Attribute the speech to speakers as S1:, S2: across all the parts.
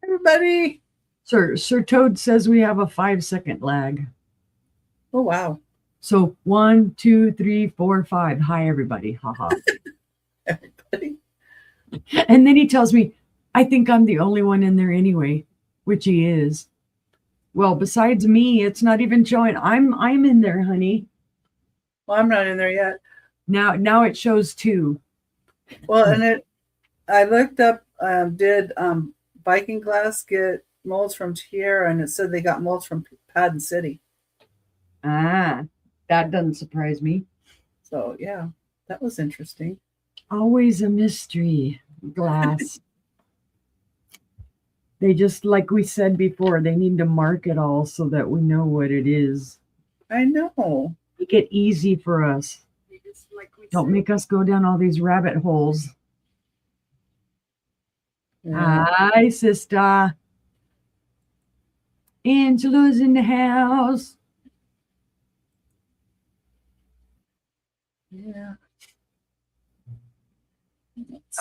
S1: Everybody.
S2: Sir Toad says we have a 5-second lag.
S1: Oh, wow.
S2: So 1, 2, 3, 4, 5. Hi, everybody. Haha.
S1: Everybody.
S2: And then he tells me, I think I'm the only one in there anyway, which he is. Well, besides me, it's not even showing. I'm in there, honey.
S1: Well, I'm not in there yet.
S2: Now it shows 2.
S1: Well, and I looked up, did Viking Glass get molds from Tierra, and it said they got molds from Padden City.
S2: Ah, that doesn't surprise me.
S1: So, yeah, that was interesting.
S2: Always a mystery, Glass. They just, like we said before, they need to mark it all so that we know what it is.
S1: I know.
S2: Make it easy for us. Don't make us go down all these rabbit holes. Yeah. Hi, sister. Angela's in the house.
S1: Yeah.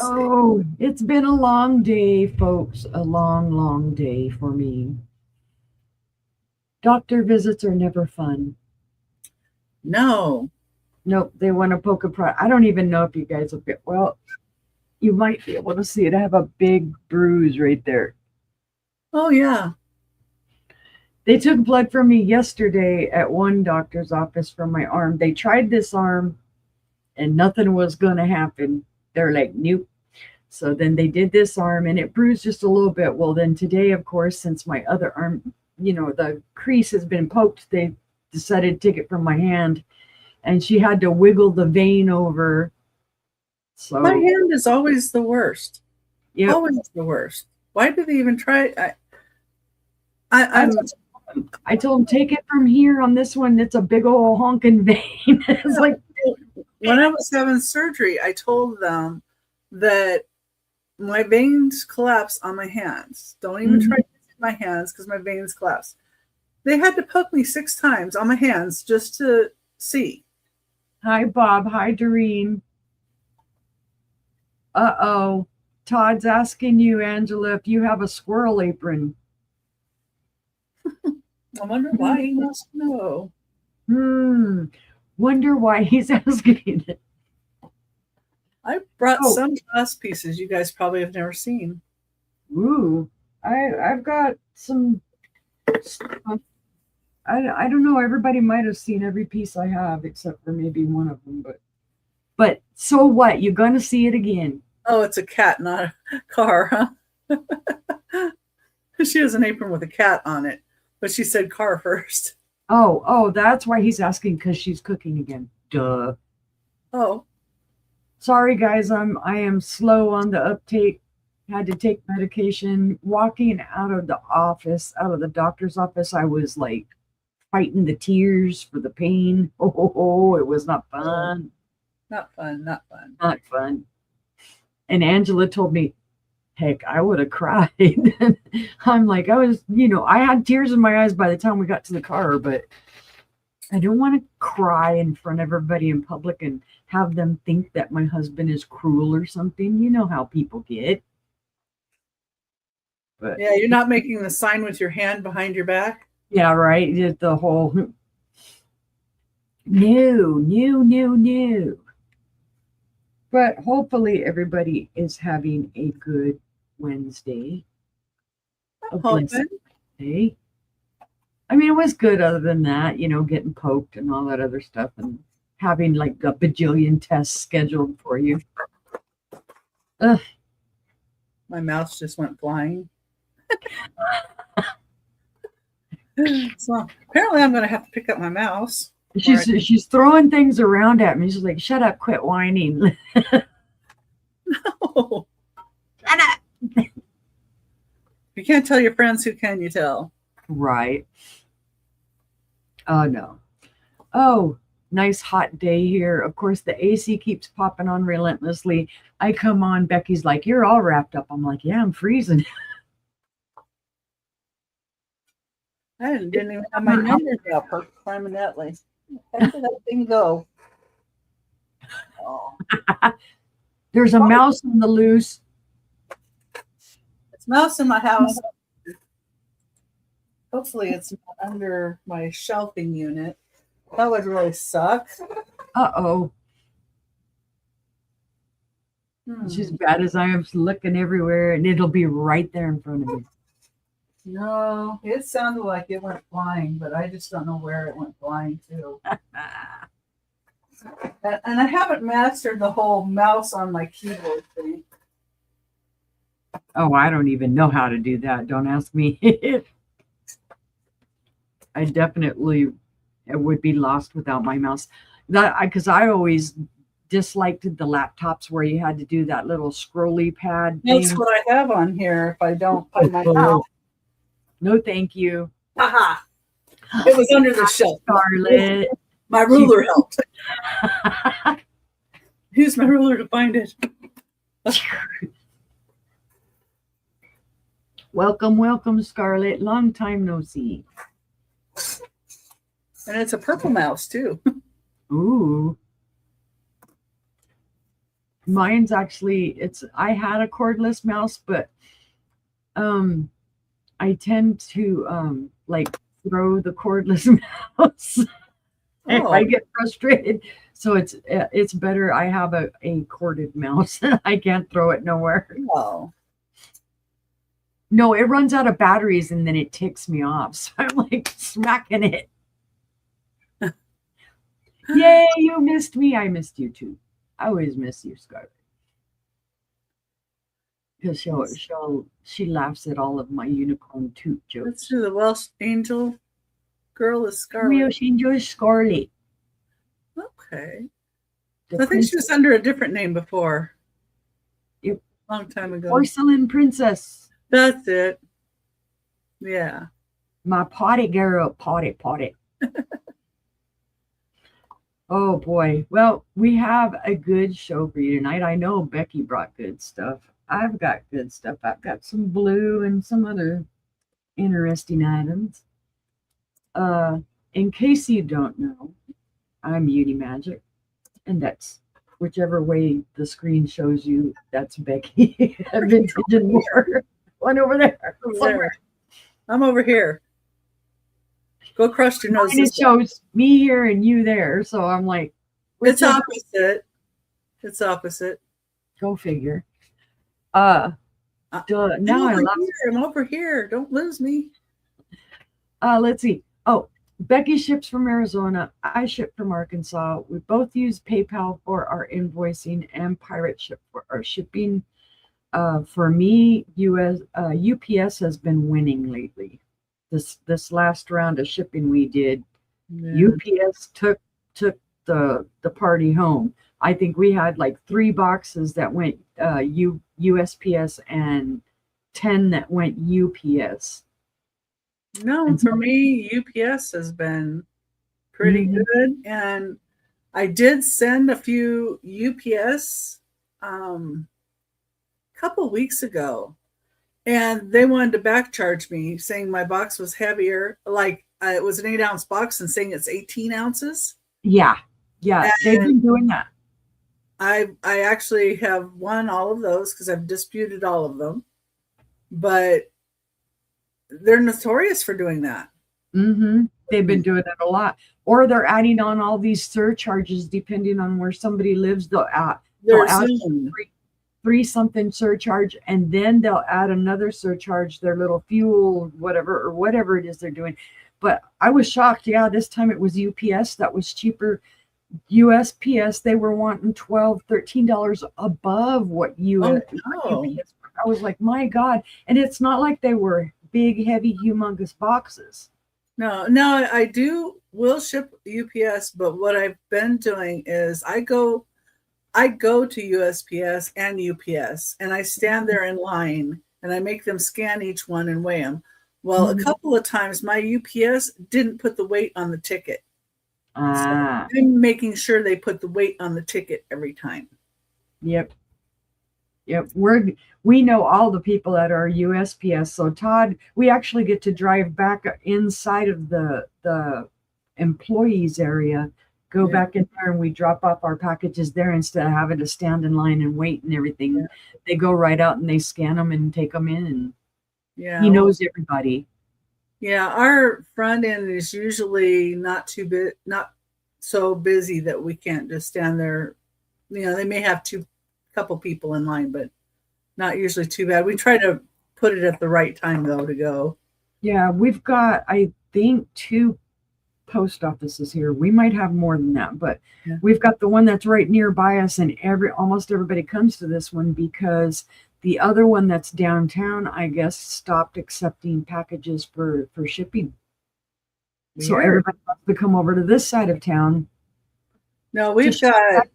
S2: Oh, it's been a long day, folks. A long, long day for me. Doctor visits are never fun.
S1: No.
S2: Nope, they want to poke a prod. I don't even know if you guys will get, well, you might be able to see it. I have a big bruise right there.
S1: Oh, yeah.
S2: They took blood from me yesterday at one doctor's office from my arm. They tried this arm and nothing was going to happen. They're like, nope. So then they did this arm and it bruised just a little bit. Well, then today, of course, since my other arm, the crease has been poked, they decided to take it from my hand. And she had to wiggle the vein over. So
S1: my hand is always the worst.
S2: Yeah,
S1: always the worst. Why did they even try?
S2: I told them, take it from here on this one. It's a big old honking vein. It's like
S1: when I was having surgery, I told them that my veins collapse on my hands. Don't even try using my hands because my veins collapse. They had to poke me 6 times on my hands just to see.
S2: Hi, Bob. Hi, Doreen. Uh-oh. Todd's asking you, Angela, if you have a squirrel apron.
S1: I wonder why he must know.
S2: Wonder why he's asking it.
S1: I brought some glass pieces you guys probably have never seen.
S2: Ooh. I've got some stuff. I don't know. Everybody might have seen every piece I have, except for maybe one of them. But so what? You're going to see it again.
S1: Oh, it's a cat, not a car, huh? She has an apron with a cat on it, but she said car first.
S2: Oh, that's why he's asking, because she's cooking again. Duh.
S1: Oh.
S2: Sorry, guys. I am slow on the uptake. Had to take medication. Walking out of the doctor's office, I was like fighting the tears for the pain. Oh, it was not fun.
S1: Not fun.
S2: Not fun. And Angela told me, heck, I would have cried. I'm like, I had tears in my eyes by the time we got to the car, but I don't want to cry in front of everybody in public and have them think that my husband is cruel or something. You know how people get.
S1: But yeah, you're not making the sign with your hand behind your back?
S2: Yeah, right. Just the whole no. But hopefully everybody is having a good Wednesday. A
S1: I'm
S2: blessed
S1: hoping.
S2: day. I mean, it was good other than that, getting poked and all that other stuff and having like a bajillion tests scheduled for you. Ugh.
S1: My mouse just went flying. So apparently I'm going to have to pick up my mouse.
S2: She's throwing things around at me. She's like, "Shut up, quit whining."
S1: No.
S2: Shut up.
S1: If you can't tell your friends, who can you tell?
S2: Right. Oh no. Oh, nice hot day here. Of course, the AC keeps popping on relentlessly. I come on, Becky's like, "You're all wrapped up." I'm like, "Yeah, I'm freezing."
S1: I didn't even have my numbers up permanently. How did that thing go? Oh.
S2: There's a mouse on the loose.
S1: It's a mouse in my house. Hopefully it's not under my shelving unit. That would really suck.
S2: Uh-oh. She's bad as I am. She's looking everywhere, and it'll be right there in front of me.
S1: No, it sounded like it went flying, but I just don't know where it went flying to. And I haven't mastered the whole mouse on my keyboard thing.
S2: Oh, I don't even know how to do that. Don't ask me. I definitely would be lost without my mouse. Because I always disliked the laptops where you had to do that little scrolly pad thing.
S1: That's what I have on here if I don't put my mouse.
S2: No, thank you.
S1: Aha! It was under the shelf.
S2: Scarlet.
S1: My ruler helped. Use my ruler to find it.
S2: Welcome, Scarlet. Long time no see.
S1: And it's a purple mouse too.
S2: Ooh. Mine's actually I had a cordless mouse, but I tend to like throw the cordless mouse if I get frustrated. So it's better I have a corded mouse. I can't throw it nowhere.
S1: Oh.
S2: No, it runs out of batteries and then it ticks me off. So I'm like smacking it. Yay, you missed me. I missed you too. I always miss you, Scarlet. Because she laughs at all of my unicorn toot jokes.
S1: Let's do the Welsh Angel girl is Scarlet.
S2: Welsh Angel Scarlet.
S1: Okay. I think she was under a different name before.
S2: Yep.
S1: Long time ago.
S2: Porcelain Princess.
S1: That's it. Yeah.
S2: My potty girl, potty. Oh boy. Well, we have a good show for you tonight. I know Becky brought good stuff. I've got good stuff. I've got some blue and some other interesting items. In case you don't know, I'm Uni Magic, and that's whichever way the screen shows you, that's Becky. Vintage and more. One over there.
S1: I'm over here. Go crust your nose.
S2: And it shows me here and you there. So I'm like,
S1: it's opposite. It's opposite.
S2: Go figure. Now
S1: I'm over here. Don't lose me.
S2: Let's see. Oh, Becky ships from Arizona. I ship from Arkansas. We both use PayPal for our invoicing and Pirate Ship for our shipping. For me, UPS has been winning lately. This last round of shipping we did, UPS took the party home. I think we had like 3 boxes that went USPS and 10 that went UPS.
S1: No, for me, UPS has been pretty good. And I did send a few UPS a couple weeks ago. And they wanted to back charge me, saying my box was heavier. Like it was an 8-ounce box and saying it's 18 ounces.
S2: Yeah. And they've been doing that.
S1: I actually have won all of those because I've disputed all of them. But they're notorious for doing that.
S2: Mm-hmm. They've been doing it a lot. Or they're adding on all these surcharges depending on where somebody lives. They'll
S1: Their
S2: add
S1: Zoom.
S2: three something surcharge, and then they'll add another surcharge, their little fuel, whatever it is they're doing. But I was shocked. Yeah, this time it was UPS that was cheaper. USPS, they were wanting $12, $13 above what
S1: Oh,
S2: UPS. I was like, my God. And it's not like they were big, heavy, humongous boxes.
S1: no, will ship UPS, but what I've been doing is I go to USPS and UPS and I stand there in line and I make them scan each one and weigh them. Well, a couple of times my UPS didn't put the weight on the ticket. So I'm making sure they put the weight on the ticket every time.
S2: Yep. We know all the people at our USPS. So Todd, we actually get to drive back inside of the employees area, go back in there, and we drop off our packages there instead of having to stand in line and wait and everything. Yeah. They go right out and they scan them and take them in, and he knows everybody.
S1: Yeah, our front end is usually not so busy that we can't just stand there. You know, they may have couple people in line, but not usually too bad. We try to put it at the right time though to go.
S2: Yeah, we've got, I think, 2 post offices here. We might have more than that, but we've got the one that's right nearby us, and almost everybody comes to this one because the other one that's downtown, I guess, stopped accepting packages for shipping. Weird. So everybody wants to come over to this side of town.
S1: No, we've got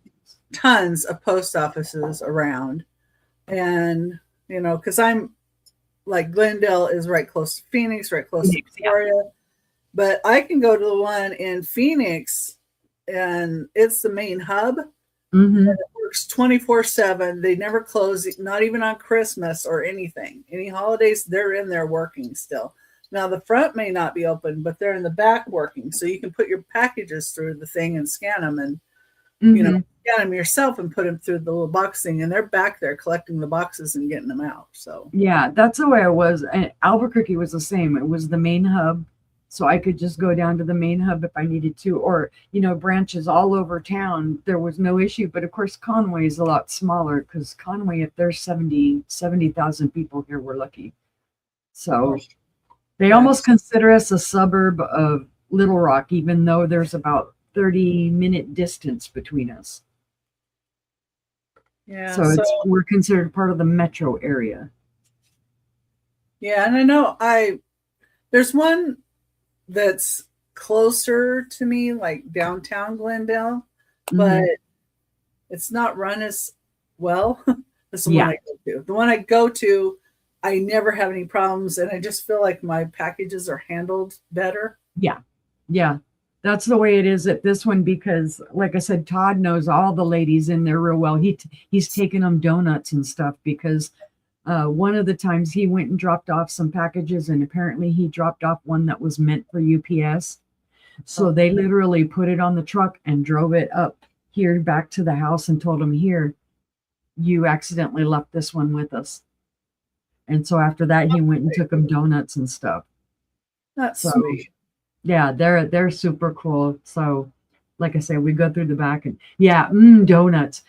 S1: tons of post offices around, and you know, because I'm like Glendale is right close to Phoenix, right close to Victoria, but I can go to the one in Phoenix, and it's the main hub. And it works 24/7. They never close, not even on Christmas or anything. Any holidays, they're in there working still. Now the front may not be open, but they're in the back working, so you can put your packages through the thing and scan them, and you know, scan them yourself and put them through the little box thing, and they're back there collecting the boxes and getting them out. So
S2: yeah, that's the way it was. And Albuquerque was the same. It was the main hub, so I could just go down to the main hub if I needed to, or you know, branches all over town. There was no issue. But of course, Conway is a lot smaller, because Conway, if there's 70,000 people here, we're lucky. So they almost consider us a suburb of Little Rock, even though there's about 30-minute distance between us. Yeah. So we're considered part of the metro area.
S1: Yeah, and I know there's one that's closer to me, like downtown Glendale, but it's not run as well. That's the one I go to. The one I go to, I never have any problems, and I just feel like my packages are handled better.
S2: Yeah. That's the way it is at this one, because like I said, Todd knows all the ladies in there real well. He's taken them donuts and stuff, because one of the times he went and dropped off some packages, and apparently he dropped off one that was meant for UPS. So they literally put it on the truck and drove it up here back to the house and told him, here, you accidentally left this one with us. And so after that, he went and took them donuts and stuff.
S1: That's sweet.
S2: Yeah, they're super cool. So like I say, we go through the back, and donuts.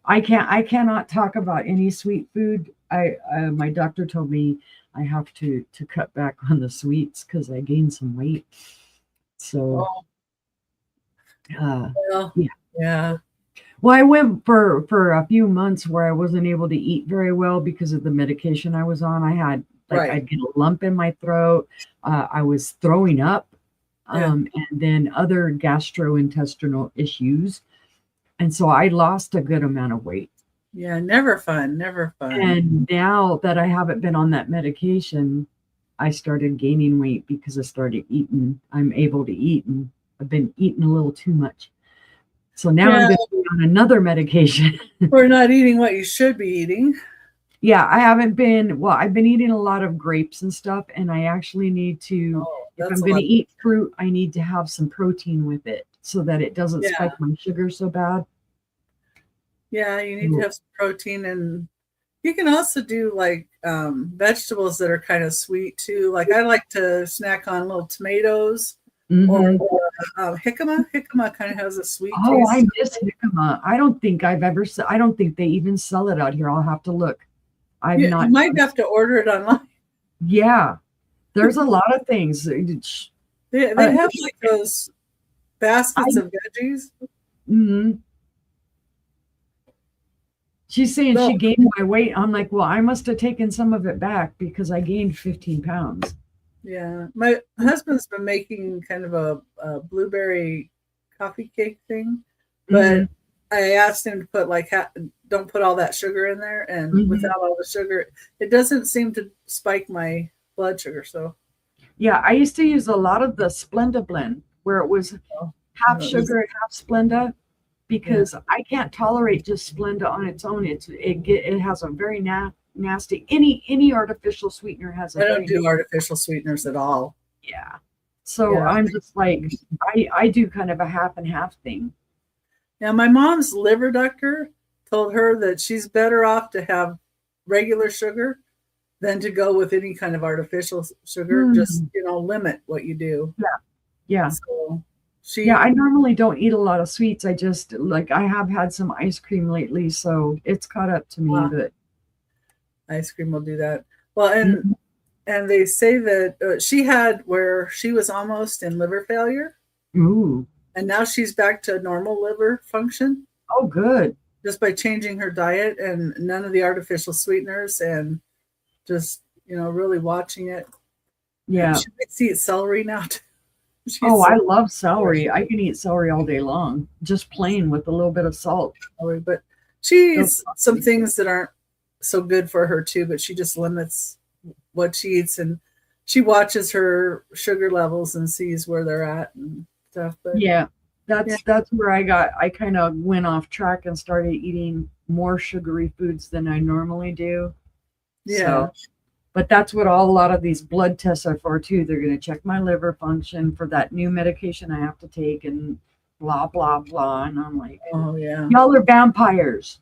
S2: I cannot talk about any sweet food. My doctor told me I have to cut back on the sweets because I gained some weight. So
S1: yeah.
S2: Well, I went for a few months where I wasn't able to eat very well because of the medication I was on. I had I'd get a lump in my throat. I was throwing up. And then other gastrointestinal issues. And so I lost a good amount of weight.
S1: Yeah, never fun.
S2: And now that I haven't been on that medication, I started gaining weight because I started eating. I'm able to eat, and I've been eating a little too much. So now I'm going to be on another medication.
S1: We're not eating what you should be eating.
S2: Yeah, I've been eating a lot of grapes and stuff, and I actually need to, if I'm going to eat fruit, I need to have some protein with it so that it doesn't spike my sugar so bad.
S1: Yeah, you need to have some protein, and you can also do like vegetables that are kind of sweet too. Like I like to snack on little tomatoes
S2: Mm-hmm.
S1: or jicama. Jicama kind of has a sweet
S2: Oh, I
S1: taste.
S2: miss jicama. I don't think I've ever. I don't think they even sell it out here. I'll have to look. I've
S1: You
S2: not.
S1: might have to order it online.
S2: Yeah, there's a lot of things.
S1: They have like those baskets
S2: I.
S1: of veggies.
S2: Mhm. She's saying
S1: So
S2: she gained my weight. I'm like, well, I must have taken some of it back because I gained 15 pounds.
S1: yeah, my husband's been making kind of a blueberry coffee cake thing,
S2: Hmm.
S1: but I asked him to put like don't put all that sugar in there, and
S2: Hmm.
S1: without all the sugar, it doesn't seem to spike my blood sugar. So,
S2: Yeah, I used to use a lot of the Splenda blend where it was
S1: oh,
S2: half sugar and half Splenda
S1: yeah,
S2: because I can't tolerate just Splenda on its own. It has a very nasty. Any artificial sweetener has a
S1: I don't
S2: very
S1: do artificial sweeteners at all.
S2: yeah. So
S1: Yeah,
S2: I'm just like I do kind of a half and half thing.
S1: now my mom's liver doctor told her that she's better off to have regular sugar than to go with any kind of artificial sugar. Just
S2: Mm,
S1: limit what you do.
S2: yeah, yeah.
S1: So
S2: Yeah, I
S1: she
S2: normally don't eat a lot of sweets. I just like I have had some ice cream lately, so it's caught up to me. But
S1: ice cream will do that. Well,
S2: mhm.
S1: and they say that she had where she was almost in liver failure,
S2: Ooh,
S1: and now she's back to normal liver function
S2: oh, good.
S1: just by changing her diet and none of the artificial sweeteners and just really watching it. And
S2: Yeah.
S1: she likes to eat celery now.
S2: Oh,
S1: She's
S2: I
S1: so
S2: love celery. I can eat celery all day long, just plain with a little bit of salt.
S1: celery, but she
S2: Goes
S1: eats some
S2: lovely.
S1: things that aren't so good for her too. But she just limits what she eats, and she watches her sugar levels and sees where they're at and stuff. But
S2: Yeah,
S1: yeah,
S2: that's where I kind of went off track and started eating more sugary foods than I normally do.
S1: yeah,
S2: So, but that's what a lot of these blood tests are for too. They're going to check my liver function for that new medication I have to take and blah blah blah. And I'm like,
S1: oh yeah.
S2: y'all are vampires.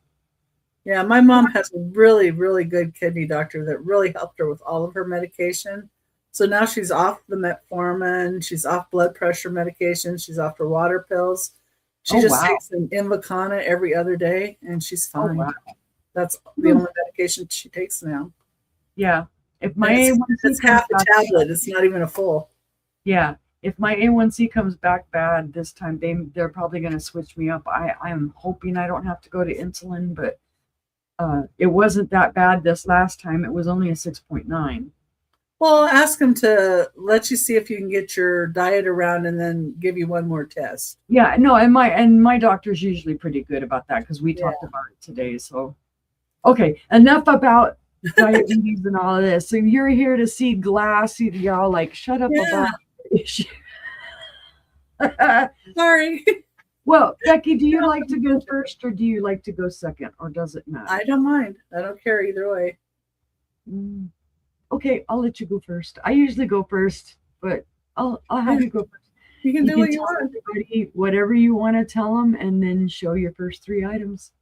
S1: Yeah, my mom has a really, really good kidney doctor that really helped her with all of her medication. So now she's off the metformin, she's off blood pressure medication, she's off her water pills. She
S2: Oh
S1: just
S2: wow.
S1: takes an Invocana every other day and she's
S2: Oh
S1: fine.
S2: wow.
S1: That's the
S2: Hmm.
S1: only medication she takes now.
S2: Yeah. If my
S1: And
S2: A1C
S1: it's
S2: comes
S1: half a
S2: back,
S1: tablet, it's not even a full.
S2: yeah. If my A1C comes back bad this time, they're probably going to switch me up. I'm hoping I don't have to go to insulin, but it wasn't that bad this last time. It was only a 6.9.
S1: Well, ask them to let you see if you can get your diet around and then give you one more test.
S2: Yeah, no, and my doctor's usually pretty good about that because we
S1: Yeah.
S2: talked about it today. So okay, enough about diabetes and all of this. So you're here to see glass. Y'all like shut up
S1: Yeah.
S2: about the issue.
S1: Sorry.
S2: Well, Becky, do you like to go first or do you like to go second, or does it matter?
S1: I don't mind. I don't care either way.
S2: Mm, okay, I'll let you go first. I usually go first, but I'll have
S1: Yeah,
S2: you go first.
S1: you can
S2: You
S1: do
S2: can
S1: what you
S2: tell
S1: want.
S2: everybody whatever you want to tell them, and then show your first three items.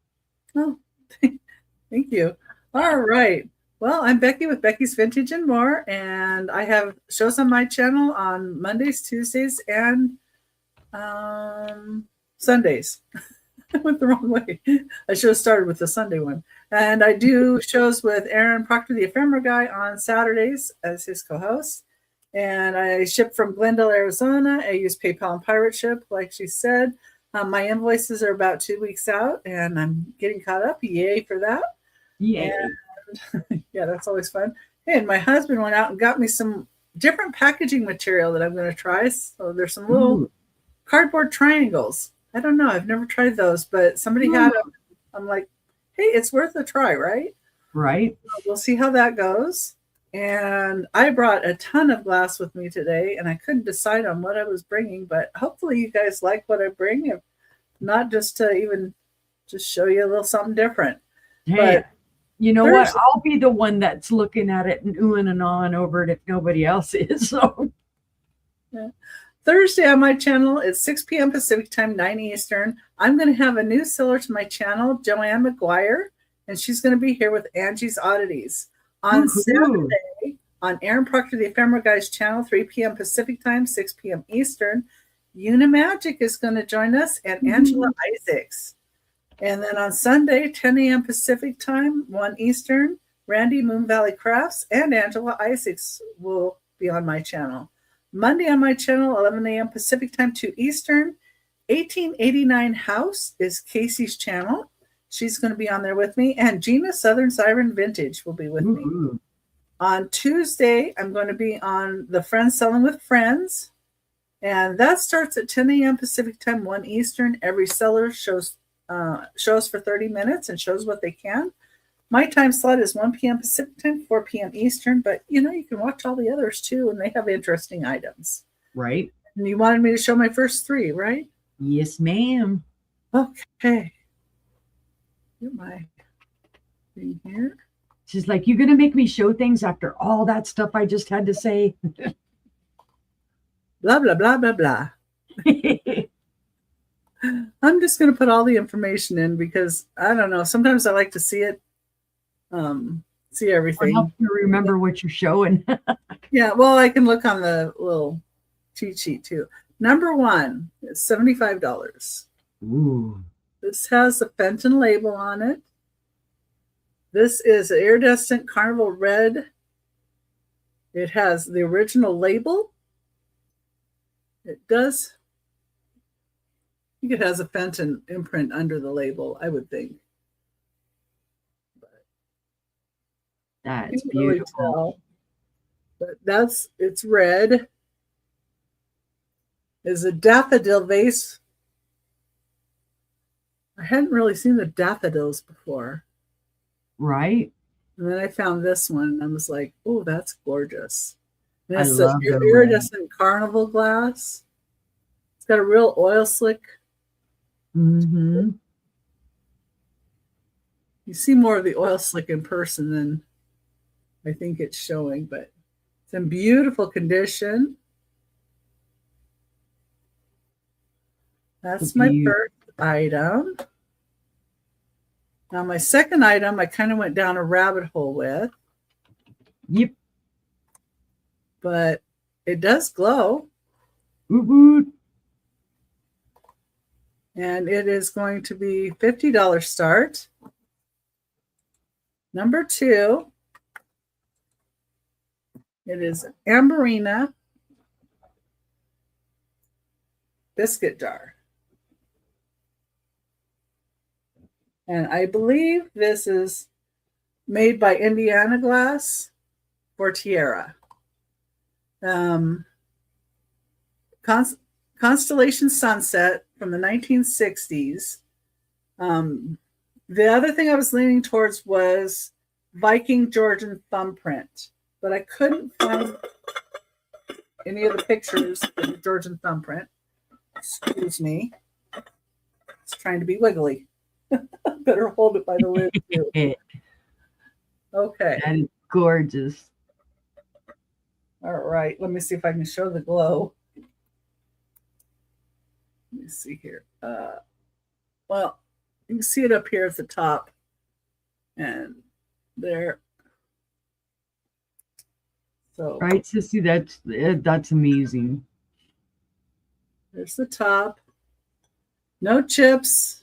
S1: Oh, thank you. All right. Well, I'm Becky with Becky's Vintage and More, and I have shows on my channel on Mondays, Tuesdays, and Sundays. I went the wrong way. I should have started with the Sunday one. And I do shows with Aaron Proctor, the ephemera guy, on Saturdays as his co-host. And I ship from Glendale, Arizona. I use PayPal and Pirate Ship, like she said. My invoices are about 2 weeks out, and I'm getting caught up. Yay for that.
S2: Yay.
S1: And yeah, that's always fun. And my husband went out and got me some different packaging material that I'm going to try. So there's some little
S2: Ooh.
S1: cardboard triangles. I don't know. I've never tried those, but somebody had
S2: Ooh.
S1: them. I'm like, hey, it's worth a try, right?
S2: Right?
S1: We'll see how that goes. And I brought a ton of glass with me today, and I couldn't decide on what I was bringing, but hopefully you guys like what I bring, if not just to even just show you a little something different.
S2: Hey,
S1: But
S2: you know what?
S1: Thursday,
S2: I'll be the one that's looking at it and oohing and ahhing over it if nobody else is. So
S1: Thursday on my channel, it's 6 p.m. Pacific time, 9 Eastern. I'm going to have a new seller to my channel, Joanne McGuire, and she's going to be here with Angie's Oddities. On
S2: woohoo.
S1: Saturday, on Aaron Proctor, the Ephemera Guys channel, 3 p.m. Pacific time, 6 p.m. Eastern. Unimagic is going to join us, and Angela Isaacs. And then on Sunday, 10 a.m. Pacific time, 1 Eastern, Randy Moon Valley Crafts and Angela Isaacs will be on my channel. Monday on my channel, 11 a.m. Pacific time, 2 Eastern. 1889 House is Casey's channel. She's going to be on there with me. And Gina Southern Siren Vintage will be with me. On Tuesday, I'm going to be on the Friends Selling with Friends. And that starts at 10 a.m. Pacific time, 1 Eastern. Every seller shows for 30 minutes and shows what they can. My time slot is 1 p.m. Pacific time, 4 p.m. Eastern. But, you can watch all the others, too, and they have interesting items.
S2: Right.
S1: And you wanted me to show my first 3, right?
S2: Yes, ma'am.
S1: Okay. Get my thing here.
S2: She's like, you're going to make me show things after all that stuff I just had to say?
S1: Blah, blah, blah, blah, blah. I'm just going to put all the information in because, I don't know, sometimes I like to see it, see everything.
S2: Help you remember what you're showing.
S1: Yeah, well, I can look on the little cheat sheet too. Number 1 is $75.
S2: Ooh.
S1: This has the Fenton label on it. This is an iridescent carnival red. It has the original label. It does. I think it has a Fenton imprint under the label, I would think.
S2: That's beautiful.
S1: But it's red. Is a daffodil vase. I hadn't really seen the daffodils before.
S2: Right.
S1: And then I found this one and I was like, oh, that's gorgeous. And
S2: I
S1: it's
S2: love
S1: the iridescent carnival glass. It's got a real oil slick.
S2: Mm-hmm.
S1: You see more of the oil slick in person than I think it's showing, but it's in beautiful condition. That's my first item. Now my second item, I kind of went down a rabbit hole with.
S2: Yep.
S1: But it does glow.
S2: Woo-hoo.
S1: And it is going to be $50 start. Number 2, it is Amberina biscuit jar. And I believe this is made by Indiana Glass for Tierra. Constellation Sunset from the 1960s. The other thing I was leaning towards was Viking Georgian thumbprint, but I couldn't find any of the pictures of the Georgian thumbprint. Excuse me. It's trying to be wiggly. Better hold it by the lid too. Okay.
S2: That is gorgeous.
S1: All right. Let me see if I can show the glow. Let me see here. Well, you can see it up here at the top. And there. So
S2: right, Sissy, that's amazing.
S1: There's the top. No chips.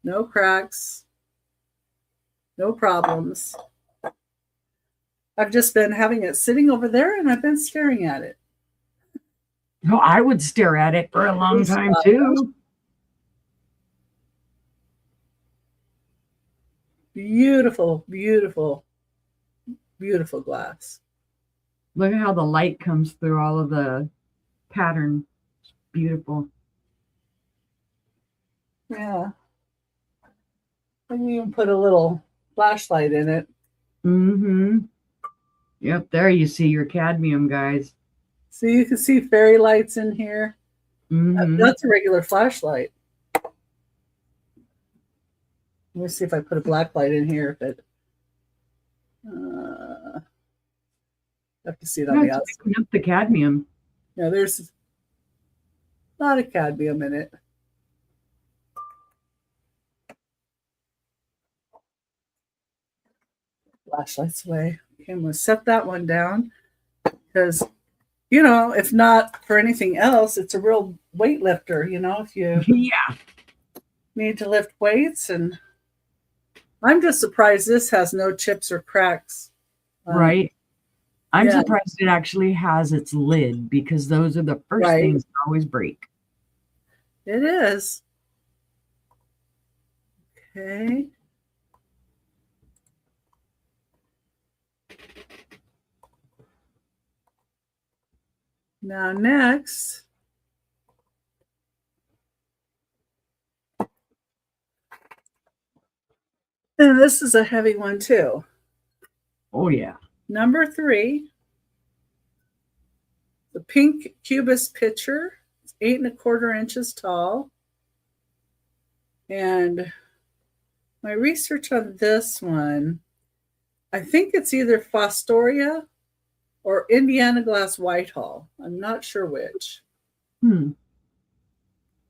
S1: No cracks. No problems. I've just been having it sitting over there and I've been staring at it.
S2: No, I would stare at it for a long time too.
S1: Beautiful, beautiful, beautiful glass.
S2: Look at how the light comes through all of the pattern. It's beautiful.
S1: Yeah. I can even put a little flashlight in it.
S2: Mm-hmm. Yep, there you see your cadmium, guys.
S1: So you can see fairy lights in here.
S2: Mm-hmm.
S1: That's a regular flashlight. Let me see if I put a black light in here. If it, have to see it on the outside.
S2: Picking up the cadmium.
S1: Yeah, there's a lot of cadmium in it. Flashlights away. Okay, I'm going to set that one down because, you know, if not for anything else, it's a real weightlifter, you know, if you
S2: Yeah,
S1: need to lift weights. And I'm just surprised this has no chips or cracks on it.
S2: right. I'm
S1: Yeah,
S2: surprised it actually has its lid because those are the first
S1: right.
S2: things that always break.
S1: It is. Okay. Now, next, and this is a heavy one too.
S2: Oh, yeah.
S1: Number 3, the pink cubist pitcher. It's 8¼ inches tall. And my research on this one, I think it's either Fostoria or Indiana Glass Whitehall. I'm not sure which.
S2: Hmm.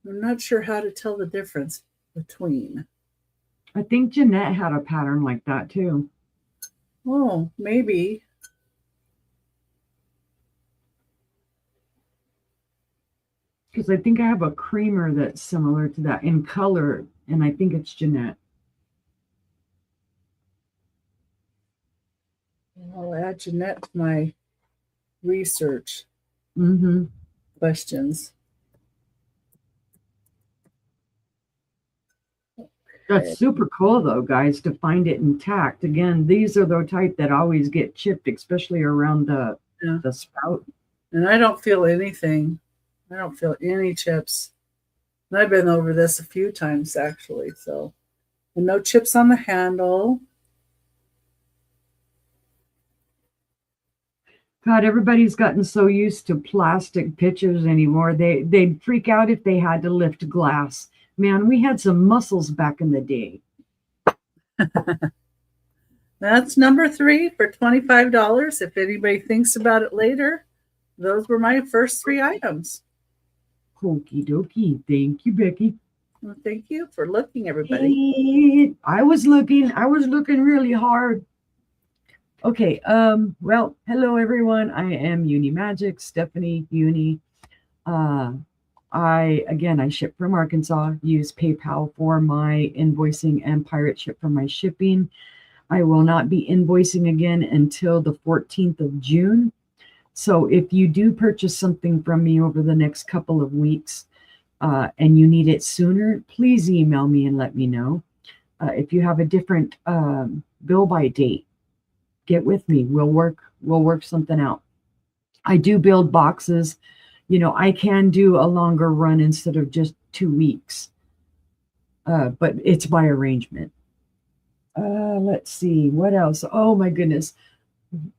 S1: I'm not sure how to tell the difference between.
S2: I think Jeanette had a pattern like that too.
S1: Oh, maybe.
S2: Because I think I have a creamer that's similar to that in color, and I think it's Jeanette.
S1: I'll add Jeanette to my research
S2: Mm-hmm.
S1: questions.
S2: That's super cool, though, guys, to find it intact. Again, these are the type that always get chipped, especially around
S1: Yeah.
S2: the spout.
S1: And I don't feel anything. I don't feel any chips. And I've been over this a few times actually. So, and no chips on the handle.
S2: God, everybody's gotten so used to plastic pitchers anymore. They'd freak out if they had to lift glass. Man, we had some muscles back in the day.
S1: That's number 3 for $25. If anybody thinks about it later, those were my first 3 items.
S2: Okie dokie. Thank you, Becky.
S1: Well, thank you for looking, everybody.
S2: I was looking really hard. Okay, well, hello everyone. I am Uni Magic, Stephanie Uni. I ship from Arkansas, use PayPal for my invoicing and pirate ship for my shipping. I will not be invoicing again until the 14th of June. So if you do purchase something from me over the next couple of weeks and you need it sooner, please email me and let me know. If you have a different bill by date, get with me. We'll work something out. I do build boxes. You know, I can do a longer run instead of just 2 weeks, but it's by arrangement. Let's see what else. Oh my goodness.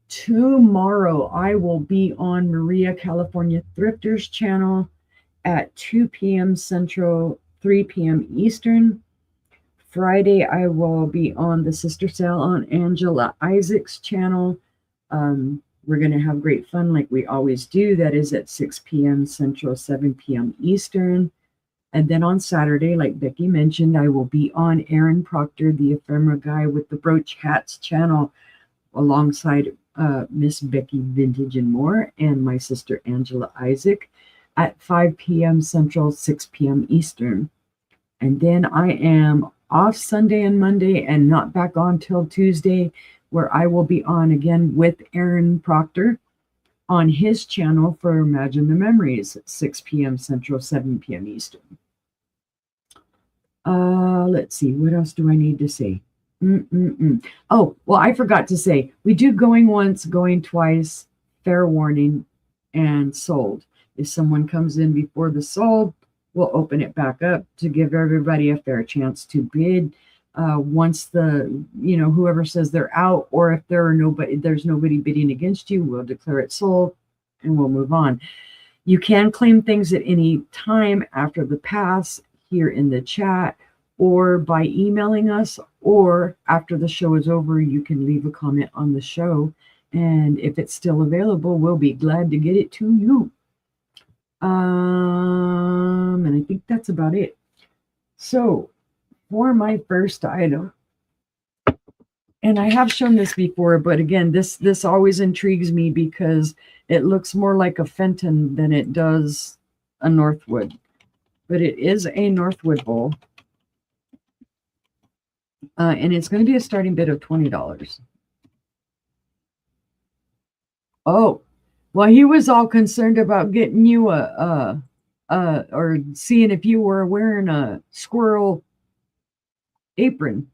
S2: Tomorrow I will be on Maria California Thrifters channel at 2 p.m. Central, 3 p.m. Eastern. Friday I will be on the Sister Sale on Angela Isaac's channel. We're going to have great fun like we always do. That is at 6 p.m. Central, 7 p.m. Eastern. And then on Saturday, like Becky mentioned, I will be on Aaron Proctor, the ephemera guy with the Brooch Hats channel, alongside Miss Becky Vintage and More and my sister Angela Isaac at 5 p.m. Central, 6 p.m. Eastern. And then I am off Sunday and Monday and not back on till Tuesday, where I will be on again with Aaron Proctor on his channel for Imagine the Memories at 6 p.m. Central, 7 p.m. Eastern. Let's see, what else do I need to say? Oh, well, I forgot to say, we do going once, going twice, fair warning, and sold. If someone comes in before the sold, we'll open it back up to give everybody a fair chance to bid. Once whoever says they're out, or if there's nobody bidding against you, we'll declare it sold and we'll move on. You can claim things at any time after the pass here in the chat or by emailing us, or after the show is over, you can leave a comment on the show. And if it's still available, we'll be glad to get it to you. And I think that's about it. So for my first item, And I have shown this before, but again, this always intrigues me because it looks more like a Fenton than it does a Northwood. But it is a Northwood bowl. And it's going to be a starting bid of $20. Oh, well, he was all concerned about getting you or seeing if you were wearing a squirrel apron.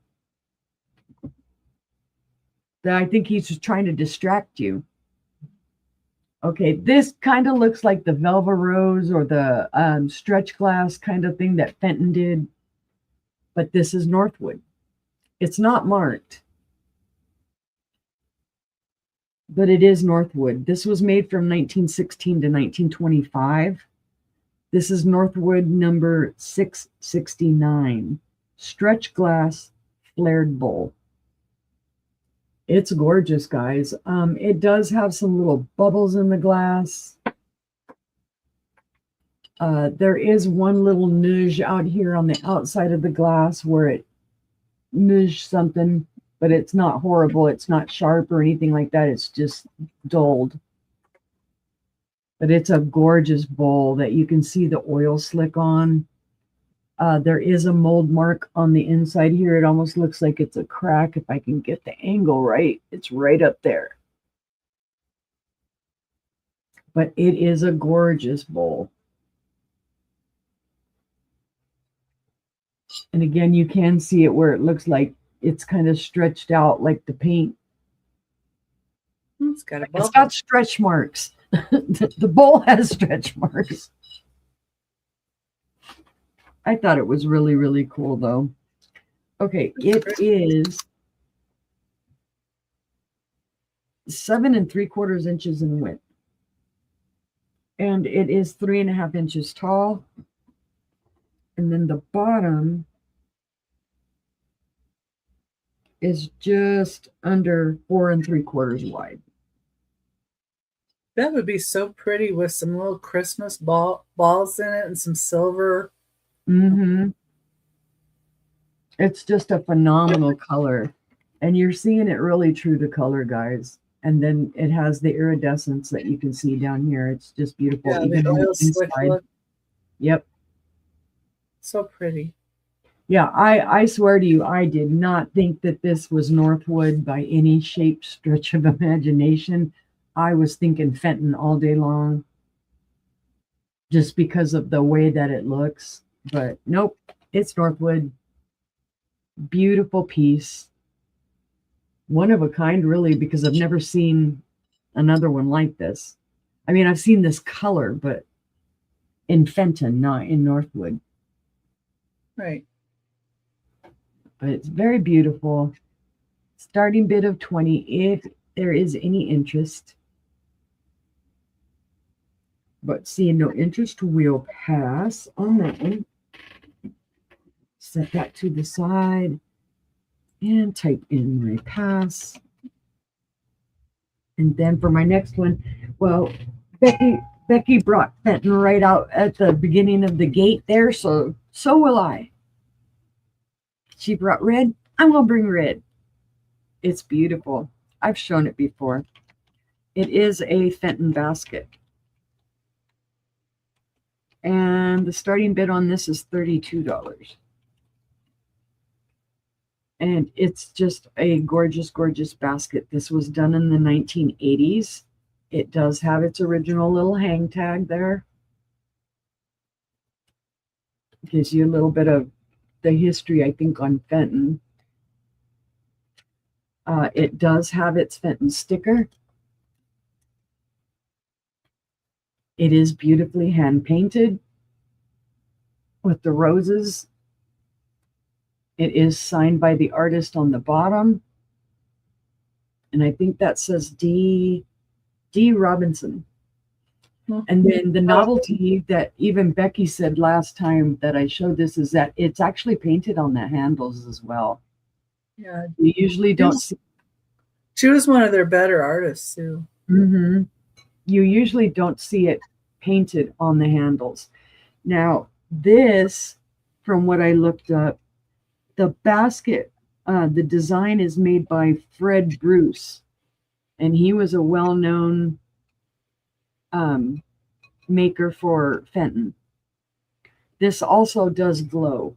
S2: That I think he's just trying to distract you. Okay, this kind of looks like the Velva Rose or the stretch glass kind of thing that Fenton did, but this is Northwood. It's not marked, but it is Northwood. This was made from 1916 to 1925. This is Northwood number 669, stretch glass flared bowl. It's gorgeous, guys. It does have some little bubbles in the glass. There is one little nudge out here on the outside of the glass where it nudged something, but it's not horrible. It's not sharp or anything like that. It's just dulled. But it's a gorgeous bowl that you can see the oil slick on. There is a mold mark on the inside here. It almost looks like it's a crack. If I can get the angle right, it's right up there. But it is a gorgeous bowl. And again, you can see it where it looks like it's kind of stretched out like the paint.
S1: It's got a bubble.
S2: It's got stretch marks. The bowl has stretch marks. I thought it was really, really cool, though. Okay, it is 7 3/4 inches in width. And it is 3.5 inches tall. And then the bottom is just under 4 3/4 wide.
S1: That would be so pretty with some little Christmas balls in it and some silver.
S2: Mm-hmm. It's just a phenomenal color. And you're seeing it really true to color, guys. And then it has the iridescence that you can see down here. It's just beautiful.
S1: Yeah,
S2: Even
S1: the
S2: on
S1: oil
S2: the
S1: slick
S2: inside.
S1: look.
S2: Yep.
S1: So pretty.
S2: Yeah, I swear to you, I did not think that this was Northwood by any shape, stretch of imagination. I was thinking Fenton all day long just because of the way that it looks. But nope, it's Northwood. Beautiful piece. One of a kind, really, because I've never seen another one like this. I mean, I've seen this color, but in Fenton, not in Northwood.
S1: Right.
S2: But it's very beautiful. Starting bid of 20 if there is any interest. But seeing no interest, we'll pass on that one. Set that to the side and type in my pass. And then for my next one, well, Becky brought Fenton right out at the beginning of the gate there, so will I. She brought red. I'm going to bring red. It's beautiful. I've shown it before. It is a Fenton basket. And the starting bid on this is $32. And it's just a gorgeous, gorgeous basket. This was done in the 1980s. It does have its original little hang tag there. Gives you a little bit of the history, I think, on Fenton. It does have its Fenton sticker. It is beautifully hand painted with the roses. It is signed by the artist on the bottom. And I think that says D. Robinson. And then the novelty that even Becky said last time that I showed this is that it's actually painted on the handles as well.
S1: Yeah.
S2: You usually don't see.
S1: She was one of their better artists, too.
S2: Mm-hmm. You usually don't see it painted on the handles. Now, this, from what I looked up, the basket The design is made by Fred Bruce, and he was a well-known maker for Fenton. This also does glow.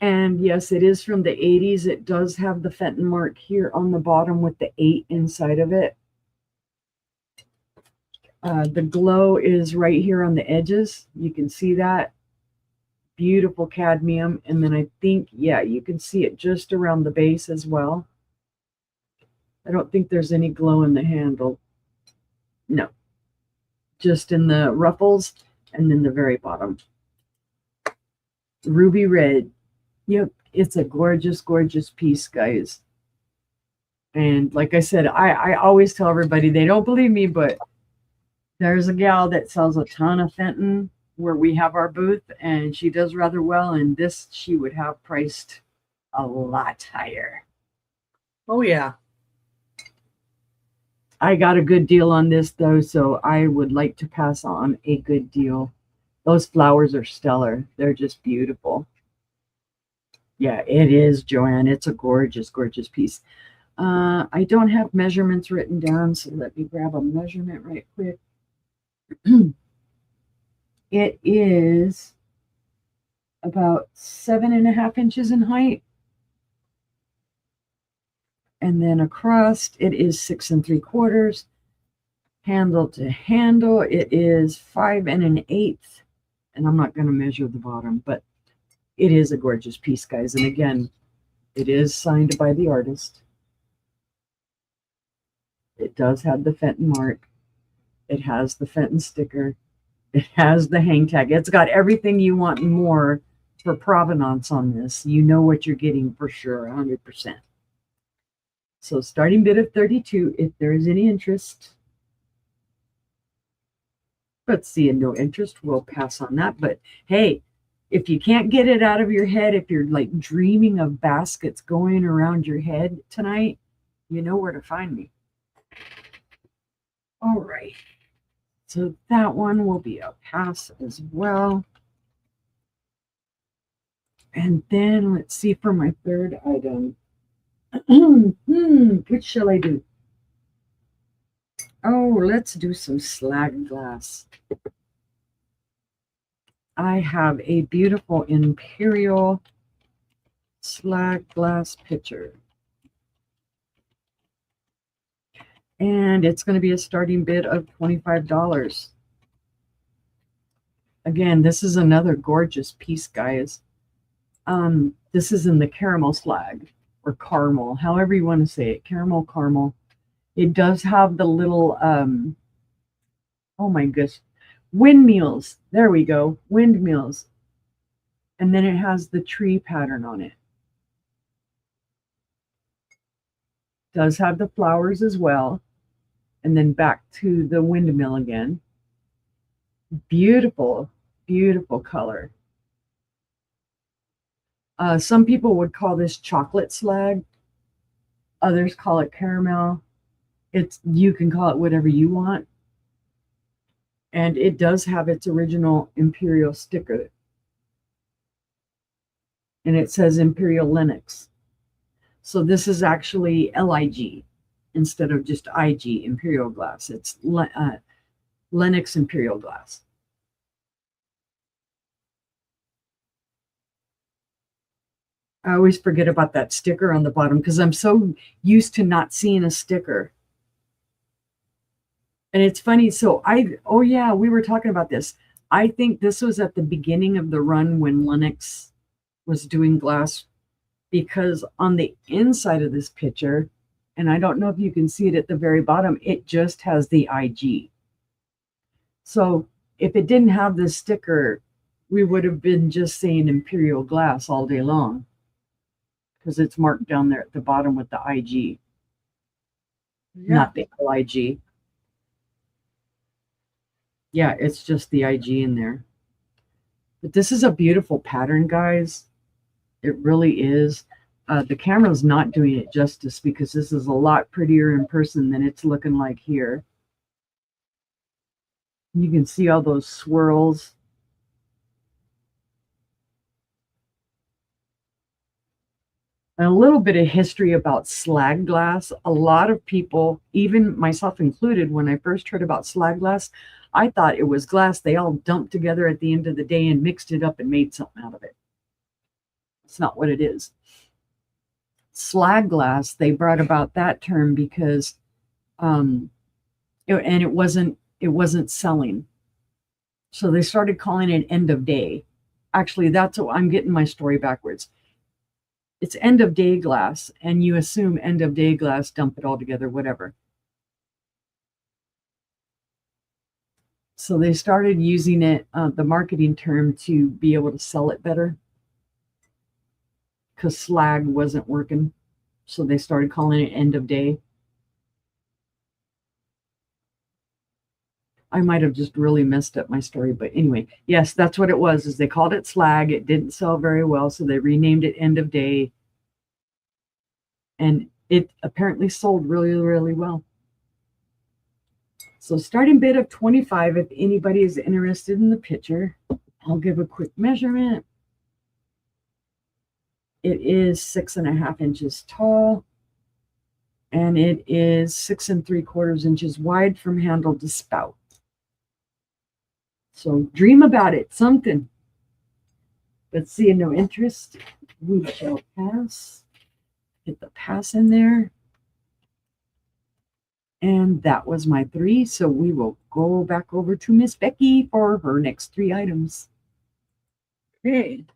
S2: And yes, it is from the 80s. It does have the Fenton mark here on the bottom with the 8 inside of it. The glow is right here on the edges. You can see that. Beautiful cadmium. And then I think, yeah, you can see it just around the base as well. I don't think there's any glow in the handle. No. Just in the ruffles and then the very bottom. Ruby red. Yep, it's a gorgeous, gorgeous piece, guys. And like I said, I always tell everybody, they don't believe me, but there's a gal that sells a ton of Fenton where we have our booth, and she does rather well. And this she would have priced a lot higher.
S1: Oh, yeah.
S2: I got a good deal on this, though, so I would like to pass on a good deal. Those flowers are stellar. They're just beautiful. Yeah, it is, Joanne. It's a gorgeous, gorgeous piece. I don't have measurements written down, so let me grab a measurement right quick. It is about 7.5 inches in height. And then across, it is 6 3/4. Handle to handle, it is 5 1/8. And I'm not going to measure the bottom, but it is a gorgeous piece, guys. And again, it is signed by the artist. It does have the Fenton mark. It has the Fenton sticker. It has the hang tag. It's got everything you want and more for provenance on this. You know what you're getting for sure, 100%. So starting bid of $32, if there is any interest. But seeing no interest, we'll pass on that. But hey, if you can't get it out of your head, if you're like dreaming of baskets going around your head tonight, you know where to find me. All right. So that one will be a pass as well. And then let's see for my third item. Which shall I do? Oh, let's do some slag glass. I have a beautiful imperial slag glass pitcher. And it's going to be a starting bid of $25. Again, this is another gorgeous piece, guys. This is in the caramel slag or caramel, however you want to say it. Caramel. It does have the little, oh my gosh, windmills. There we go, windmills. And then it has the tree pattern on it. Does have the flowers as well. And then back to the windmill again. Beautiful, beautiful color. Some people would call this chocolate slag. Others call it caramel. You can call it whatever you want. And it does have its original Imperial sticker. And it says Imperial Lenox. So this is actually LIG instead of just IG, Imperial Glass. It's Lenox Imperial Glass. I always forget about that sticker on the bottom because I'm so used to not seeing a sticker. And it's funny. So oh yeah, we were talking about this. I think this was at the beginning of the run when Lenox was doing glass, because on the inside of this picture, and I don't know if you can see it at the very bottom, it just has the IG. So if it didn't have this sticker, we would have been just saying Imperial Glass all day long, because it's marked down there at the bottom with the IG, not the LIG. Yeah, it's just the IG in there. But this is a beautiful pattern, guys. It really is. The camera's not doing it justice because this is a lot prettier in person than it's looking like here. You can see all those swirls. A little bit of history about slag glass. A lot of people, even myself included, when I first heard about slag glass, I thought it was glass they all dumped together at the end of the day and mixed it up and made something out of it. It's not what it is. Slag glass, they brought about that term because it wasn't selling. So they started calling it end of day. Actually, that's what I'm getting my story backwards. It's end of day glass, and you assume end of day glass, dump it all together, whatever. So they started using it, the marketing term, to be able to sell it better because slag wasn't working. So they started calling it end of day. I might have just really messed up my story, but anyway, yes, that's what it was, is they called it slag. It didn't sell very well, so they renamed it end of day. And it apparently sold really, really well. So starting bid of 25, if anybody is interested in the picture. I'll give a quick measurement. It is 6.5 inches tall, and it is 6 3/4 inches wide from handle to spout. So dream about it, something. But seeing no interest, we shall pass. Hit the pass in there. And that was my 3. So we will go back over to Miss Becky for her next 3 items.
S1: Okay.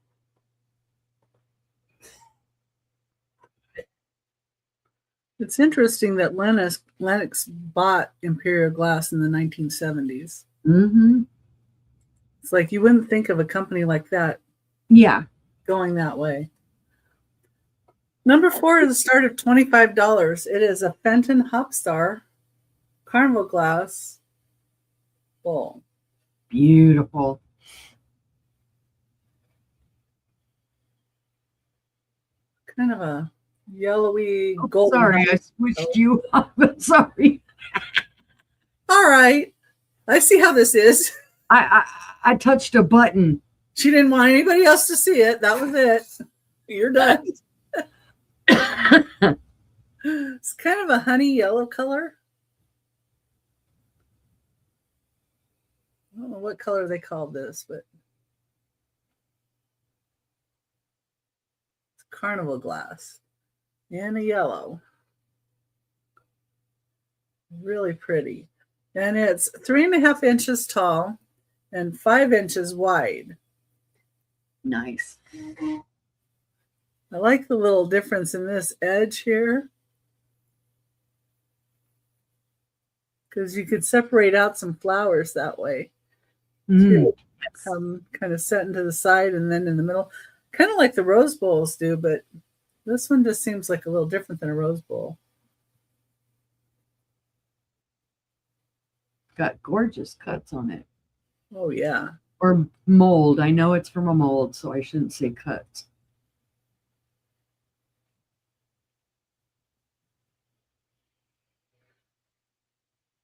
S1: It's interesting that Lennox bought Imperial Glass in the 1970s.
S2: Mm-hmm.
S1: It's like you wouldn't think of a company like that.
S2: Yeah.
S1: Going that way. Number 4 is a start of $25. It is a Fenton Hopstar Carnival Glass bowl.
S2: Beautiful.
S1: Kind of a yellowy golden.
S2: Sorry, I switched you up. Sorry.
S1: All right. I see how this is.
S2: I touched a button.
S1: She didn't want anybody else to see it. That was it. You're done. It's kind of a honey yellow color. I don't know what color they called this, but it's Carnival Glass in a yellow. Really pretty. And it's 3.5 inches tall and 5 inches wide.
S2: Nice.
S1: I like the little difference in this edge here, because you could separate out some flowers that way. Too. Kind of set into the side and then in the middle, kind of like the rose bowls do, but this one just seems like a little different than a rose bowl.
S2: Got gorgeous cuts on it.
S1: Oh yeah.
S2: Or mold. I know it's from a mold, so I shouldn't say cuts.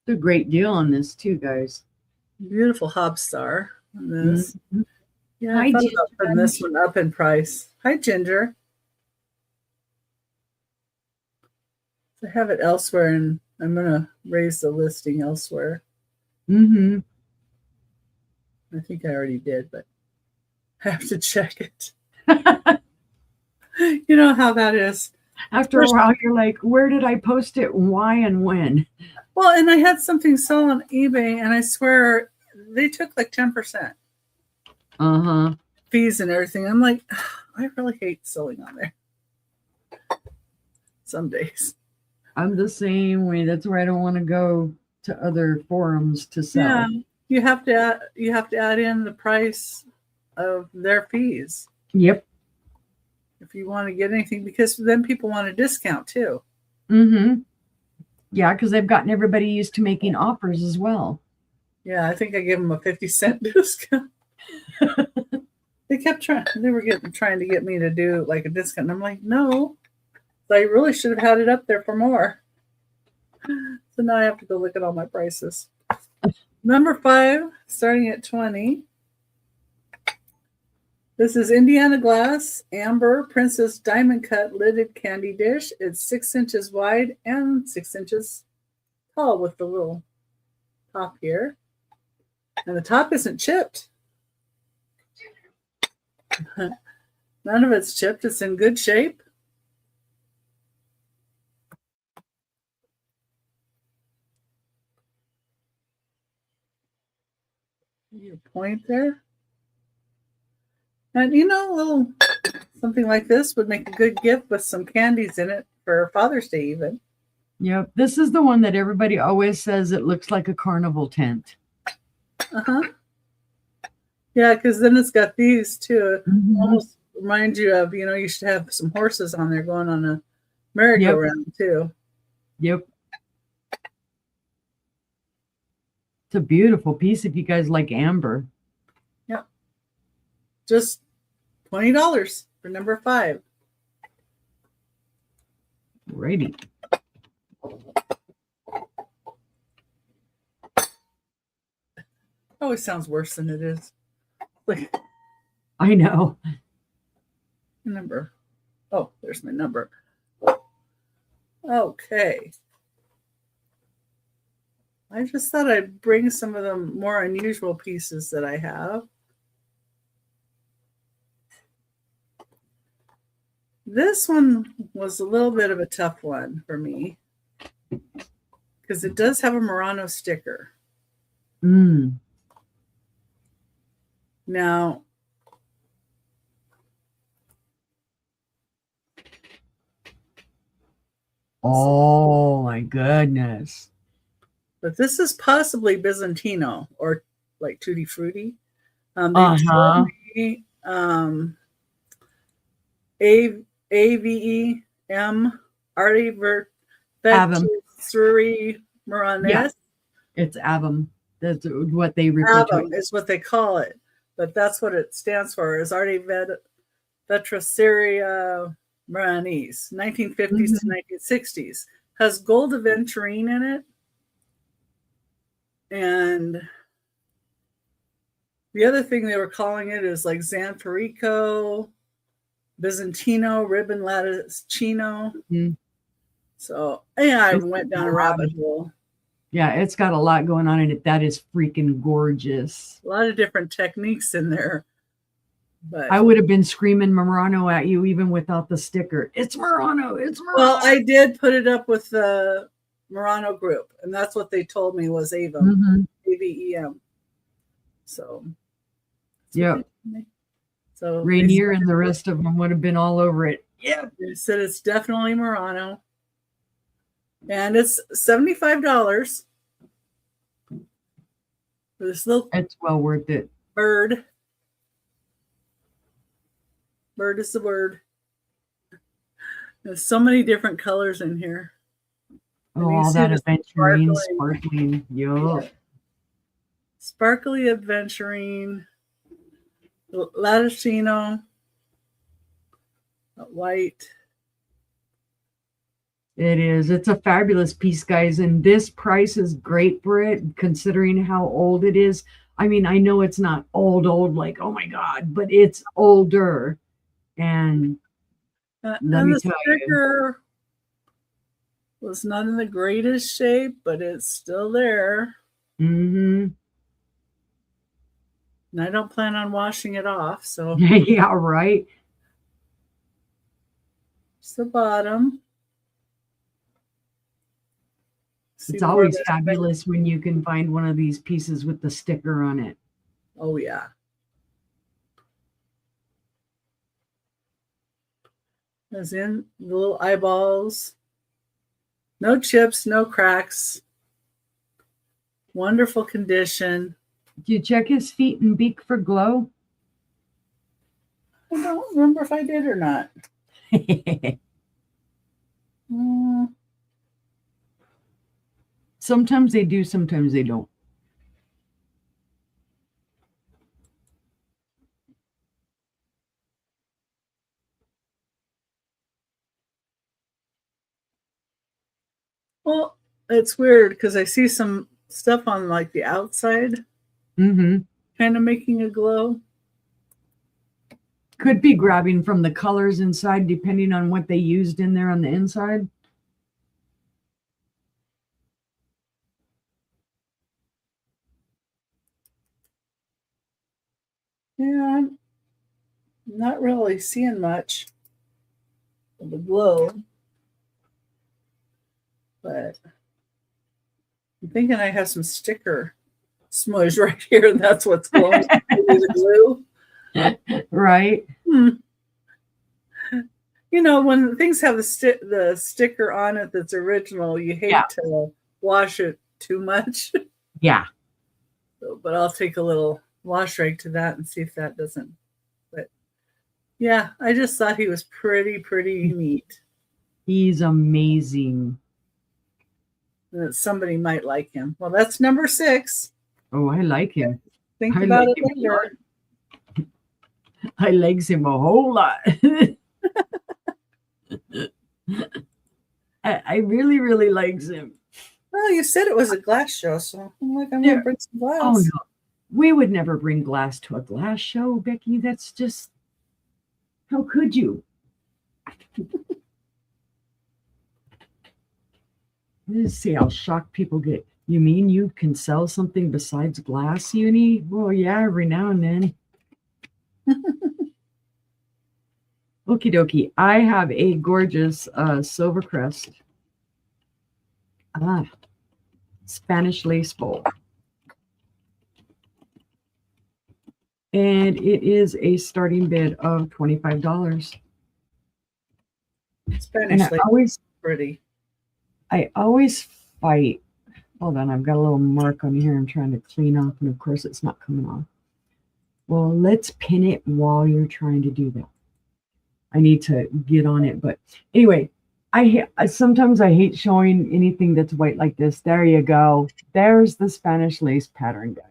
S2: It's a great deal on this too, guys.
S1: Beautiful Hopstar on this.
S2: Mm-hmm.
S1: Yeah, I thought about putting this one up in price. Hi, Ginger. I have it elsewhere, and I'm going to raise the listing elsewhere.
S2: Mm-hmm.
S1: I think I already did, but I have to check it. You know how that is.
S2: After a while, you're like, where did I post it, why, and when?
S1: Well, and I had something sell on eBay, and I swear they took like 10%.
S2: Uh-huh.
S1: Fees and everything. I'm like, I really hate selling on there. Some days.
S2: I'm the same way. That's where I don't want to go to other forums to sell.
S1: Yeah, you have to add in the price of their fees.
S2: Yep.
S1: If you want to get anything, because then people want a discount too.
S2: Mm-hmm. Yeah, because they've gotten everybody used to making offers as well.
S1: Yeah, I think I gave them a 50-cent discount. They kept trying. They were trying to get me to do like a discount. And I'm like, no. I really should have had it up there for more. So now I have to go look at all my prices. Number 5, starting at $20. This is Indiana Glass Amber Princess Diamond Cut Lidded Candy Dish. It's 6 inches wide and 6 inches tall with the little top here. And the top isn't chipped. None of it's chipped. It's in good shape. Your point there. And a little something like this would make a good gift with some candies in it for Father's Day even.
S2: Yep. This is the one that everybody always says it looks like a carnival tent.
S1: Uh-huh. Yeah, because then it's got these too.
S2: Mm-hmm.
S1: Almost reminds you of, you should have some horses on there going on a merry-go-round too.
S2: Yep. It's a beautiful piece if you guys like amber.
S1: Yep. Just $20 for number 5.
S2: Righty.
S1: Always sounds worse than it is. Like,
S2: I know.
S1: Number. Oh, there's my number. Okay. I just thought I'd bring some of the more unusual pieces that I have. This one was a little bit of a tough one for me because it does have a Murano sticker.
S2: Mm.
S1: Now,
S2: oh my goodness.
S1: But this is possibly Byzantino or like Tutti Frutti. They
S2: Uh-huh.
S1: me, AVEM Artiversuri Muranes.
S2: Yeah, it's Avum. That's what they refer to
S1: Avum
S2: it.
S1: is what they call it, but that's what it stands for. Is Artivetrasiria Muranese, 1950s to 1960s. Has gold aventurine in it, and the other thing they were calling it is like Zanfarico, Byzantino, Ribbon Latticino. Mm-hmm. So, yeah, I went down a rabbit hole.
S2: Yeah, it's got a lot going on in it. That is freaking gorgeous.
S1: A lot of different techniques in there. But
S2: I would have been screaming Murano at you even without the sticker. It's Murano. It's Murano.
S1: Well, I did put it up with the Murano group, and that's what they told me was AVEM. AVEM. So,
S2: yep.
S1: So
S2: Rainier and the rest of them would have been all over it.
S1: Yep. They said it's definitely Murano. And it's $75 for this little.
S2: It's well worth it.
S1: Bird. Bird is the word. There's so many different colors in here.
S2: Oh, all that aventurine, sparkling. Yup.
S1: Sparkly aventurine. Latticino. White.
S2: It is. It's a fabulous piece, guys. And this price is great for it, considering how old it is. I mean, I know it's not old, like, oh my God, but it's older. And let me tell you,
S1: was not in the greatest shape, but it's still there.
S2: Mm-hmm.
S1: And I don't plan on washing it off. So
S2: yeah, right.
S1: It's the bottom.
S2: It's always fabulous when you can find one of these pieces with the sticker on it.
S1: Oh, yeah. As in the little eyeballs. No chips, no cracks. Wonderful condition.
S2: Did you check his feet and beak for glow?
S1: I don't remember if I did or not.
S2: Sometimes they do, sometimes they don't.
S1: Well, it's weird because I see some stuff on like the outside kind of making a glow.
S2: Could be grabbing from the colors inside, depending on what they used in there on the inside.
S1: Yeah, I'm not really seeing much of the glow, but I'm thinking I have some sticker smudge right here, and that's what's glowing. Maybe the glue.
S2: Right.
S1: You know, when things have the sticker on it that's original, you hate to wash it too much.
S2: Yeah.
S1: So, but I'll take a little wash rag to that and see if that doesn't. But yeah, I just thought he was pretty neat.
S2: He's amazing.
S1: That somebody might like him. Well, that's number 6.
S2: Oh, I like him.
S1: Think about it later.
S2: I likes him a whole lot. I really likes him.
S1: Well, you said it was a glass show, so I'm like, I'm going to bring some glass.
S2: Oh, no. We would never bring glass to a glass show, Becky. That's just, how could you? Let's see how shocked people get. You mean you can sell something besides glass, Uni? Well, yeah, every now and then. Okie dokie. I have a gorgeous silver crest. Spanish lace bowl. And it is a starting bid of $25.
S1: Spanish lace is pretty.
S2: I always fight. Hold on, I've got a little mark on here I'm trying to clean off, and of course it's not coming off. Well, let's pin it while you're trying to do that. I need to get on it, but anyway, sometimes I hate showing anything that's white like this. There you go. There's the Spanish lace pattern, guys.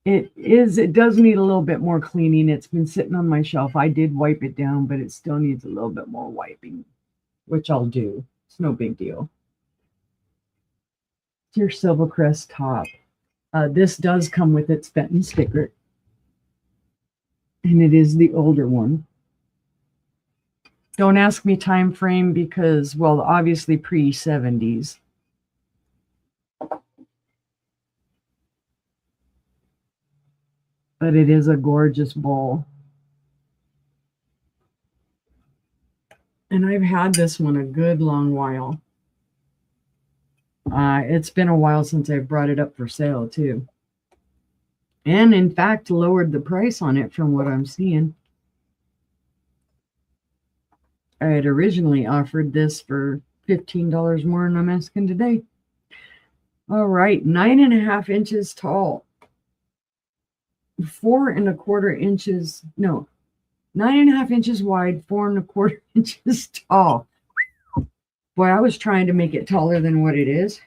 S2: It does need a little bit more cleaning. It's been sitting on my shelf. I did wipe it down, but it still needs a little bit more wiping, which I'll do. It's no big deal. It's your Silvercrest top. This does come with its Benton sticker, and it is the older one. Don't ask me time frame because, well, obviously pre-70s. But it is a gorgeous bowl. And I've had this one a good long while. It's been a while since I brought it up for sale too. And in fact, lowered the price on it from what I'm seeing. I had originally offered this for $15 more than I'm asking today. All right, 9.5 inches tall. 4 1/4 inches, no, 9.5 inches wide, 4 1/4 inches tall. Boy, I was trying to make it taller than what it is.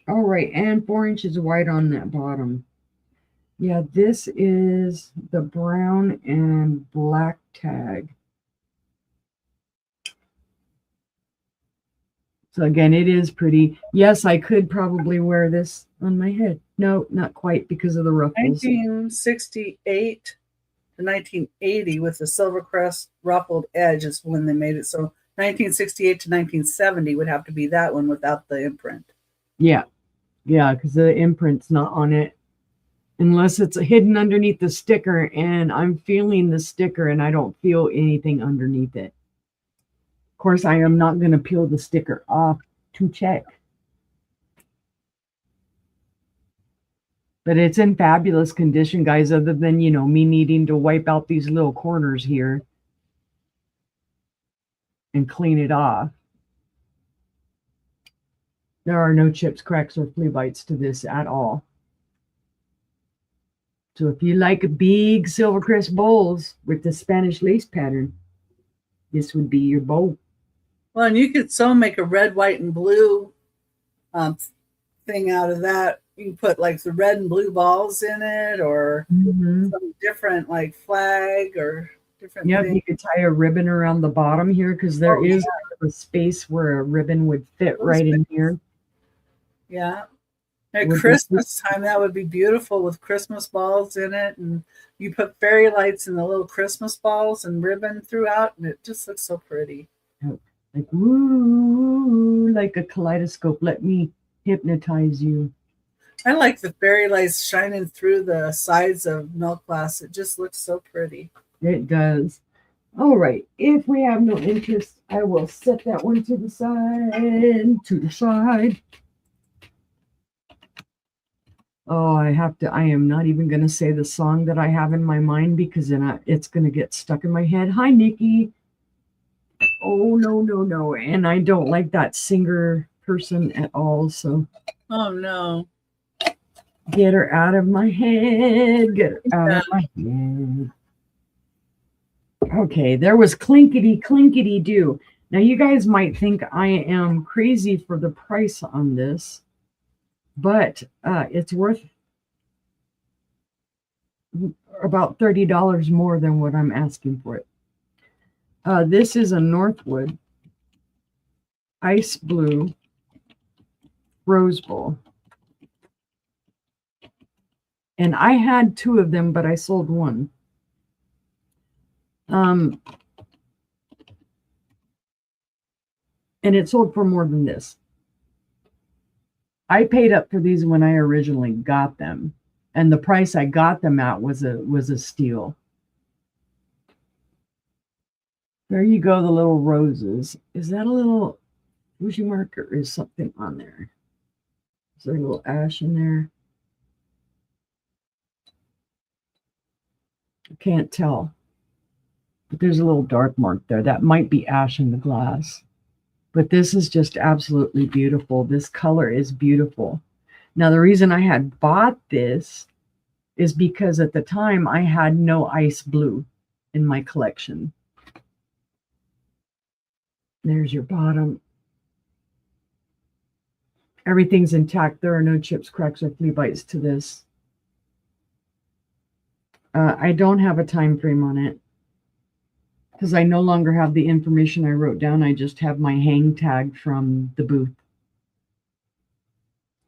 S2: All right, and 4 inches wide on that bottom. Yeah, this is the brown and black tag. So again, it is pretty. Yes, I could probably wear this on my head. No, not quite because of the ruffles.
S1: 1968 to 1980 with the Silvercrest ruffled edge is when they made it. So 1968 to 1970 would have to be that one without the imprint.
S2: Yeah, because the imprint's not on it. Unless it's hidden underneath the sticker, and I'm feeling the sticker and I don't feel anything underneath it. Of course, I am not going to peel the sticker off to check. But it's in fabulous condition, guys, other than, you know, me needing to wipe out these little corners here and clean it off. There are no chips, cracks, or flea bites to this at all. So if you like big Silvercrest bowls with the Spanish lace pattern, this would be your bowl.
S1: Well, and you could so make a red, white, and blue thing out of that. You can put like the red and blue balls in it, or some different like flag or different.
S2: Yeah,
S1: thing.
S2: you could tie a ribbon around the bottom here because there is a space where a ribbon would fit right in here.
S1: Yeah. At
S2: Would this be?
S1: Christmas time, that would be beautiful with Christmas balls in it, and you put fairy lights in the little Christmas balls and ribbon throughout, and it just looks so pretty.
S2: Like, woo, like a kaleidoscope. Let me hypnotize you.
S1: I like the fairy lights shining through the sides of milk glass. It just looks so pretty.
S2: It does. All right. If we have no interest, I will set that one to the side. To the side. Oh, I am not even going to say the song that I have in my mind because then it's going to get stuck in my head. Hi, Nikki. Oh, no, no, no. And I don't like that singer person at all. So
S1: Oh no.
S2: get her out of my head. Get her out
S1: Yeah.
S2: of my head. Okay, there was clinkety, clinkety do. Now, you guys might think I am crazy for the price on this, but it's worth about $30 more than what I'm asking for it. This is a Northwood Ice Blue Rose Bowl. And I had two of them, but I sold one. And it sold for more than this. I paid up for these when I originally got them, and the price I got them at was a steal. There you go, the little roses. Is that a little bougie marker or is something on there? Is there a little ash in there? I can't tell. But there's a little dark mark there. That might be ash in the glass. But this is just absolutely beautiful. This color is beautiful. Now, the reason I had bought this is because at the time I had no ice blue in my collection. There's your bottom. Everything's intact. There are no chips, cracks, or flea bites to this. I don't have a time frame on it because I no longer have the information I wrote down. I just have my hang tag from the booth.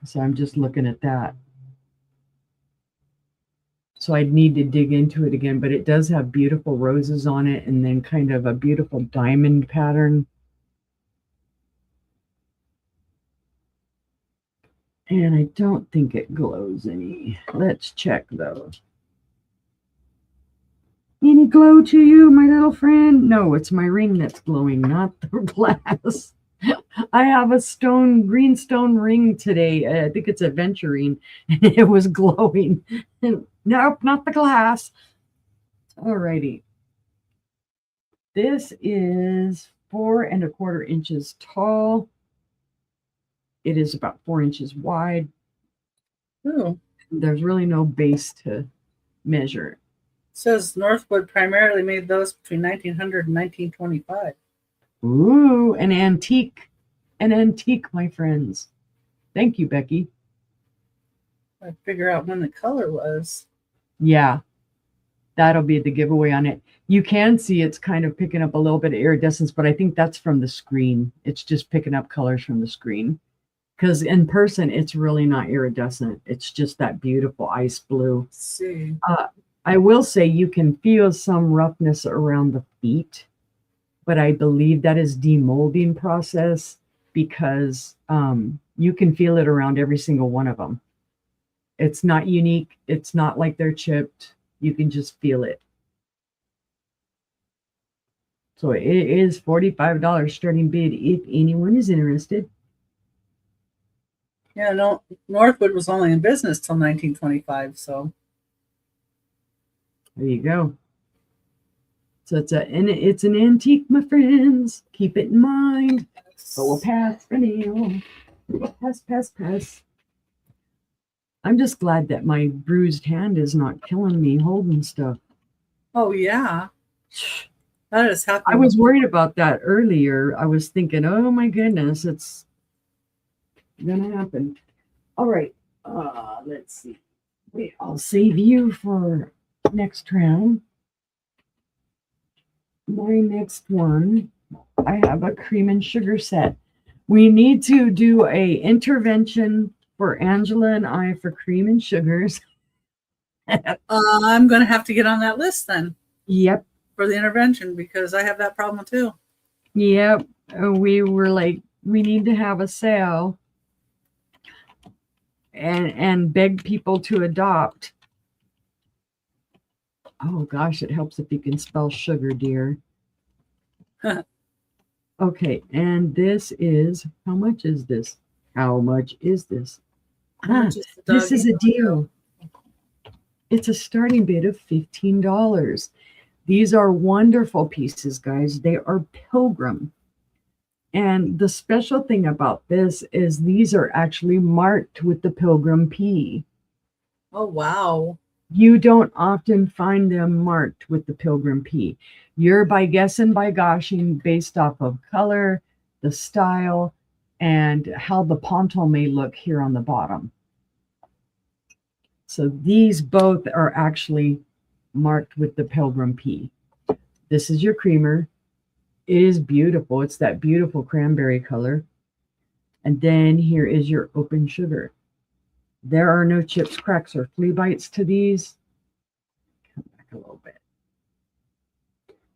S2: So I'm just looking at that. So I'd need to dig into it again, but it does have beautiful roses on it and then kind of a beautiful diamond pattern. And I don't think it glows any. Let's check though. Any glow to you, my little friend? No, it's my ring that's glowing, not the glass. I have a green stone ring today. I think it's aventurine, and it was glowing. Nope, not the glass. Alrighty. This is 4 1/4 inches tall. It is about 4 inches wide.
S1: Ooh.
S2: There's really no base to measure.
S1: It says Northwood primarily made those between 1900 and 1925.
S2: Ooh, an antique. An antique, my friends. Thank you, Becky.
S1: I figure out when the color was.
S2: Yeah, that'll be the giveaway on it. You can see it's kind of picking up a little bit of iridescence, but I think that's from the screen. It's just picking up colors from the screen. Because in person, it's really not iridescent. It's just that beautiful ice blue.
S1: Let's see.
S2: I will say you can feel some roughness around the feet, but I believe that is demolding process because you can feel it around every single one of them. It's not unique. It's not like they're chipped. You can just feel it. So it is $45 starting bid if anyone is interested.
S1: Yeah, no, Northwood was only in business till 1925, so.
S2: There you go. So it's an antique, my friends. Keep it in mind. But we'll pass for now. Pass. I'm just glad that my bruised hand is not killing me holding stuff.
S1: Oh, yeah. That is happening.
S2: I was worried about that earlier. I was thinking, oh my goodness, it's gonna happen. All right. Let's see. Wait, I'll save you for next round. My next one, I have a cream and sugar set. We need to do a intervention for Angela and I for cream and sugars.
S1: I'm going to have to get on that list then
S2: Yep.
S1: for the intervention because I have that problem too.
S2: Yep. We were like, we need to have a sale and beg people to adopt. Oh gosh, it helps if you can spell sugar, dear. Okay, and this is, how much is this? How much is this? This is a deal. It's a starting bid of $15. These are wonderful pieces, guys. They are Pilgrim. And the special thing about this is these are actually marked with the Pilgrim P.
S1: Oh, wow.
S2: You don't often find them marked with the Pilgrim P. You're by guessing, by goshing, based off of color, the style, and how the pontal may look here on the bottom. So these both are actually marked with the Pilgrim P. This is your creamer. It is beautiful. It's that beautiful cranberry color. And then here is your open sugar. There are no chips, cracks, or flea bites to these. Come back a little bit.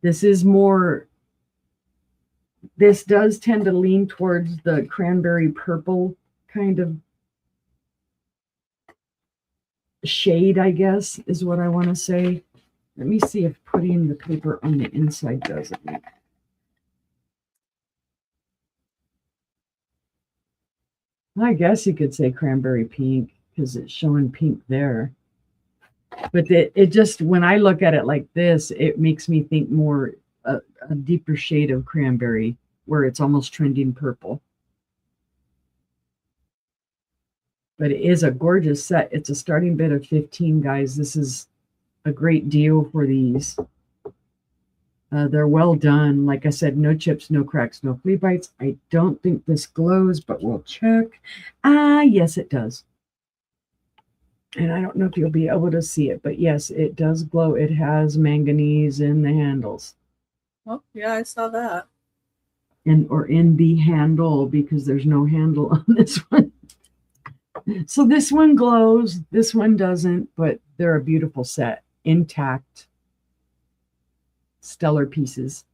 S2: This is more, this does tend to lean towards the cranberry purple kind of shade, I guess, is what I want to say. Let me see if putting the paper on the inside does it. I guess you could say cranberry pink because it's showing pink there. But it just, when I look at it like this, it makes me think more a deeper shade of cranberry where it's almost trending purple. But it is a gorgeous set. It's a starting bid of 15, guys. This is a great deal for these. They're well done. Like I said, no chips, no cracks, no flea bites. I don't think this glows, but we'll check. Yes, it does. And I don't know if you'll be able to see it, but yes, it does glow. It has manganese in the handles.
S1: Oh, yeah, I saw that.
S2: Or in the handle, because there's no handle on this one. So this one glows, this one doesn't, but they're a beautiful set, intact, stellar pieces.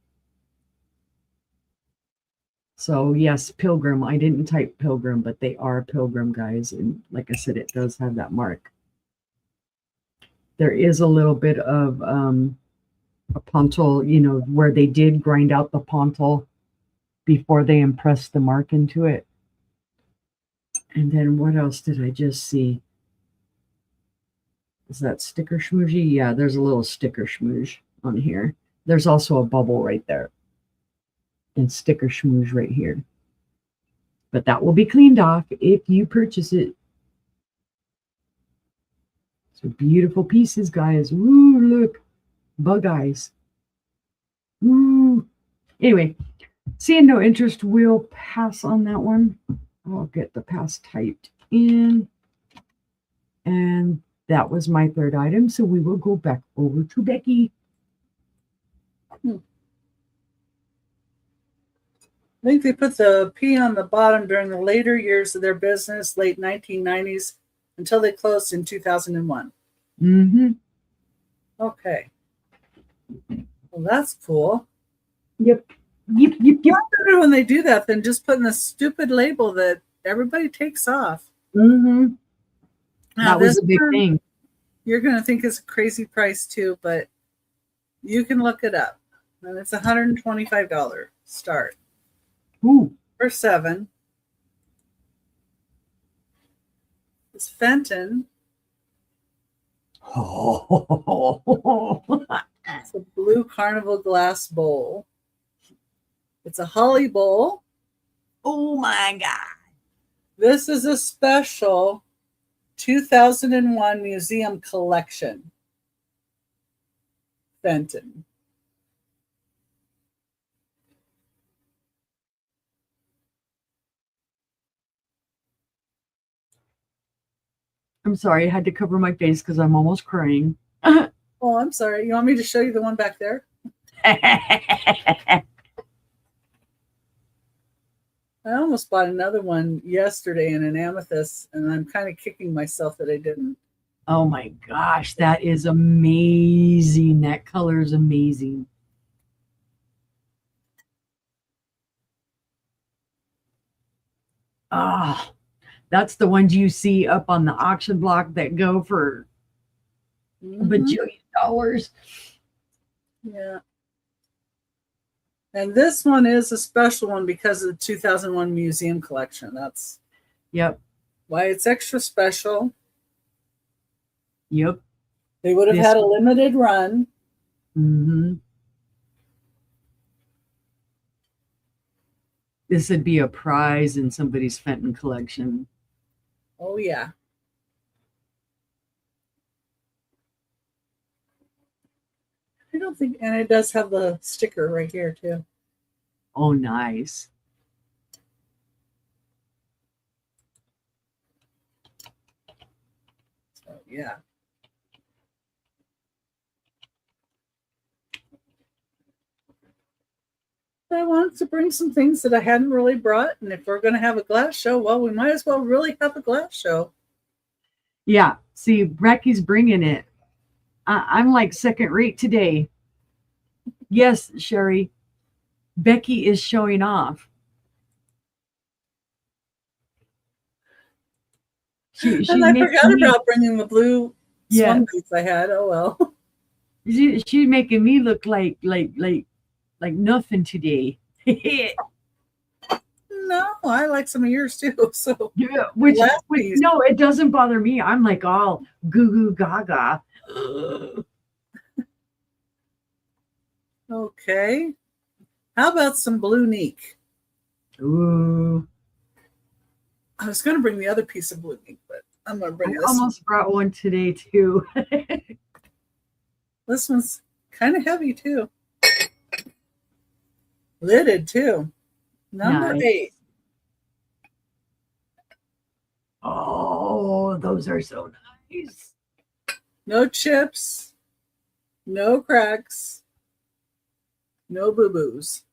S2: So yes, Pilgrim. I didn't type Pilgrim, but they are Pilgrim, guys. And like I said, it does have that mark. There is a little bit of a pontal, where they did grind out the pontal before they impressed the mark into it. And then what else did I just see? Is that sticker schmoozhy? Yeah, there's a little sticker schmooze on here. There's also a bubble right there. And sticker schmooze right here. But that will be cleaned off if you purchase it. So beautiful pieces, guys. Woo, look. Bug eyes. Woo. Anyway, seeing no interest, we'll pass on that one. I'll get the pass typed in. And that was my third item. So we will go back over to Becky.
S1: I think they put the P on the bottom during the later years of their business, late 1990s, until they closed in 2001.
S2: Mm-hmm.
S1: Okay. Well, that's cool.
S2: Yep.
S1: Yep. Better when they do that than just putting the stupid label that everybody takes off.
S2: Mm-hmm.
S1: Now,
S2: that was a big thing.
S1: You're going to think it's a crazy price too, but you can look it up. And it's $125 start.
S2: Ooh.
S1: For 7. It's Fenton. It's a blue carnival glass bowl. It's a holly bowl.
S2: Oh my God.
S1: This is a special 2001 museum collection. Fenton.
S2: I'm sorry, I had to cover my face because I'm almost crying.
S1: Oh, I'm sorry. You want me to show you the one back there? I almost bought another one yesterday in an amethyst, and I'm kind of kicking myself that I didn't.
S2: Oh my gosh, that is amazing. That color is amazing. Ah, that's the ones you see up on the auction block that go for a bajillion dollars.
S1: Yeah. And this one is a special one because of the 2001 museum collection. That's why it's extra special.
S2: Yep.
S1: They would have had a limited run.
S2: This would be a prize in somebody's Fenton collection.
S1: Oh, yeah. I don't think, and it does have the sticker right here too.
S2: Oh, nice.
S1: So, yeah. I wanted to bring some things that I hadn't really brought, and if we're going to have a glass show, well, we might as well really have a glass show.
S2: Yeah. See, Becky's bringing it. I'm like second rate today. Yes, Sherry. Becky is showing off.
S1: And I forgot about bringing the blue swim boots I had. Oh well.
S2: She's making me look like nothing today.
S1: No, I like some of yours too. So
S2: yeah, which no, it doesn't bother me. I'm like all goo goo gaga.
S1: Okay. How about some blue neek?
S2: Ooh.
S1: I was going to bring the other piece of blue neek, but I'm going to bring this.
S2: I almost brought one today too.
S1: This one's kind of heavy too. Lidded too. Number 8.
S2: Oh, those are so nice.
S1: No chips, no cracks, no boo-boos.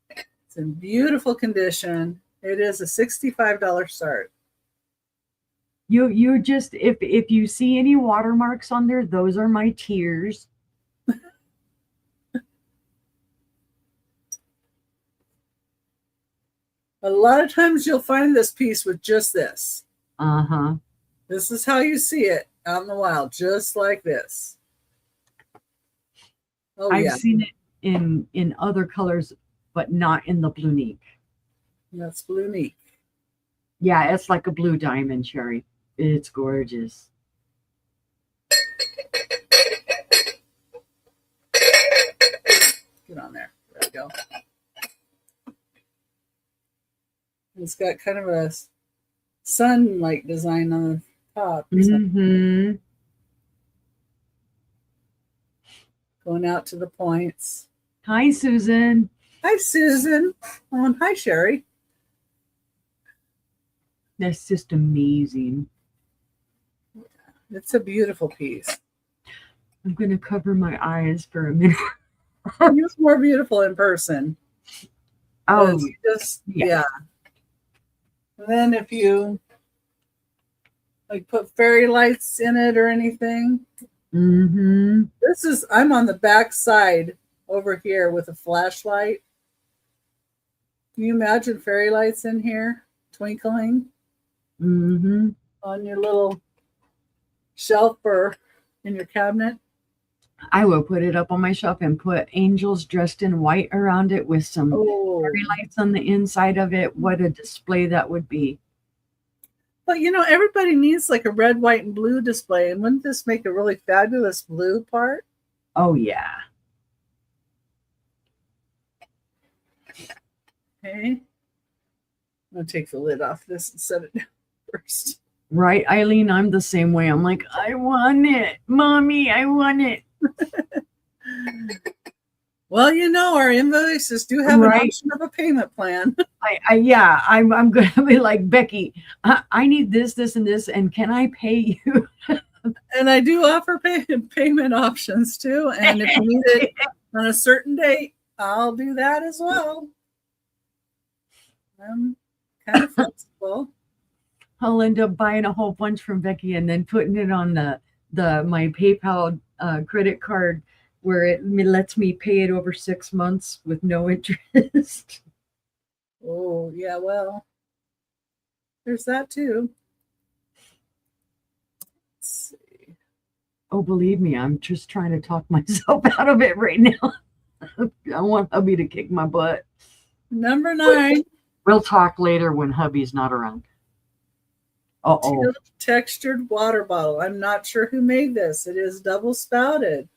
S1: It's in beautiful condition. It is a $65 start.
S2: You just if you see any watermarks on there, those are my tears.
S1: A lot of times you'll find this piece with just this.
S2: Uh-huh.
S1: This is how you see it out in the wild, just like this. Oh,
S2: I've seen it in other colors, but not in the blue neek.
S1: That's blue neek.
S2: Yeah, it's like a blue diamond, Sherry. It's gorgeous.
S1: Get on there. There we go. It's got kind of a sun-like design on the top.
S2: Mm-hmm.
S1: Going out to the points.
S2: Hi, Susan.
S1: Hi, Susan. Oh, and hi, Sherry.
S2: That's just amazing.
S1: It's a beautiful piece.
S2: I'm going to cover my eyes for a minute.
S1: It's more beautiful in person.
S2: Oh,
S1: yeah. And then if you like put fairy lights in it or anything.
S2: Mm-hmm.
S1: I'm on the back side over here with a flashlight. Can you imagine fairy lights in here twinkling?
S2: Mm-hmm.
S1: On your little shelf or in your cabinet?
S2: I will put it up on my shelf and put angels dressed in white around it with some fairy lights on the inside of it. What a display that would be.
S1: But everybody needs like a red, white, and blue display. And wouldn't this make a really fabulous blue part?
S2: Oh, yeah.
S1: Okay. I'm going to take the lid off this and set it down first.
S2: Right, Eileen? I'm the same way. I'm like, I want it. Mommy, I want it.
S1: Well, our invoices do have an option of a payment plan.
S2: I'm going to be like, Becky, I need this, and this, and can I pay you?
S1: And I do offer payment options too. And if you need it on a certain date, I'll do that as well. I'm kind of flexible.
S2: I'll end up buying a whole bunch from Becky and then putting it on my PayPal credit card where it lets me pay it over 6 months with no interest.
S1: Oh, yeah, well, there's that too. Let's see.
S2: Oh, believe me, I'm just trying to talk myself out of it right now. I want hubby to kick my butt.
S1: Number 9.
S2: We'll talk later when hubby's not around. Uh-oh.
S1: Textured water bottle. I'm not sure who made this. It is double spouted.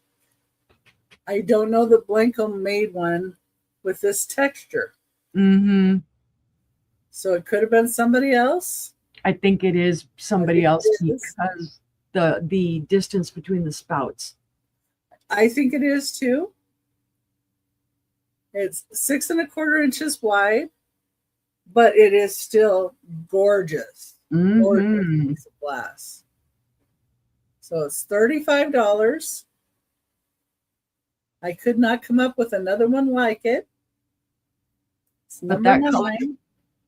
S1: I don't know that Blanco made one with this texture.
S2: Mm-hmm.
S1: So it could have been somebody else.
S2: I think it is somebody else because the distance between the spouts.
S1: I think it is too. It's 6 1/4 inches wide, but it is still gorgeous.
S2: Mm-hmm.
S1: Gorgeous piece of glass. So it's $35. I could not come up with another one like it. It's
S2: but
S1: number 9.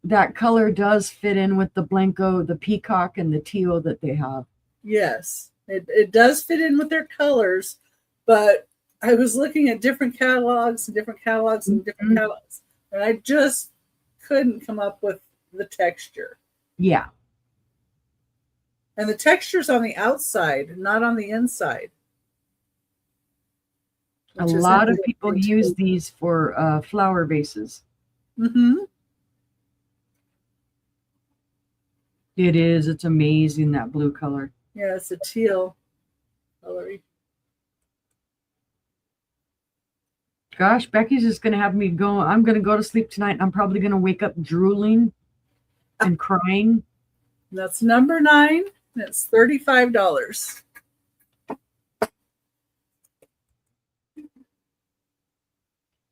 S2: That color does fit in with the Blanco, the peacock, and the teal that they have.
S1: Yes, it does fit in with their colors, but I was looking at different catalogs and different catalogs and different catalogs, and I just couldn't come up with the texture.
S2: Yeah.
S1: And the texture's on the outside, not on the inside.
S2: A lot of people use these for flower vases.
S1: Mm-hmm.
S2: It is. It's amazing, that blue color.
S1: Yeah, it's a teal color.
S2: Gosh, Becky's just going to have me go. I'm going to go to sleep tonight. And I'm probably going to wake up drooling and crying.
S1: That's number 9. It's $35.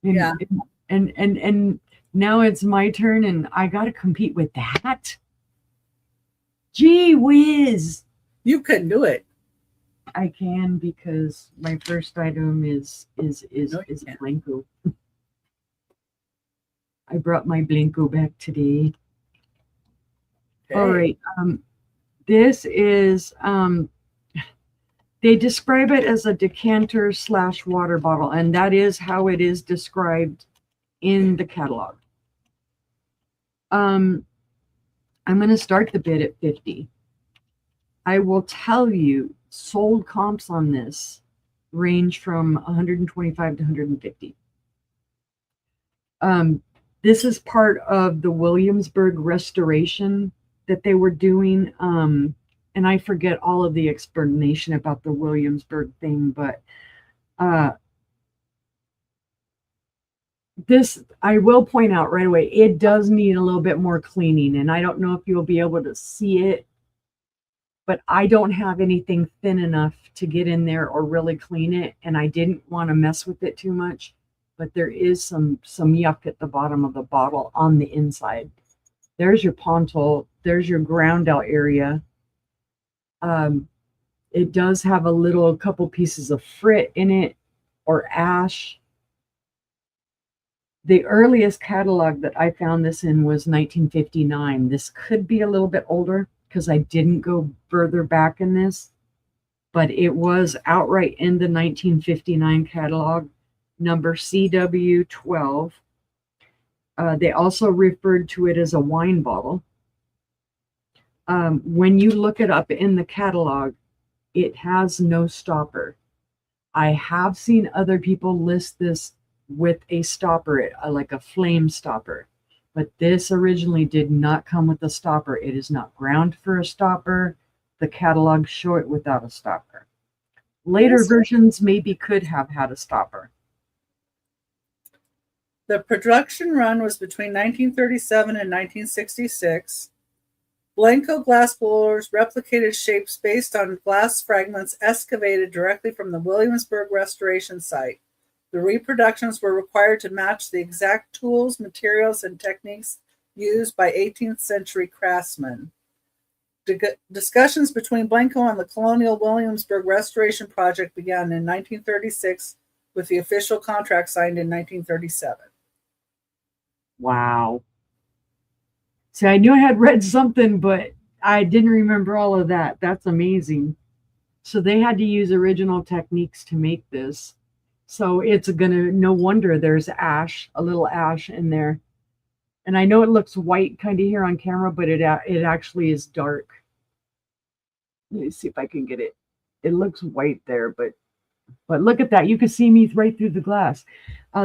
S1: Yeah.
S2: And now it's my turn, and I got to compete with that. Gee whiz!
S1: You can do it.
S2: I can, because my first item is Blanco. I brought my Blanco back today. Okay. All right. This is they describe it as a decanter / water bottle, and that is how it is described in the catalog. I'm going to start the bid at $50. I will tell you, sold comps on this range from $125 to $150. This is part of the Williamsburg restoration that they were doing. And I forget all of the explanation about the Williamsburg thing, but this, I will point out right away, it does need a little bit more cleaning, and I don't know if you'll be able to see it, but I don't have anything thin enough to get in there or really clean it, and I didn't want to mess with it too much, but there is some yuck at the bottom of the bottle on the inside. There's your pontal, there's your ground out area. It does have a couple pieces of frit in it, or ash. The earliest catalog that I found this in was 1959. This could be a little bit older because I didn't go further back in this, but it was outright in the 1959 catalog, number CW12. They also referred to it as a wine bottle. When you look it up in the catalog, it has no stopper. I have seen other people list this with a stopper, like a flame stopper, but this originally did not come with a stopper. It is not ground for a stopper. The catalog show it without a stopper. Later versions maybe could have had a stopper.
S1: The production run was between 1937 and 1966. Blanco glass blowers replicated shapes based on glass fragments excavated directly from the Williamsburg restoration site. The reproductions were required to match the exact tools, materials, and techniques used by 18th century craftsmen. Discussions between Blanco and the Colonial Williamsburg Restoration Project began in 1936, with the official contract signed in 1937.
S2: Wow. See, I knew I had read something, but I didn't remember all of that. That's amazing. So they had to use original techniques to make this. So it's gonna, no wonder there's ash, a little ash in there. And I know it looks white kind of here on camera, but it actually is dark. Let me see if I can get it. It looks white there, but look at that. You can see me right through the glass.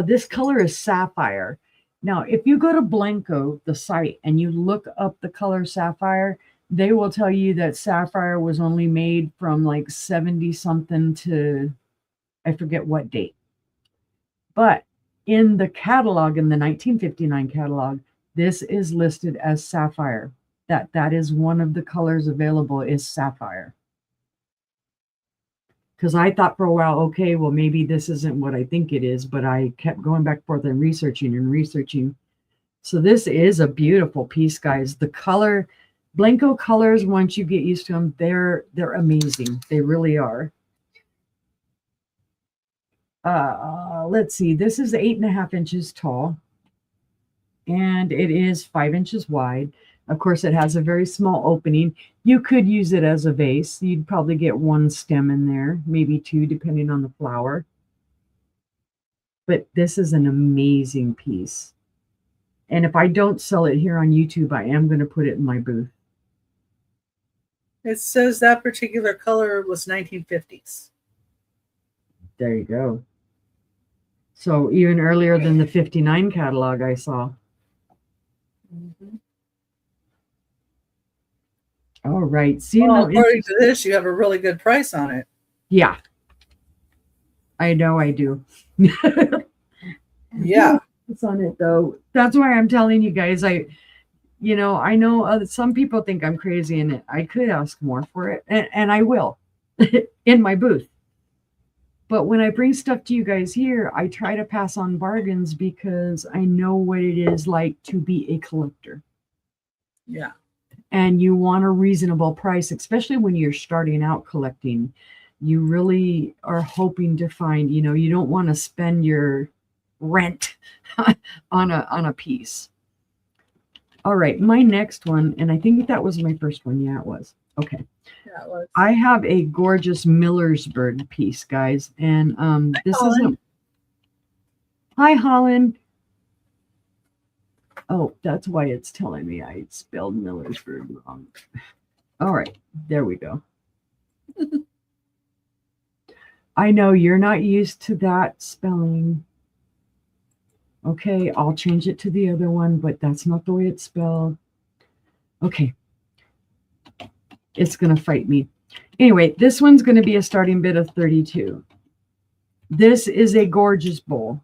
S2: This color is sapphire. Now, if you go to Blanco, the site, and you look up the color sapphire, they will tell you that sapphire was only made from like 70 something to I forget what date. But in the catalog, in the 1959 catalog, this is listed as sapphire. That is one of the colors available is sapphire. Because I thought for a while, okay, well, maybe this isn't what I think it is, but I kept going back and forth and researching. So this is a beautiful piece, guys. The color, Blanco colors, once you get used to them, they're amazing. They really are. Let's see. This is 8.5 inches tall, and it is 5 inches wide. Of course, it has a very small opening. You could use it as a vase. You'd probably get one stem in there, maybe two, depending on the flower. But this is an amazing piece. And if I don't sell it here on YouTube, I am going to put it in my booth.
S1: It says that particular color was 1950s.
S2: There you go. So even earlier than the 59 catalog I saw.
S1: Mm-hmm.
S2: All right. See,
S1: well, according to this, you have a really good price on it.
S2: Yeah. I know I do.
S1: Yeah.
S2: It's on it though. That's why I'm telling you guys, I know some people think I'm crazy and I could ask more for it, and I will in my booth. But when I bring stuff to you guys here, I try to pass on bargains because I know what it is like to be a collector.
S1: Yeah.
S2: And you want a reasonable price, especially when you're starting out collecting. You really are hoping to find, you don't want to spend your rent on a piece. All right, my next one, and I think that was my first one. Yeah, it was. Okay.
S1: Yeah, it was.
S2: I have a gorgeous Millersburg piece, guys, and this isn't. Hi, Holland. Oh, that's why it's telling me I spelled Millersburg wrong. All right, there we go. I know you're not used to that spelling. Okay, I'll change it to the other one, but that's not the way it's spelled. Okay. It's going to fight me. Anyway, this one's going to be a starting bid of 32. This is a gorgeous bowl.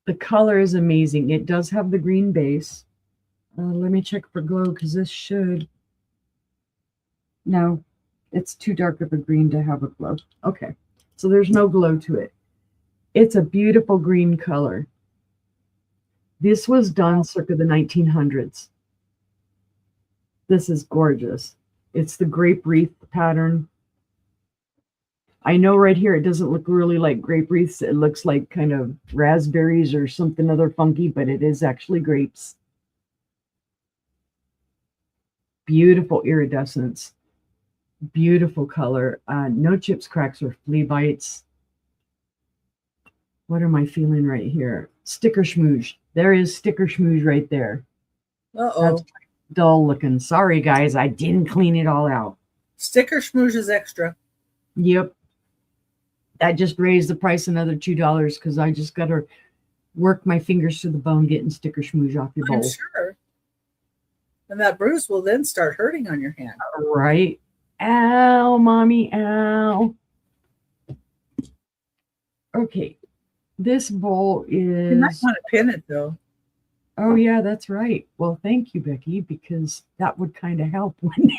S2: The color is amazing. It does have the green base. Let me check for glow because this should. No, it's too dark of a green to have a glow. Okay, so there's no glow to it. It's a beautiful green color. This was done circa the 1900s. This is gorgeous. It's the grape wreath pattern. I know right here it doesn't look really like grape wreaths. It looks like kind of raspberries or something other funky, but it is actually grapes. Beautiful iridescence. Beautiful color. No chips, cracks, or flea bites. What am I feeling right here? Sticker schmooze. There is sticker schmooze right there.
S1: Uh-oh.
S2: That's dull looking. Sorry, guys. I didn't clean it all out.
S1: Sticker schmooze is extra.
S2: Yep. That just raised the price another $2 because I just got to work my fingers to the bone getting sticker schmooze off your bowl.
S1: I'm sure. And that bruise will then start hurting on your hand.
S2: Right. Ow, mommy, ow. Okay. This bowl is...
S1: You might want to pin it, though.
S2: Oh, yeah, that's right. Well, thank you, Becky, because that would kind of help when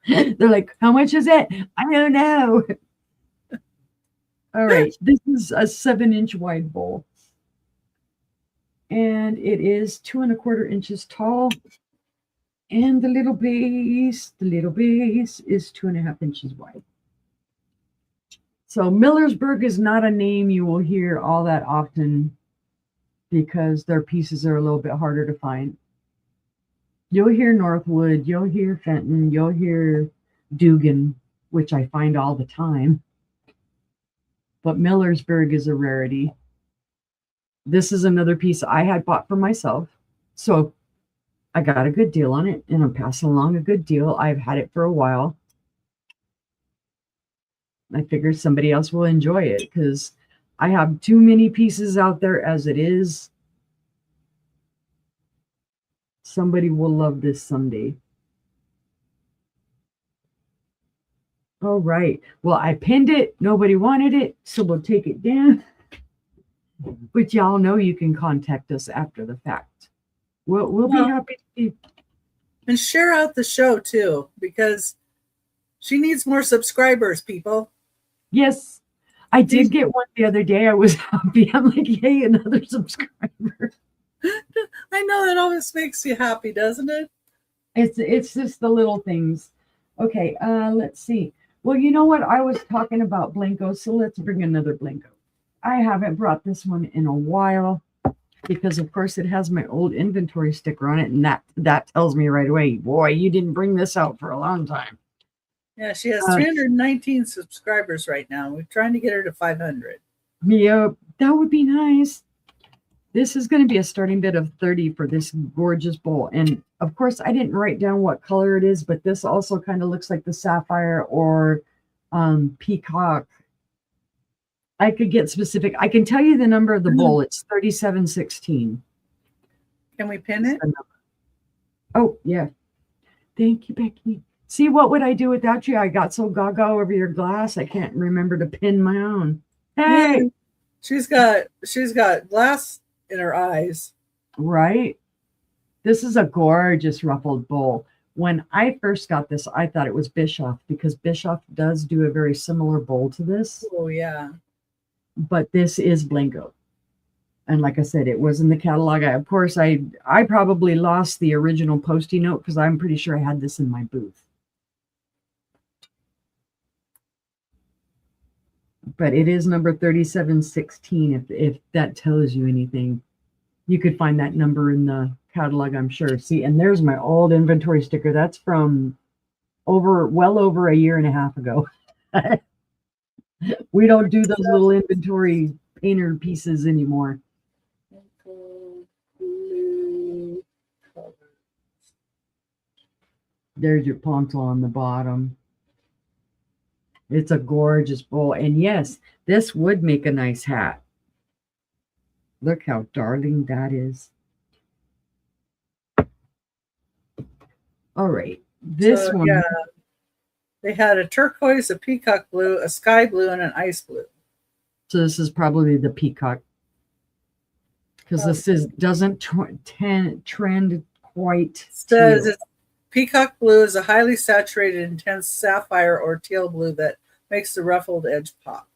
S2: they're like, how much is it? I don't know. All right. This is a 7-inch wide bowl. And it is 2 1/4 inches tall. And the little base is 2.5 inches wide. So Millersburg is not a name you will hear all that often because their pieces are a little bit harder to find. You'll hear Northwood, you'll hear Fenton, you'll hear Dugan, which I find all the time. But Millersburg is a rarity. This is another piece I had bought for myself. So I got a good deal on it, and I'm passing along a good deal. I've had it for a while. I figured somebody else will enjoy it because I have too many pieces out there as it is. Somebody will love this someday. All right. Well, I pinned it. Nobody wanted it, so we'll take it down. But y'all know you can contact us after the fact. We'll be happy to be.
S1: And share out the show too, because she needs more subscribers, people.
S2: Yes. I did get one the other day. I was happy. I'm like, yay, another subscriber.
S1: I know that always makes you happy, doesn't it?
S2: It's just the little things. Okay, let's see. Well, you know what? I was talking about Blanco, so let's bring another Blanco. I haven't brought this one in a while because, of course, it has my old inventory sticker on it, and that tells me right away, boy, you didn't bring this out for a long time.
S1: Yeah, she has 319 subscribers right now. We're trying to get her to 500.
S2: Yeah, that would be nice. This is going to be a starting bid of 30 for this gorgeous bowl. And of course, I didn't write down what color it is, but this also kind of looks like the sapphire or peacock. I could get specific. I can tell you the number of the bowl. It's 3716.
S1: Can we pin it?
S2: Oh, yeah. Thank you, Becky. See, what would I do without you? I got so gaga over your glass, I can't remember to pin my own. Hey!
S1: Yeah. She's got glass in her eyes.
S2: Right? This is a gorgeous ruffled bowl. When I first got this, I thought it was Bischoff because Bischoff does do a very similar bowl to this.
S1: Oh, yeah.
S2: But this is Blanco. And like I said, it was in the catalog. Of course, I probably lost the original Post-it note because I'm pretty sure I had this in my booth. But it is number 3716, if that tells you anything. You could find that number in the catalog, I'm sure. See, and there's my old inventory sticker. That's from well over a year and a half ago. We don't do those little inventory painter pieces anymore. There's your poncho on the bottom. It's a gorgeous bowl. And yes, this would make a nice hat. Look how darling that is. All right. This one.
S1: Yeah. They had a turquoise, a peacock blue, a sky blue, and an ice blue.
S2: So this is probably the peacock. Because this doesn't trend quite.
S1: Says it's peacock blue is a highly saturated, intense sapphire or teal blue that makes the ruffled edge pop.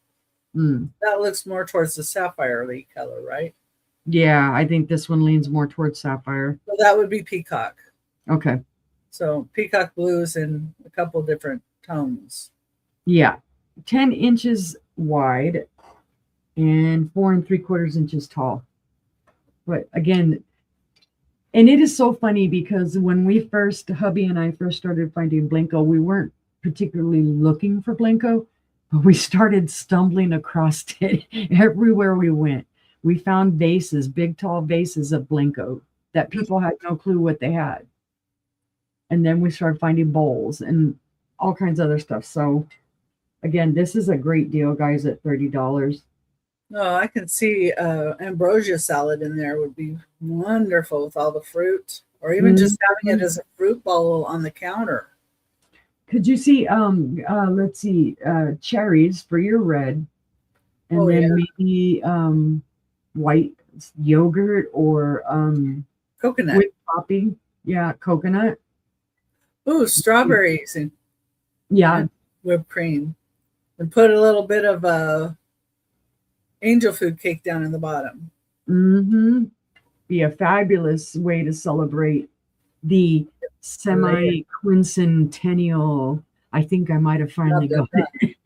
S1: That looks more towards the sapphire color, right?
S2: Yeah, I think this one leans more towards sapphire.
S1: So that would be peacock.
S2: Okay.
S1: So peacock blues in a couple different tones.
S2: Yeah. 10 inches wide and 4 3/4 inches tall. But again, and it is so funny because when hubby and I first started finding Blanco, we weren't particularly looking for Blanco, but we started stumbling across it everywhere we went. We found vases, big, tall vases of Blanco that people had no clue what they had. And then we started finding bowls and all kinds of other stuff. So again, this is a great deal, guys, at $30.
S1: No, I can see ambrosia salad in there would be wonderful with all the fruit, or even just having it as a fruit bowl on the counter.
S2: Could you see, let's see, cherries for your red, and maybe white yogurt or
S1: coconut.
S2: Whipped poppy. Yeah, coconut.
S1: Ooh, strawberries and whipped cream. And put a little bit of angel food cake down in the bottom.
S2: Be a fabulous way to celebrate the semi-quincentennial. I think I might have finally got it.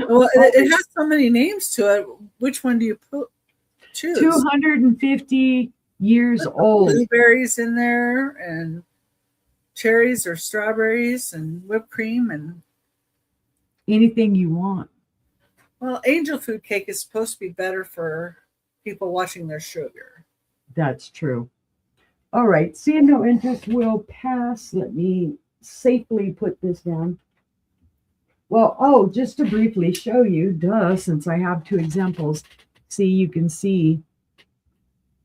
S1: Well, it has so many names to it. Which one do you choose.
S2: 250 years old.
S1: Blueberries in there, and cherries or strawberries, and whipped cream, and
S2: anything you want.
S1: Well, angel food cake is supposed to be better for people watching their sugar.
S2: That's true. All right, seeing no interest will pass. Let me safely put this down. Well, just to briefly show you, since I have 2 examples. See, you can see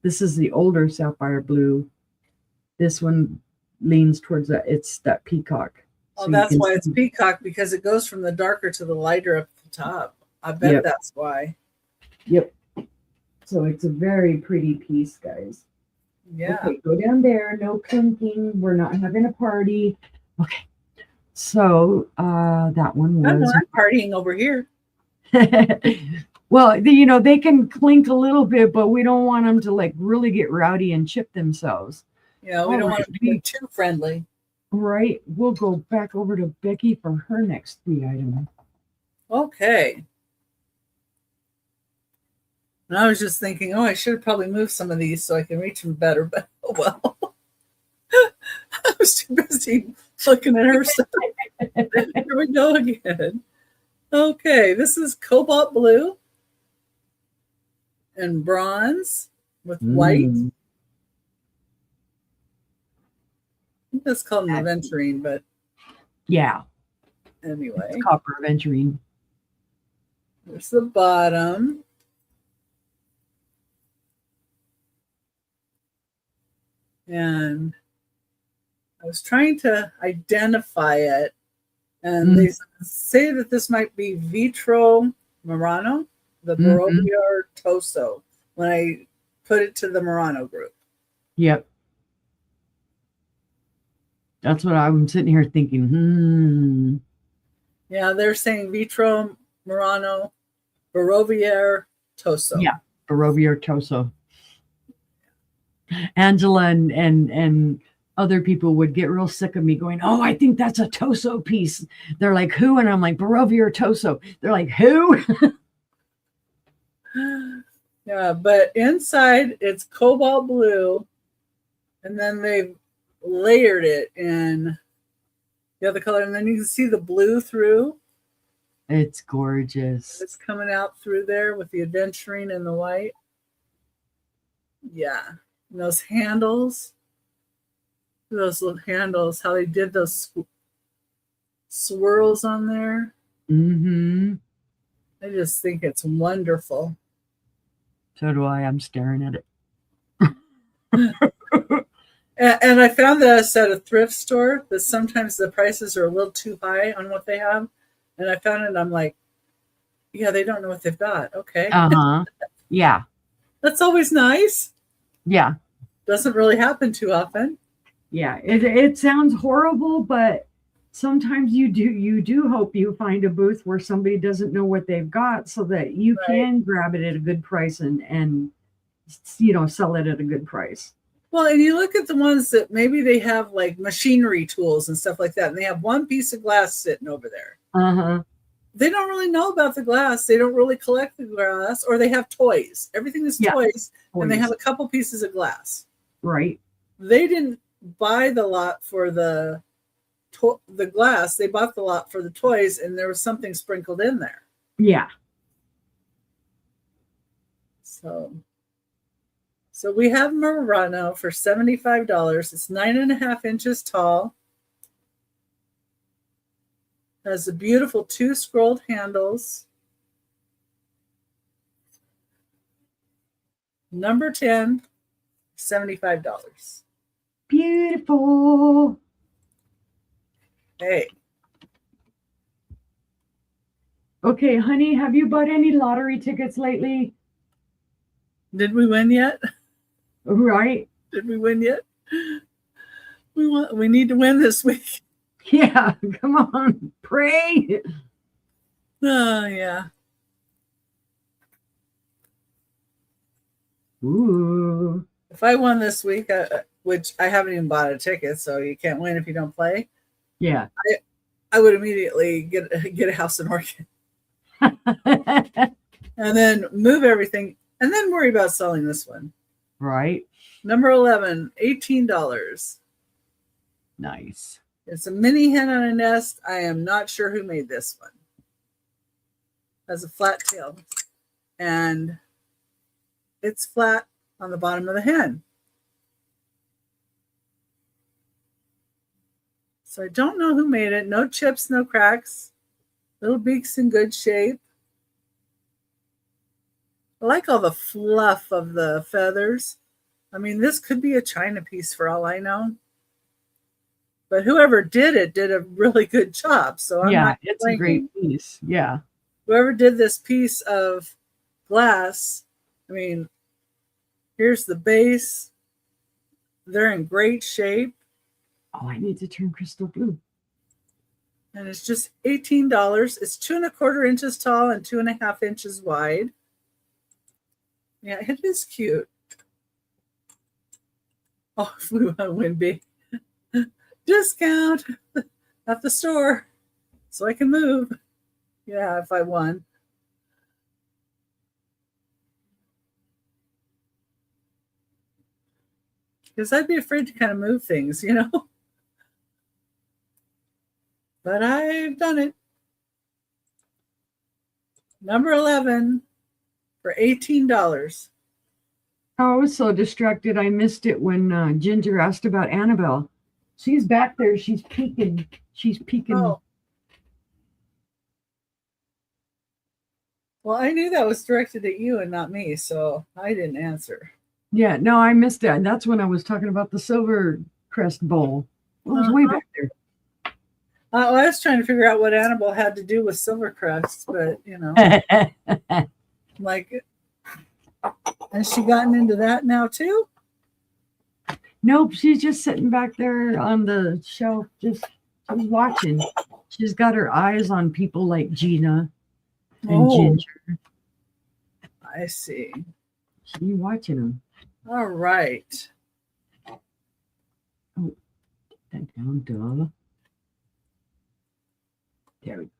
S2: this is the older sapphire blue. This one leans towards that peacock.
S1: Oh, so that's why it's peacock, because it goes from the darker to the lighter up the top. I bet that's why.
S2: Yep. So it's a very pretty piece, guys.
S1: Yeah.
S2: Okay, go down there. No clinking. We're not having a party. Okay. So that one was.
S1: I'm partying over here.
S2: Well, they can clink a little bit, but we don't want them to like really get rowdy and chip themselves.
S1: Yeah, we don't want to be too friendly.
S2: Right. We'll go back over to Becky for her next 3 item.
S1: Okay. And I was just thinking, I should have probably moved some of these so I can reach them better, but oh well. I was too busy looking at her stuff. Here we go again. Okay, this is cobalt blue and bronze with white. I think that's called an aventurine, but
S2: yeah.
S1: Anyway,
S2: it's copper aventurine.
S1: There's the bottom. And I was trying to identify it, and they say that this might be Vitro Murano, the Barovia Toso, when I put it to the Murano group.
S2: Yep. That's what I'm sitting here thinking.
S1: Yeah, they're saying Vitro Murano, Barovia Toso.
S2: Yeah, Barovia Toso. Angela and other people would get real sick of me going, I think that's a Toso piece. They're like, who? And I'm like, Barovia Toso. They're like, who?
S1: Yeah, but inside it's cobalt blue, and then they've layered it in the other color, and then you can see the blue through.
S2: It's gorgeous.
S1: It's coming out through there with the aventurine and the white. Yeah. And those handles, those little handles, how they did those swirls on there. I just think it's wonderful.
S2: So do I. I'm staring at
S1: it. And I found this at a thrift store, that sometimes the prices are a little too high on what they have. And I found it, and I'm like, yeah, they don't know what they've got. Okay.
S2: Yeah.
S1: That's always nice.
S2: Yeah.
S1: Doesn't really happen too often.
S2: Yeah. It sounds horrible, but sometimes you do hope you find a booth where somebody doesn't know what they've got, so that you can grab it at a good price and sell it at a good price.
S1: Well, and you look at the ones that maybe they have like machinery tools and stuff like that, and they have one piece of glass sitting over there. They don't really know about the glass. They don't really collect the glass, or they have toys. Everything is toys, and they have a couple pieces of glass.
S2: Right.
S1: They didn't buy the lot for the glass. They bought the lot for the toys, and there was something sprinkled in there.
S2: Yeah.
S1: So we have Murano for $75. It's 9.5 inches tall. Has the beautiful 2 scrolled handles. Number 10, $75.
S2: Beautiful.
S1: Hey.
S2: Okay, honey, have you bought any lottery tickets lately?
S1: Did we win yet?
S2: Right.
S1: Did we win yet? We need to win this week.
S2: Yeah, come on, pray.
S1: Oh, yeah.
S2: Ooh.
S1: If I won this week, which I haven't even bought a ticket, so you can't win if you don't play.
S2: Yeah.
S1: I would immediately get a house in Oregon. And then move everything. and then worry about selling this one.
S2: Right.
S1: Number 11, $18.
S2: Nice.
S1: It's a mini hen on a nest. I am not sure who made this one. Has a flat tail, and it's flat on the bottom of the hen. So I don't know who made it. No chips, no cracks. Little beak's in good shape. I like all the fluff of the feathers. I mean, this could be a china piece for all I know. But whoever did it did a really good job. So I'm not
S2: it's a great piece. Yeah.
S1: Whoever did this piece of glass, I mean, here's the base. They're in great shape.
S2: Oh, I need to turn crystal blue.
S1: And it's just $18. It's 2¼ inches tall and 2½ inches wide. Yeah, it is cute. Oh, if we want to win big. Discount at the store so I can move. Yeah, if I won. Because I'd be afraid to kind of move things, you know. But I've done it. Number 11 for $18.
S2: I was so distracted I missed it when Ginger asked about Annabelle. She's back there. She's peeking. She's peeking.
S1: Oh. Well, I knew that was directed at you and not me, so I didn't answer.
S2: Yeah, no, I missed it. That's when I was talking about the silver crest bowl. It was way back there.
S1: I was trying to figure out what Annabelle had to do with Silvercrest, but you know, like, has she gotten into that now too?
S2: Nope, she's just sitting back there on the shelf, just watching. She's got her eyes on people like Gina and Ginger.
S1: I see.
S2: She's watching them.
S1: All right.
S2: Oh, that down, duh. There we go.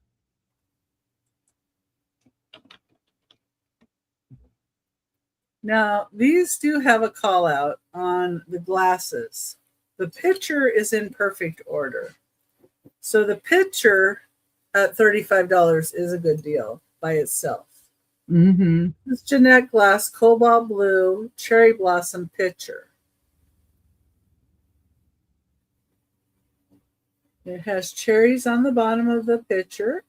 S1: Now, these do have a call out on the glasses. The picture is in perfect order. So the picture at $35 is a good deal by itself.
S2: Mm-hmm.
S1: This Jeanette Glass Cobalt Blue Cherry Blossom pitcher. It has cherries on the bottom of the pitcher.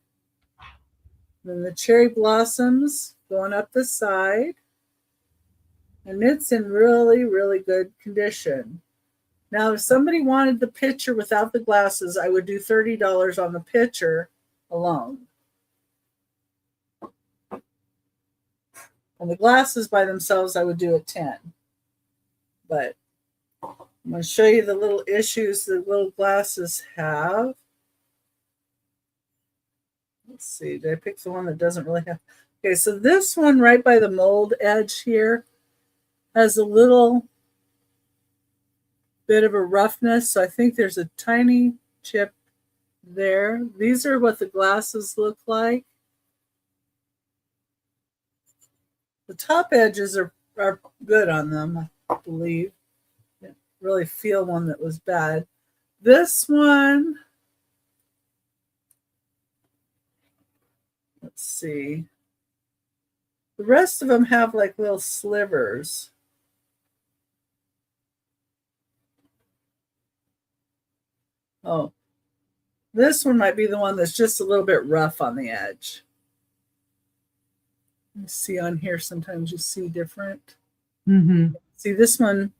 S1: Then the cherry blossoms going up the side. And it's in really, really good condition. Now, if somebody wanted the pitcher without the glasses, I would do $30 on the pitcher alone. And the glasses by themselves, I would do at $10. But I'm going to show you the little issues the little glasses have. Let's see, did I pick the one that doesn't really have? Okay, so this one right by the mold edge here has a little bit of a roughness. So I think there's a tiny chip there. These are what the glasses look like. The top edges are good on them, I believe. I didn't really feel one that was bad. This one, let's see. The rest of them have like little slivers. Oh, this one might be the one that's just a little bit rough on the edge. You see on here, sometimes you see different.
S2: Mm-hmm.
S1: See, this one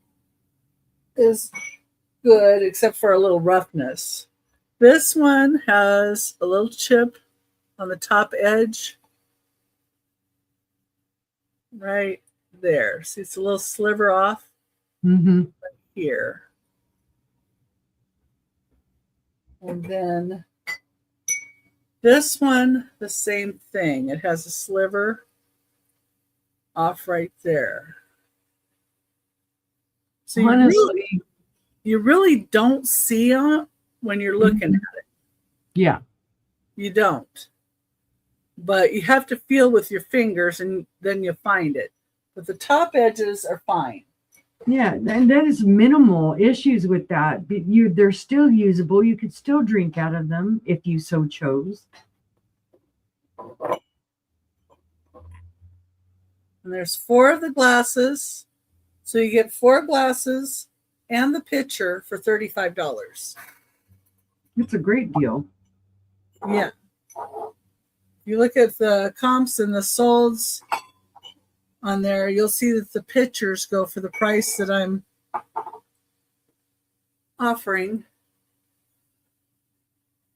S1: is good, except for a little roughness. This one has a little chip on the top edge. Right there. See, it's a little sliver off right here. And then this one, the same thing. It has a sliver off right there. So you really don't see it when you're looking at it.
S2: Yeah.
S1: You don't. But you have to feel with your fingers and then you find it. but the top edges are fine.
S2: Yeah, and that is minimal issues with that. But they're still usable. You could still drink out of them if you so chose.
S1: And there's 4 of the glasses. So you get 4 glasses and the pitcher for $35.
S2: It's a great deal.
S1: Yeah. You look at the comps and the solds on there, you'll see that the pitchers go for the price that I'm offering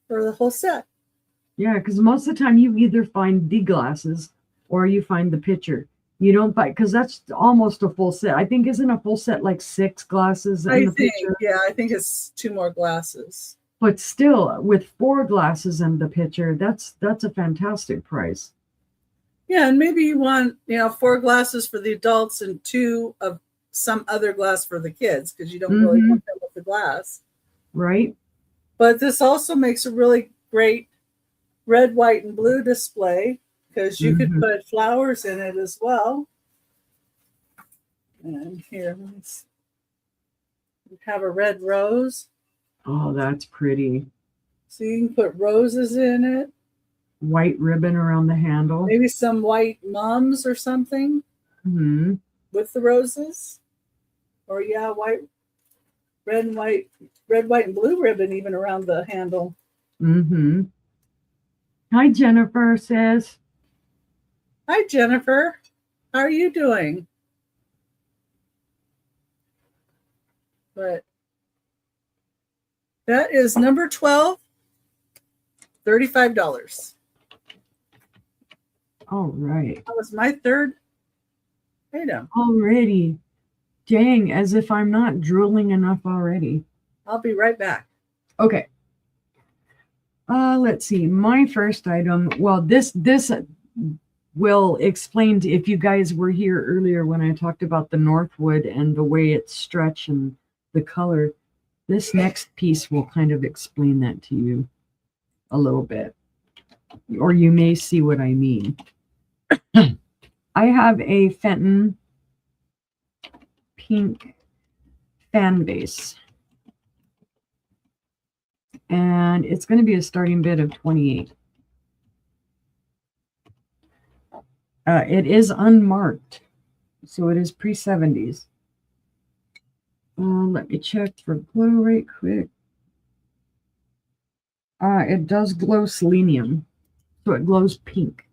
S1: for the whole set.
S2: Yeah, because most of the time you either find the glasses or you find the pitcher. You don't buy, because that's almost a full set. I think isn't a full set like 6 glasses and the pitcher?
S1: Yeah, I think it's 2 more glasses.
S2: But still, with 4 glasses and the pitcher, that's a fantastic price.
S1: Yeah, and maybe you want 4 glasses for the adults and 2 of some other glass for the kids because you don't really want them with the glass.
S2: Right.
S1: But this also makes a really great red, white, and blue display because you could put flowers in it as well. And here, let's have a red rose.
S2: Oh, that's pretty.
S1: So you can put roses in it.
S2: White ribbon around the handle.
S1: Maybe some white mums or something with the roses. Or white, red, white, and blue ribbon even around the handle.
S2: Hi, Jennifer says.
S1: Hi, Jennifer. How are you doing? But that is number 12, $35.
S2: All right.
S1: That was my third item.
S2: Already. Dang, as if I'm not drooling enough already.
S1: I'll be right back.
S2: Okay. Let's see. My first item. Well, this will explain if you guys were here earlier when I talked about the Northwood and the way it's stretched and the color. This next piece will kind of explain that to you a little bit, or you may see what I mean. I have a Fenton pink fan base, and it's going to be a starting bid of 28. It is unmarked, so it is pre-70s. Let me check for glow right quick. It does glow selenium, so it glows pink.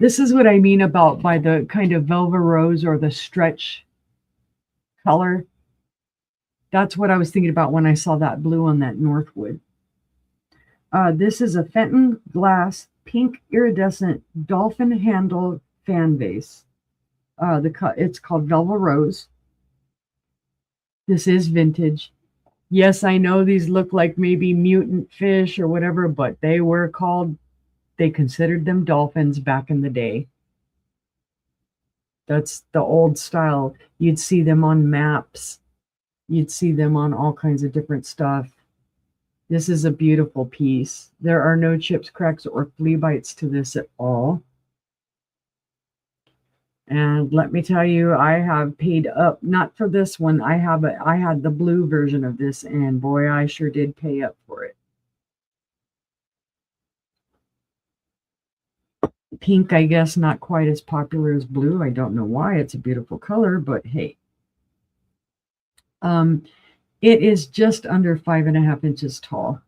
S2: This is what I mean about by the kind of velvet rose or the stretch color. That's what I was thinking about when I saw that blue on that Northwood. This is a Fenton glass pink iridescent dolphin handle fan vase. It's called Velvet Rose. This is vintage. Yes, I know these look like maybe mutant fish or whatever, but they considered them dolphins back in the day. That's the old style. You'd see them on maps. You'd see them on all kinds of different stuff. This is a beautiful piece. There are no chips, cracks, or flea bites to this at all. And let me tell you, I have paid up, not for this one. I had the blue version of this, and boy, I sure did pay up for it. Pink, I guess, not quite as popular as blue. I don't know why. It's a beautiful color, but hey. It is just under 5.5 inches tall.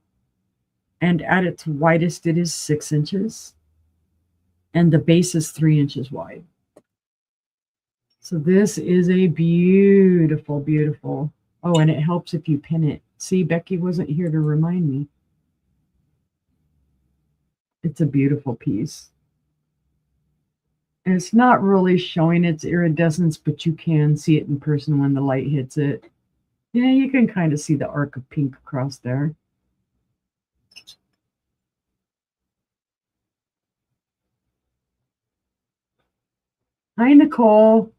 S2: And at its widest, it is 6 inches. And the base is 3 inches wide. So this is a beautiful, beautiful. Oh, and it helps if you pin it. See, Becky wasn't here to remind me. It's a beautiful piece. And it's not really showing its iridescence, but you can see it in person when the light hits it. Yeah, you can kind of see the arc of pink across there. Hi, Nicole.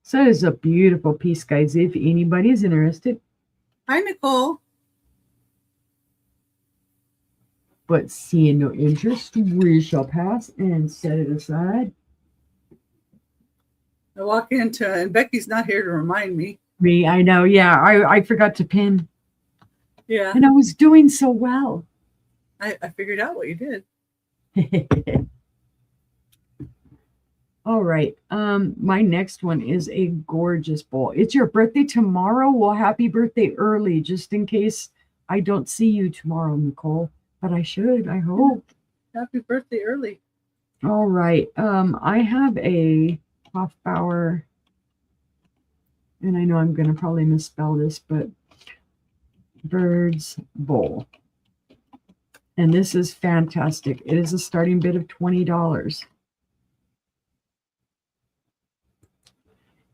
S2: So it's a beautiful piece, guys, if anybody's interested.
S1: Hi, Nicole.
S2: But seeing no interest, we shall pass and set it aside.
S1: I walk into it, and Becky's not here to remind me.
S2: Me, I know. Yeah, I forgot to pin.
S1: Yeah.
S2: And I was doing so well.
S1: I figured out what you did.
S2: All right. My next one is a gorgeous bowl. It's your birthday tomorrow. Well, happy birthday early, just in case I don't see you tomorrow, Nicole. But I should, I hope.
S1: Happy birthday early.
S2: All right. I have a Hofbauer, and I know I'm gonna probably misspell this, but Bird's Bowl. And this is fantastic. It is a starting bid of $20.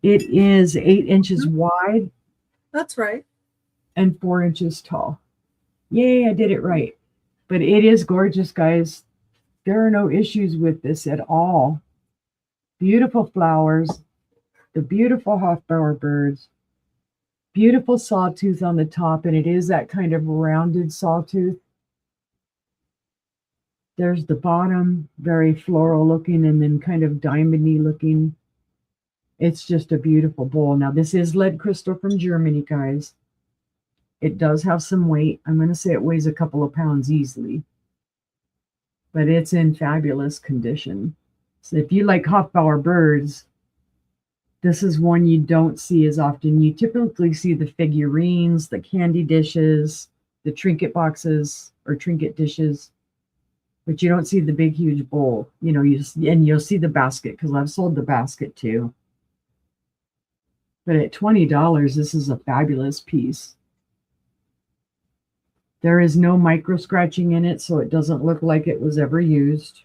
S2: It is 8 inches wide.
S1: That's right.
S2: And 4 inches tall. Yay, I did it right. But it is gorgeous, guys. There are no issues with this at all. Beautiful flowers, the beautiful Hofbauer birds, beautiful sawtooth on the top, and it is that kind of rounded sawtooth. There's the bottom, very floral looking, and then kind of diamondy looking. It's just a beautiful bowl. Now, this is lead crystal from Germany, guys. It does have some weight. I'm going to say it weighs a couple of pounds easily. But it's in fabulous condition. So if you like Hofbauer birds, this is one you don't see as often. You typically see the figurines, the candy dishes, the trinket boxes or trinket dishes, but you don't see the big, huge bowl. You know, and you'll see the basket because I've sold the basket too. But at $20, this is a fabulous piece. There is no micro scratching in it, so it doesn't look like it was ever used.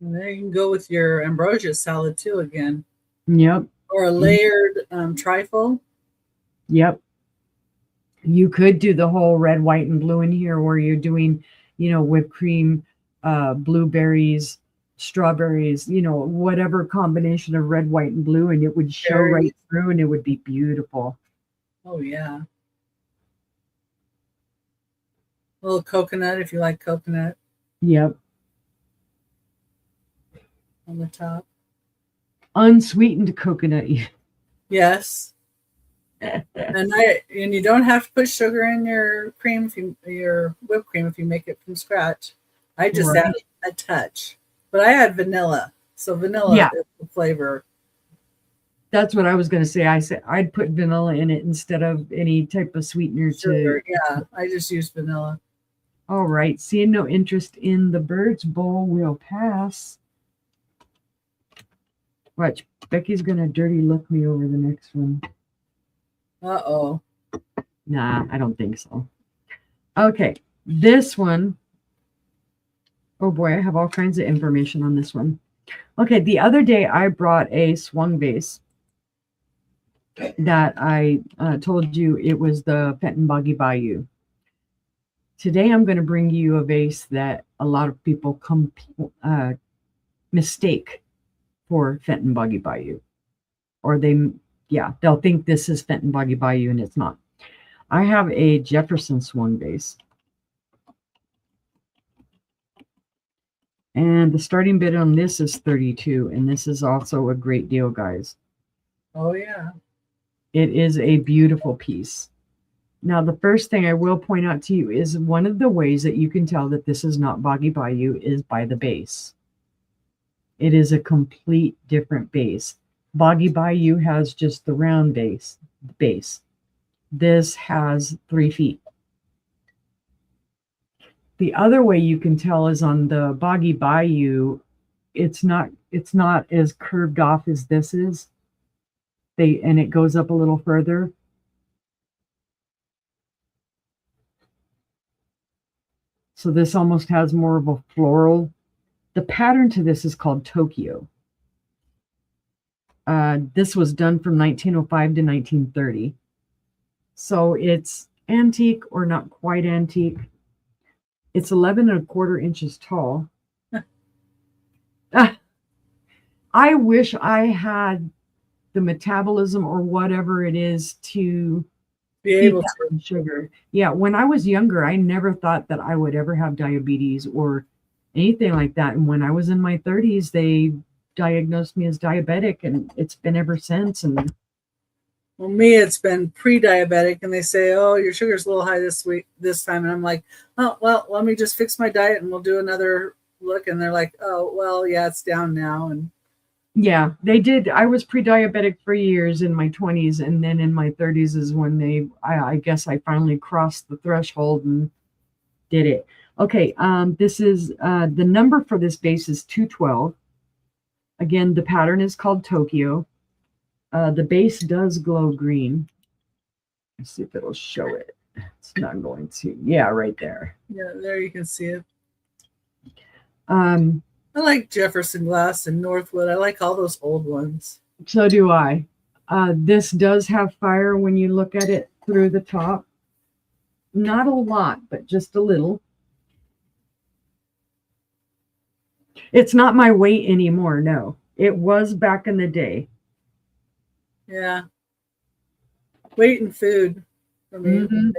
S1: And there you can go with your ambrosia salad too again.
S2: Yep.
S1: Or a layered trifle.
S2: Yep. You could do the whole red, white, and blue in here where you're doing, you know, whipped cream, blueberries, strawberries, you know, whatever combination of red, white, and blue, and it would show right through and it would be beautiful.
S1: Oh, yeah. A little coconut if you like coconut.
S2: Yep.
S1: On the top.
S2: Unsweetened coconut.
S1: Yes. And you don't have to put sugar in your cream, your whipped cream, if you make it from scratch. I just add a touch, but I add vanilla, so vanilla is the flavor.
S2: That's what I was going to say. I said I'd put vanilla in it instead of any type of sweetener.
S1: Sugar, yeah, I just use vanilla.
S2: All right, seeing no interest in the Bird's Bowl, we'll pass. Watch, Becky's going to dirty look me over the next one.
S1: Uh-oh.
S2: Nah, I don't think so. Okay, this one. Oh boy, I have all kinds of information on this one. Okay, the other day I brought a swung vase that I told you it was the Fenton Boggy Bayou. Today I'm going to bring you a vase that a lot of people mistake for Fenton Boggy Bayou. Or they'll think this is Fenton Boggy Bayou and it's not. I have a Jefferson swung vase. And the starting bid on this is $32, and this is also a great deal, guys.
S1: Oh, yeah.
S2: It is a beautiful piece. Now, the first thing I will point out to you is one of the ways that you can tell that this is not Boggy Bayou is by the base. It is a complete different base. Boggy Bayou has just the round base. This has 3 feet. The other way you can tell is on the Boggy Bayou, it's not as curved off as this is. And it goes up a little further. So this almost has more of a floral. The pattern to this is called Tokyo. This was done from 1905 to 1930. So it's antique or not quite antique. It's 11¼ inches tall. I wish I had the metabolism or whatever it is to
S1: be
S2: eat
S1: able
S2: that
S1: to.
S2: much sugar. Yeah, when I was younger, I never thought that I would ever have diabetes or anything like that. And when I was in my 30s, they diagnosed me as diabetic, and it's been ever since. And
S1: Well, me, it's been pre-diabetic, and they say, "Oh, your sugar's a little high this time," and I'm like, "Oh, well, let me just fix my diet, and we'll do another look." And they're like, "Oh, well, yeah, it's down now." And
S2: yeah, they did. I was pre-diabetic for years in my 20s, and then in my 30s is when I guess I finally crossed the threshold and did it. Okay, this is the number for this base is 212. Again, the pattern is called Tokyo. The base does glow green. Let's see if it'll show it. It's not going to. Yeah, right there.
S1: yeah, there you can see it.
S2: Um,
S1: I like Jefferson Glass and Northwood. I like all those old ones.
S2: so do I. This does have fire when you look at it through the top. Not a lot, but just a little. It's not my weight anymore. No, it was back in the day.
S1: Yeah, weight and food for me.
S2: Mhm.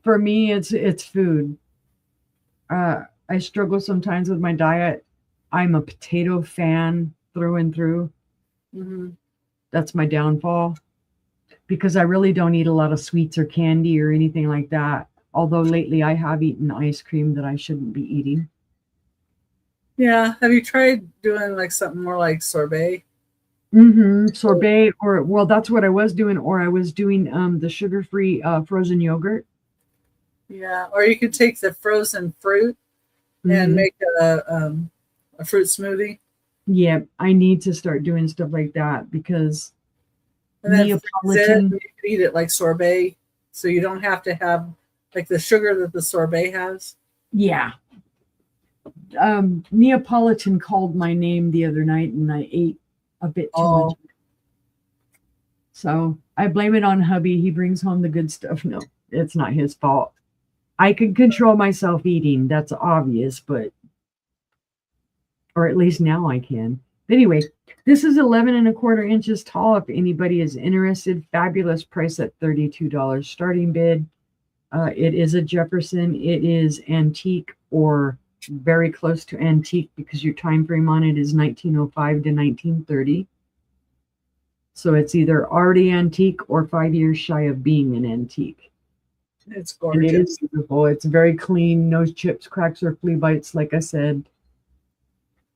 S2: For me, it's food. I struggle sometimes with my diet. I'm a potato fan through and through.
S1: Mm-hmm.
S2: That's my downfall because I really don't eat a lot of sweets or candy or anything like that. Although lately I have eaten ice cream that I shouldn't be eating.
S1: Yeah, have you tried doing like something more like sorbet?
S2: Sorbet, or well, that's what I was doing, or I was doing the sugar-free frozen yogurt.
S1: Yeah, or you could take the frozen fruit and
S2: hmm
S1: make a fruit smoothie,
S2: Yeah, I need to start doing stuff like that because
S1: and then freeze it. And
S2: Neapolitan.
S1: you can eat it like sorbet, so you don't have to have like the sugar that the sorbet has.
S2: Yeah, Neapolitan called my name the other night, and I ate a bit too much.
S1: Oh,
S2: So I blame it on hubby. He brings home the good stuff. No, it's not his fault. I can control myself eating. That's obvious, but or at least now I can. Anyway, this is 11 and a quarter inches tall. If anybody is interested, fabulous price at $32 starting bid. It is a Jefferson. It is antique or very close to antique because your time frame on it is 1905 to 1930. So it's either already antique or 5 years shy of being an antique.
S1: it's
S2: And it
S1: gorgeous.
S2: is beautiful. It's very clean, no chips, cracks, or flea bites, like I said.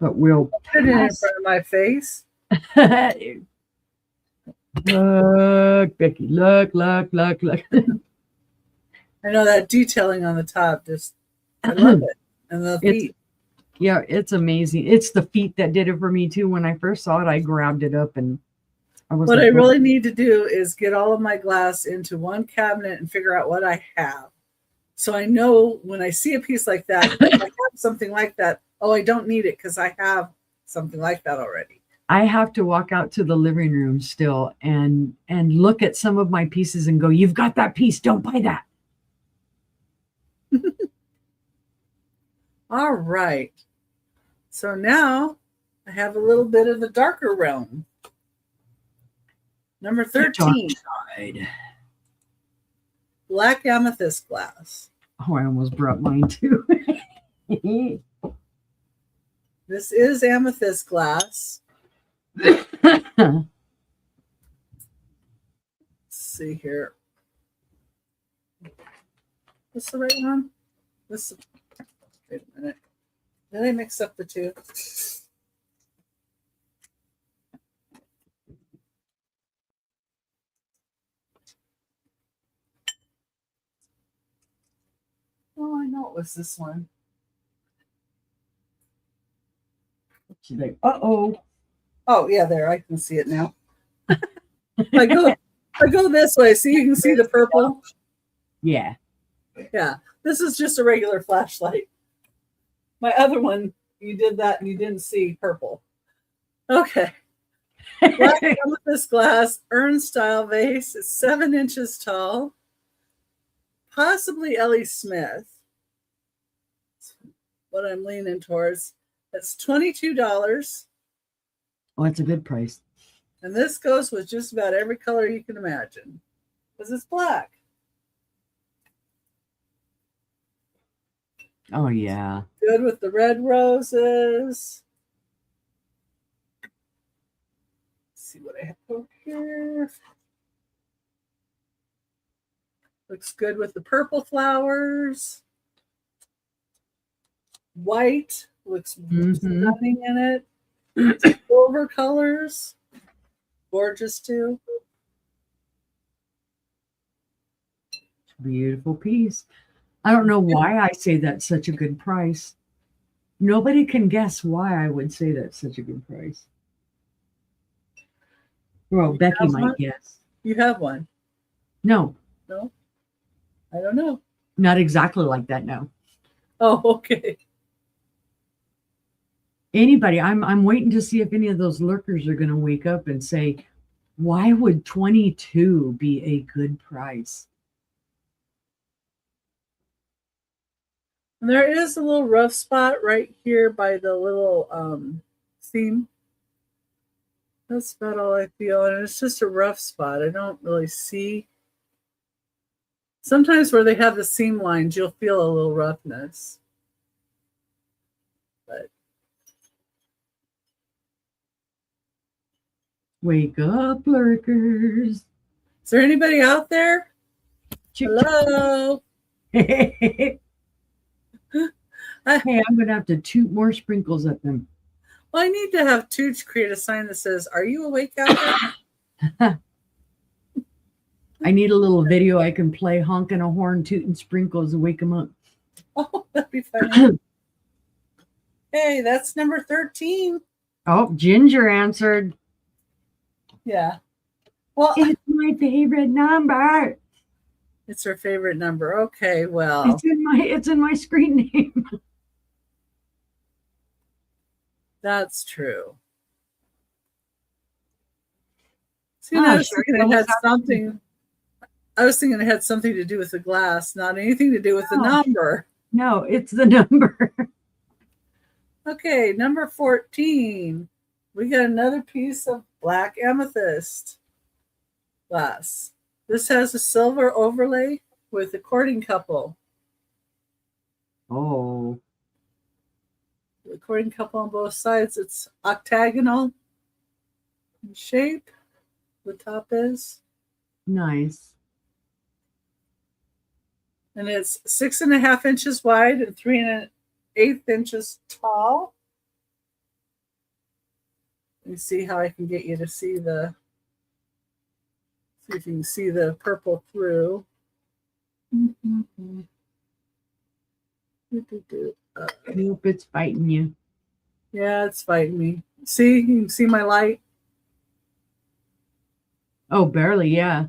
S2: But we'll
S1: Put it in
S2: pass.
S1: front of my face.
S2: Look, Becky, look, look, look, look.
S1: I know that detailing on the top. Just I love it, and the
S2: It's
S1: feet.
S2: yeah, it's amazing. It's the feet that did it for me too. When I first saw it, I grabbed it up and I was
S1: What I
S2: like, "Well,
S1: really need to do is get all of my glass into one cabinet and figure out what I have. So I know when I see a piece like that, if I have something like that, oh, I don't need it because I have something like that already.
S2: I have to walk out to the living room still and look at some of my pieces and go, "You've got that piece. Don't buy that."
S1: All right. So now I have a little bit of the darker realm. Number
S2: The dark
S1: 13,
S2: side.
S1: black amethyst glass.
S2: Oh, I almost brought mine too.
S1: This is amethyst glass. Let's see here. This the right one? This. Wait a minute. Did I mix up the two? Oh, I know it was this one.
S2: She's like, "Uh-oh."
S1: Oh, yeah, there. I can see it now. I go this way. See, you can see the purple.
S2: Yeah.
S1: Yeah, this is just a regular flashlight. My other one, you did that and you didn't see purple. Okay. Black amethyst glass urn style vase. It's 7 inches tall. Possibly Ellie Smith. That's what I'm leaning towards. That's $22.
S2: Oh, it's a good price.
S1: And this goes with just about every color you can imagine. Because it's black.
S2: Oh, yeah.
S1: Good with the red roses. Let's see what I have over here. Looks good with the purple flowers. White looks stunning in it. Silver colors. Gorgeous too.
S2: Beautiful piece. I don't know why I say that's such a good price. Nobody can guess why I would say that's such a good price. Well,
S1: You
S2: Becky
S1: have
S2: might
S1: one?
S2: guess.
S1: You have one?
S2: No,
S1: No? I don't know.
S2: not exactly like that. No.
S1: Oh, okay.
S2: Anybody, I'm waiting to see if any of those lurkers are going to wake up and say, why would 22 be a good price?
S1: And there is a little rough spot right here by the little seam. That's about all I feel. And it's just a rough spot. I don't really see. Sometimes where they have the seam lines, you'll feel a little roughness. But
S2: Wake up, lurkers.
S1: is there anybody out there?
S2: Chick,
S1: Hello?
S2: hey, I'm going to have to toot more sprinkles at them.
S1: Well, I need to have two to create a sign that says, "Are you awake out there?"
S2: I need a little video I can play honking a horn, tooting sprinkles to wake them up.
S1: Oh, that'd be funny. Hey, that's number 13.
S2: Oh, Ginger answered.
S1: Yeah. Well,
S2: It's my favorite number.
S1: it's her favorite number. Okay, well.
S2: It's in my screen name.
S1: That's true. See, I was thinking it had something. I was thinking it had something to do with the glass, not anything to do with the number.
S2: No, it's the number.
S1: Okay, number 14. We got another piece of black amethyst glass. This has a silver overlay with a courting couple.
S2: Oh.
S1: The courting couple on both sides. It's octagonal in shape. The top is.
S2: Nice.
S1: And it's 6.5 inches wide and 3.125 inches tall. Let me see how I can get you to see if you can see the purple through.
S2: Nope, it's fighting you.
S1: Yeah, it's fighting me. See, you can see my light.
S2: Oh, barely, yeah.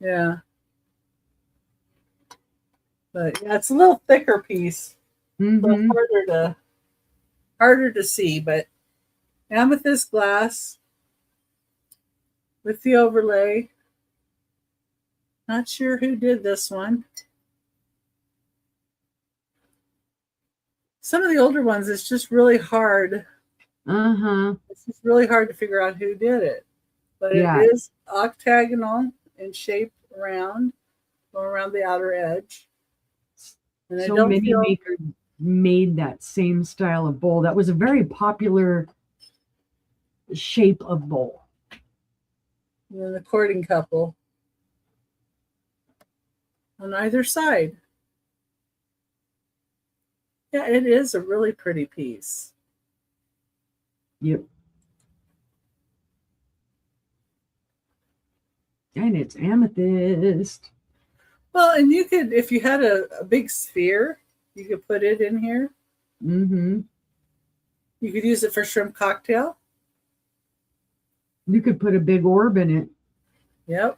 S1: Yeah. But yeah, it's a little thicker piece. Harder to see, but amethyst glass with the overlay. Not sure who did this one. Some of the older ones, it's just really hard. It's just really hard to figure out who did it. But it is octagonal in shape around, going around the outer edge. And
S2: so many makers made that same style of bowl. That was a very popular shape of bowl.
S1: And then the courting couple on either side. Yeah, it is a really pretty piece.
S2: Yep. And it's amethyst.
S1: Well, and you could, if you had a big sphere, you could put it in here. You could use it for shrimp cocktail.
S2: You could put a big orb in it.
S1: Yep.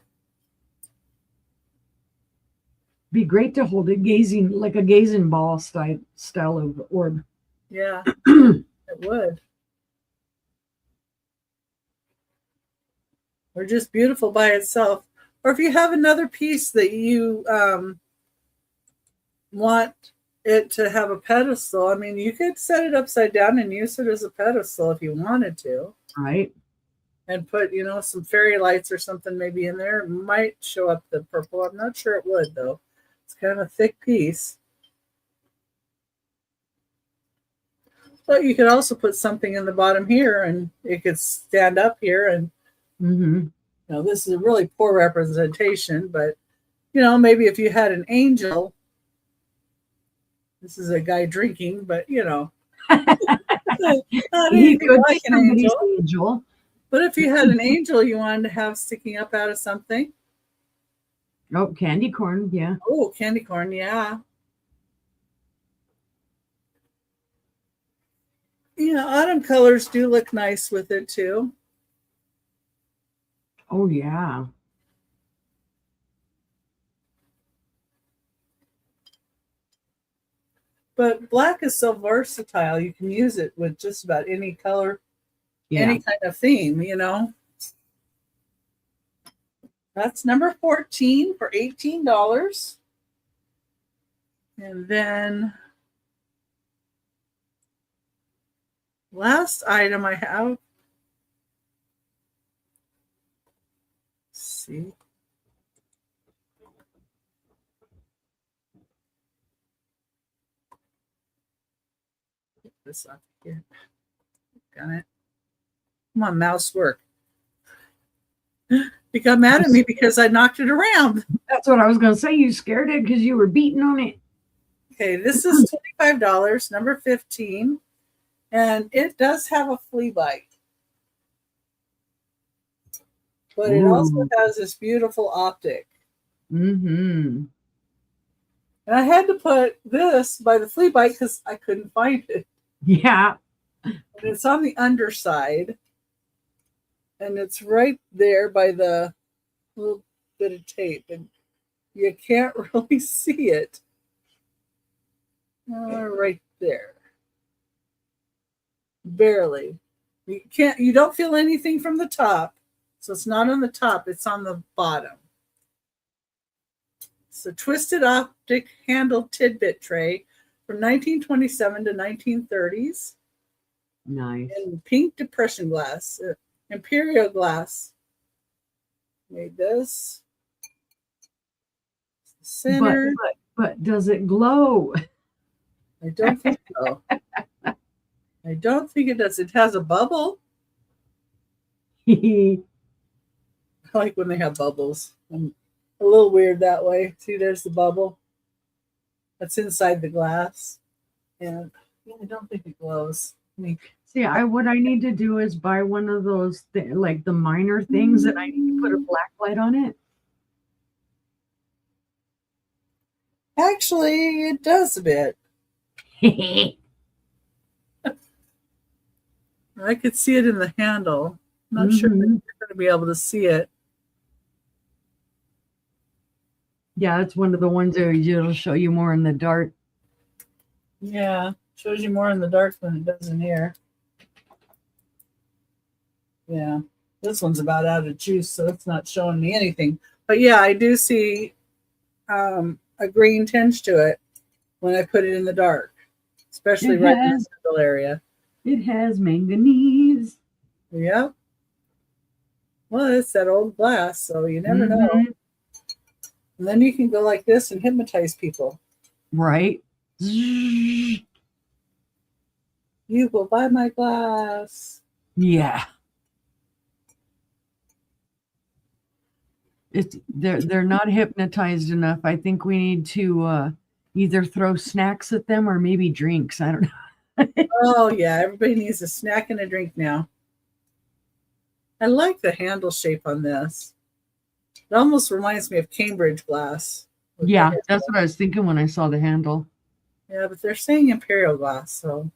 S2: Be great to hold it gazing, like a gazing ball style of orb.
S1: Yeah, it would. Or just beautiful by itself. Or if you have another piece that you want it to have a pedestal, I mean, you could set it upside down and use it as a pedestal if you wanted to.
S2: Right.
S1: And put, some fairy lights or something maybe in there. It might show up the purple. I'm not sure it would, though. It's kind of a thick piece. But you could also put something in the bottom here, and it could stand up here. And this is a really poor representation, but maybe if you had an angel, this is a guy drinking, but not
S2: He
S1: anything
S2: could be
S1: like an
S2: somebody's
S1: angel.
S2: angel.
S1: But if you had an angel you wanted to have sticking up out of something,
S2: Oh, candy corn, yeah.
S1: oh, candy corn, yeah. Autumn colors do look nice with it too.
S2: Oh, yeah.
S1: But black is so versatile. You can use it with just about any color, any kind of theme, That's number 14 for $18. And then last item I have. Let's see. Get this off here. Got it. Come on, mouse work. You got mad at me because I knocked it around.
S2: That's what I was going to say. You scared it because you were beating on it.
S1: Okay, this is $25, number 15. And it does have a flea bite. But it also has this beautiful optic.
S2: Mm-hmm.
S1: And I had to put this by the flea bite because I couldn't find it.
S2: Yeah.
S1: And it's on the underside. And it's right there by the little bit of tape. And you can't really see it. Right there. Barely. You don't feel anything from the top. So it's not on the top, it's on the bottom. It's a twisted optic handle tidbit tray from 1927 to 1930s.
S2: Nice.
S1: And pink depression glass, imperial glass. Made this. Center.
S2: But does it glow?
S1: I don't think so. I don't think it does. It has a bubble. I like when they have bubbles. I'm a little weird that way. See, there's the bubble. That's inside the glass. And I don't think it glows.
S2: See, what I need to do is buy one of those, like the minor things, and I need to put a black light on it.
S1: Actually, it does a bit. I could see it in the handle. I'm not sure that you're going to be able to see it.
S2: Yeah, it's one of the ones that it'll show you more in the dark.
S1: Yeah, shows you more in the dark than it does in here. Yeah, this one's about out of juice, so it's not showing me anything. But yeah, I do see a green tinge to it when I put it in the dark, especially right in the middle area.
S2: It has manganese.
S1: Yep. Well, it's that old glass, so you never know. And then you can go like this and hypnotize people.
S2: Right.
S1: You will buy my glass.
S2: Yeah. They're not hypnotized enough. I think we need to either throw snacks at them or maybe drinks. I don't know.
S1: Oh yeah, everybody needs a snack and a drink now. I like the handle shape on this. It almost reminds me of Cambridge glass.
S2: Yeah, that's what I was thinking when I saw the handle.
S1: Yeah, but they're saying imperial glass, so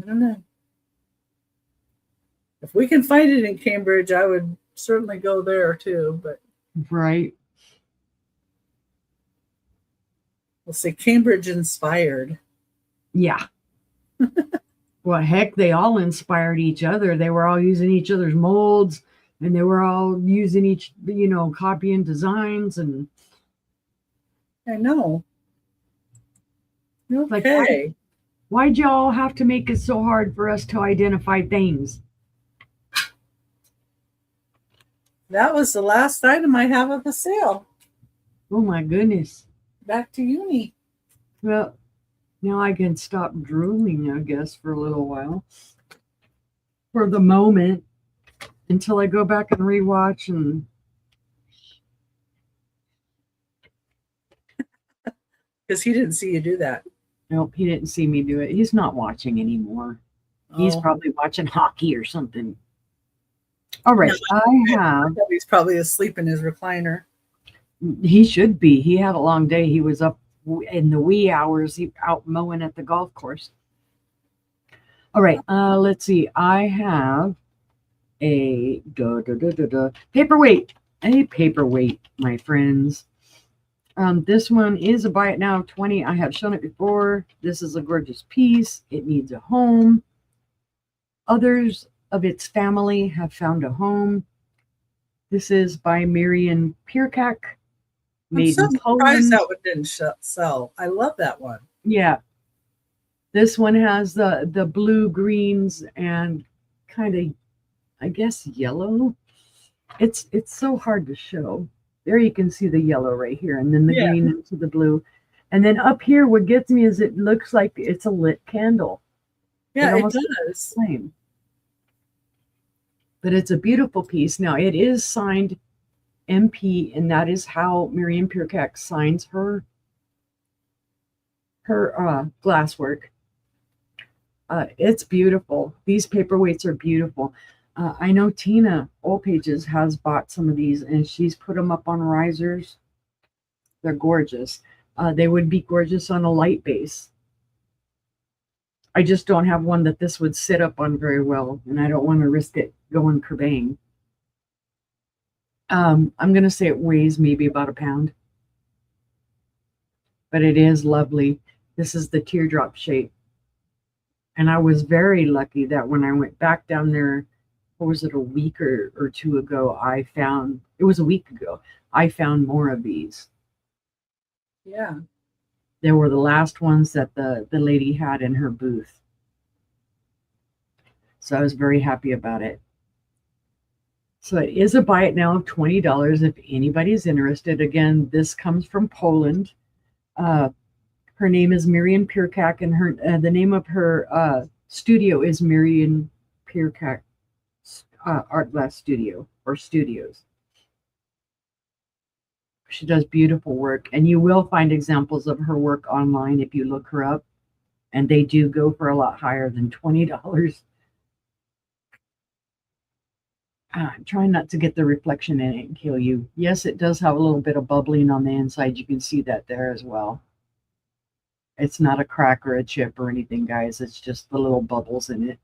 S1: I don't know. If we can find it in Cambridge, I would certainly go there too, but
S2: right.
S1: We'll say Cambridge inspired.
S2: Yeah. Well, heck, they all inspired each other. They were all using each other's molds, and they were all using copying designs. And
S1: I know. Okay.
S2: Like, why'd y'all have to make it so hard for us to identify things?
S1: That was the last item I have of the sale.
S2: Oh my goodness.
S1: Back to uni.
S2: Well, Now I can stop drooling, I guess, for a little while. For the moment, until I go back and rewatch and
S1: Because he didn't see you do that.
S2: nope, he didn't see me do it. He's not watching anymore. He's
S1: Oh,
S2: probably watching hockey or something. All right,
S1: no,
S2: I have.
S1: he's probably asleep in his recliner.
S2: He should be. He had a long day. He was up in the wee hours, out mowing at the golf course. All right, let's see. I have a paperweight. A paperweight, my friends. This one is a buy it now 20. I have shown it before. This is a gorgeous piece. It needs a home. Others of its family have found a home. This is by Marian Pierkak,
S1: I'm
S2: made
S1: so
S2: in
S1: surprised
S2: Poland.
S1: that one didn't sell. I love that one.
S2: Yeah, this one has the blue greens and kind of, I guess, yellow. It's so hard to show. There you can see the yellow right here, and then the
S1: Yeah,
S2: green into the blue. And then up here, what gets me is it looks like it's a lit candle.
S1: yeah, it
S2: almost looks like a
S1: does.
S2: flame. But it's a beautiful piece. Now, it is signed MP, and that is how Miriam Pierkak signs her glasswork. It's beautiful. These paperweights are beautiful. I know Tina Old Pages has bought some of these, and she's put them up on risers. They're gorgeous. They would be gorgeous on a light base. I just don't have one that this would sit up on very well, and I don't want to risk it going kerbang. I'm going to say it weighs maybe about a pound, but it is lovely. This is the teardrop shape. And I was very lucky that when I went back down there, what was it, a week or two ago, it was a week ago, I found more of these.
S1: Yeah.
S2: They were the last ones that the lady had in her booth. So I was very happy about it. So it is a buy it now of $20 if anybody's interested. Again, this comes from Poland. Her name is Miriam Pierkak, and the name of her studio is Miriam Pierkak Art Glass Studio or Studios. She does beautiful work, and you will find examples of her work online if you look her up, and they do go for a lot higher than $20. I'm trying not to get the reflection in it and kill you. Yes, it does have a little bit of bubbling on the inside. You can see that there as well. It's not a crack or a chip or anything, guys. It's just the little bubbles in it.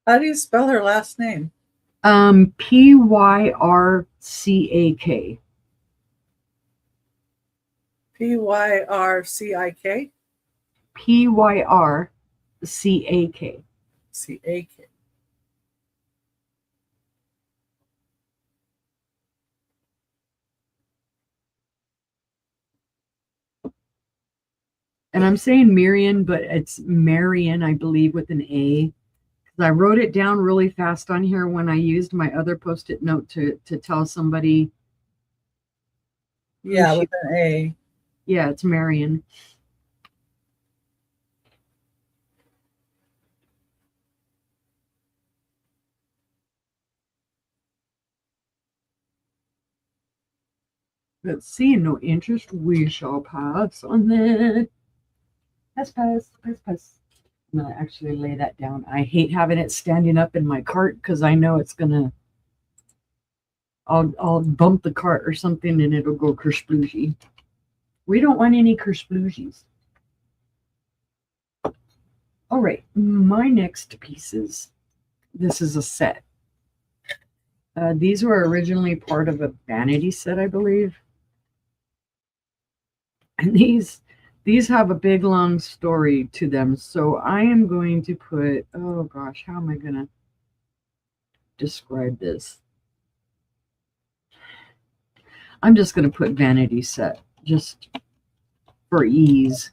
S1: How do you spell her last name?
S2: Pyrcak.
S1: Pyrcik?
S2: Pyrcak.
S1: CAK.
S2: And I'm saying Marian, but it's Marian, I believe, with an A. I wrote it down really fast on here when I used my other post-it note to tell somebody.
S1: Yeah, with an A.
S2: Yeah, it's Marian. But seeing no interest, we shall pass on that. Pass. I'm going to actually lay that down. I hate having it standing up in my cart because I know it's going to, I'll bump the cart or something and it'll go kersploogie. We don't want any kersploogies. All right, my next pieces. This is a set. These were originally part of a vanity set, I believe. And these have a big long story to them. So I am going to put, oh gosh, how am I going to describe this? I'm just going to put vanity set just for ease.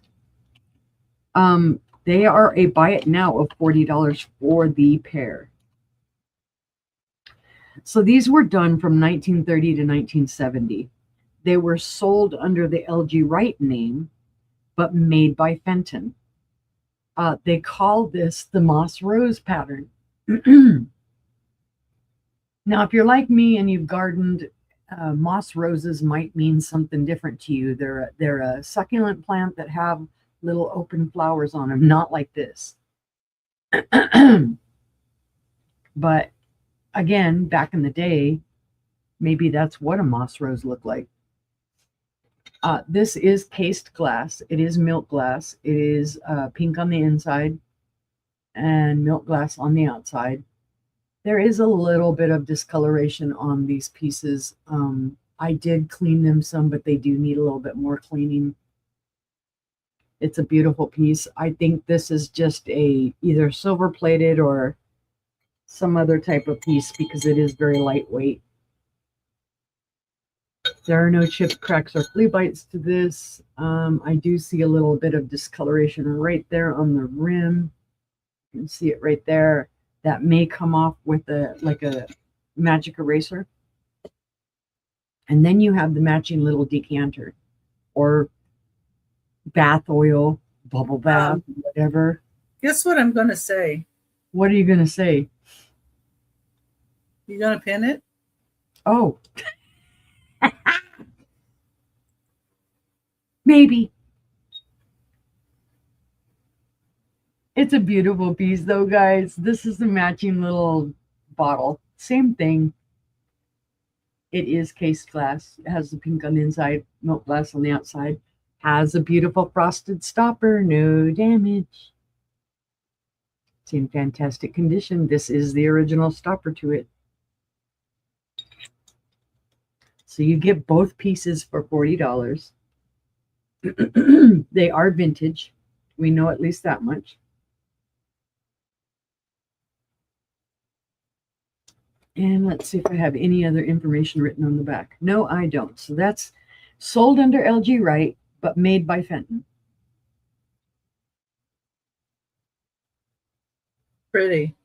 S2: They are a buy it now of $40 for the pair. So these were done from 1930 to 1970. They were sold under the LG Wright name, but made by Fenton. They call this the moss rose pattern. Now, if you're like me and you've gardened, moss roses might mean something different to you. They're a succulent plant that have little open flowers on them, not like this. But again, back in the day, maybe that's what a moss rose looked like. This is cased glass. It is milk glass. It is pink on the inside and milk glass on the outside. There is a little bit of discoloration on these pieces. I did clean them some, but they do need a little bit more cleaning. It's a beautiful piece. I think this is just a either silver plated or some other type of piece because it is very lightweight. There are no chips, cracks, or flea bites to this. I do see a little bit of discoloration right there on the rim. You can see it right there. That may come off with a magic eraser. And then you have the matching little decanter or bath oil, bubble bath, whatever.
S1: Guess what I'm going to say?
S2: What are you going to say?
S1: You going to pin it?
S2: Oh. Maybe. It's a beautiful piece though, guys. This is the matching little bottle. Same thing. It is cased glass. It has the pink on the inside, milk glass on the outside. Has a beautiful frosted stopper. No damage. It's in fantastic condition. This is the original stopper to it. So you get both pieces for $40. They are vintage. We know at least that much. And let's see if I have any other information written on the back. No, I don't. So that's sold under LG Wright, but made by Fenton.
S1: Pretty.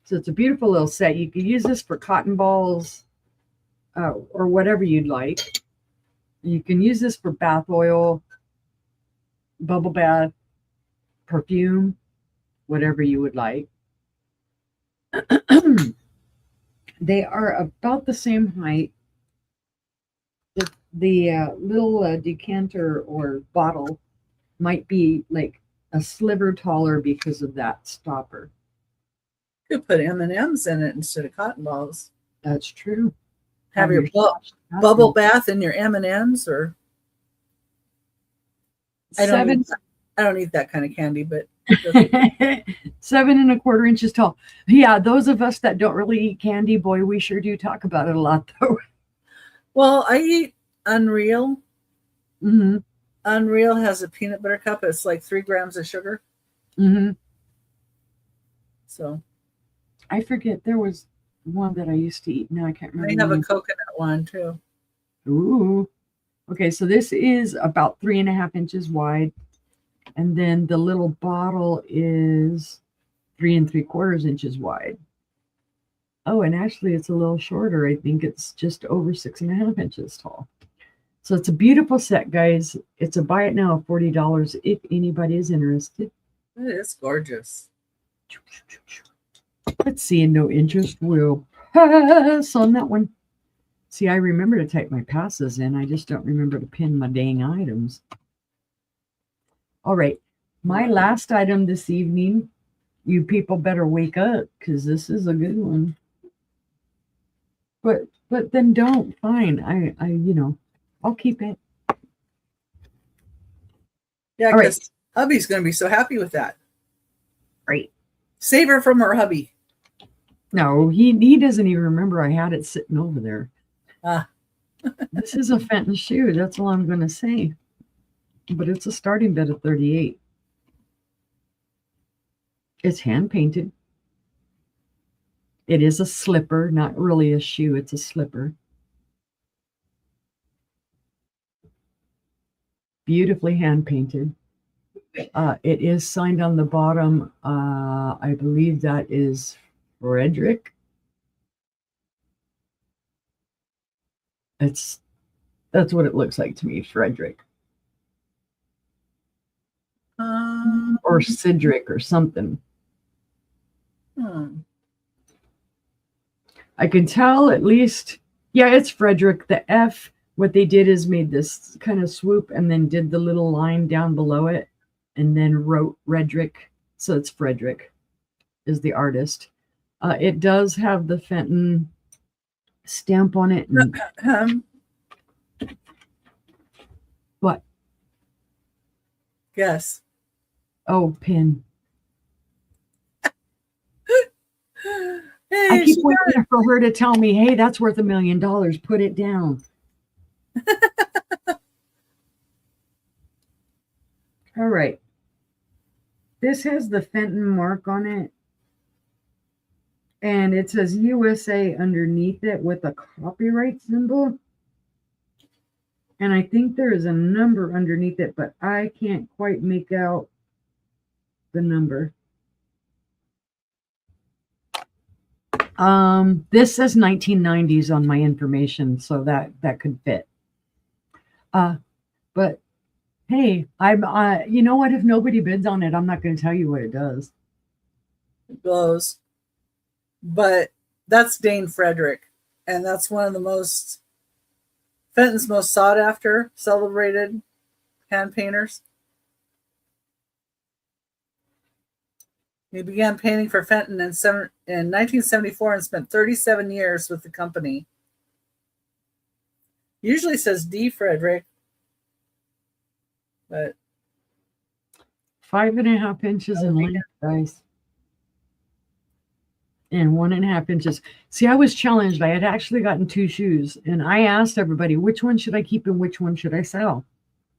S2: So it's a beautiful little set. You could use this for cotton balls or whatever you'd like. You can use this for bath oil, bubble bath, perfume, whatever you would like. They are about the same height. The little decanter or bottle might be like a sliver taller because of that stopper.
S1: You could put M&Ms in it instead of cotton balls.
S2: That's true.
S1: Have your bubble bath in your M&Ms, or I don't eat that kind of candy, but
S2: 7 1/4 inches tall. Yeah, those of us that don't really eat candy, boy, we sure do talk about it a lot, though.
S1: Well, I eat Unreal.
S2: Mm-hmm.
S1: Unreal has a peanut butter cup. It's like 3 grams of sugar.
S2: Mm-hmm.
S1: So
S2: I forget, there was one that I used to eat. Now I can't remember.
S1: They have a coconut one too.
S2: Ooh. Okay, so this is about 3 1/2 inches wide. And then the little bottle is 3 3/4 inches wide. Oh, and actually it's a little shorter. I think it's just over 6 1/2 inches tall. So it's a beautiful set, guys. It's a buy it now of $40 if anybody is interested.
S1: It is gorgeous.
S2: Let's see, and no interest will pass on that one. See, I remember to type my passes in. I just don't remember to pin my dang items. All right, my last item this evening. You people better wake up because this is a good one. But then don't. Fine, I'll keep it.
S1: Yeah, because hubby's going to be so happy with that.
S2: Right.
S1: Save her from her hubby.
S2: No, he doesn't even remember I had it sitting over there. This is a Fenton shoe. That's all I'm going to say. But it's a starting bid of 38. It's hand painted. It is a slipper, not really a shoe. It's a slipper. Beautifully hand painted. It is signed on the bottom. I believe that is Frederick. That's what it looks like to me, Frederick. or Cedric or something. I can tell at least, yeah, it's Frederick. The F, what they did is made this kind of swoop and then did the little line down below it and then wrote Redrick. So it's Frederick is the artist. It does have the Fenton stamp on it. And what?
S1: Yes.
S2: Oh, pin.
S1: Hey,
S2: I keep waiting for her to tell me, hey, that's worth $1 million. Put it down. All right. This has the Fenton mark on it. And it says USA underneath it with a copyright symbol. And I think there is a number underneath it, but I can't quite make out the number. This says 1990s on my information, so that could fit. But hey, I'm you know what? If nobody bids on it, I'm not going to tell you what it does.
S1: It glows. But that's Dane Frederick, and that's one of the Fenton's most sought after, celebrated hand painters. He began painting for Fenton in 1974 and spent 37 years with the company. Usually says D. Frederick, but
S2: 5.5 inches in length, guys. And 1.5 inches. See, I was challenged. I had actually gotten 2 shoes, and I asked everybody, which one should I keep and which one should I sell?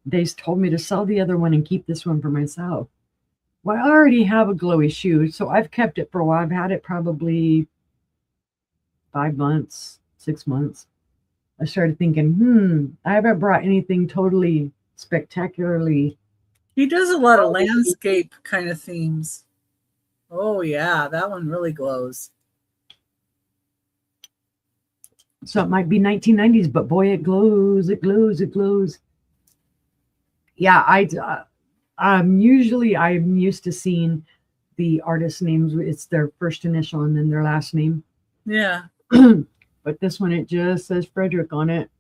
S2: They told me to sell the other one and keep this one for myself. Well, I already have a glowy shoe, so I've kept it for a while. I've had it probably 5 months, 6 months. I started thinking, I haven't brought anything totally spectacularly.
S1: He does a lot of landscape kind of themes. Oh, yeah, that one really glows.
S2: So it might be 1990s, but boy, it glows, it glows, it glows. Yeah, I'm used to seeing the artist names. It's their first initial and then their last name.
S1: Yeah.
S2: But this one, it just says Frederick on it.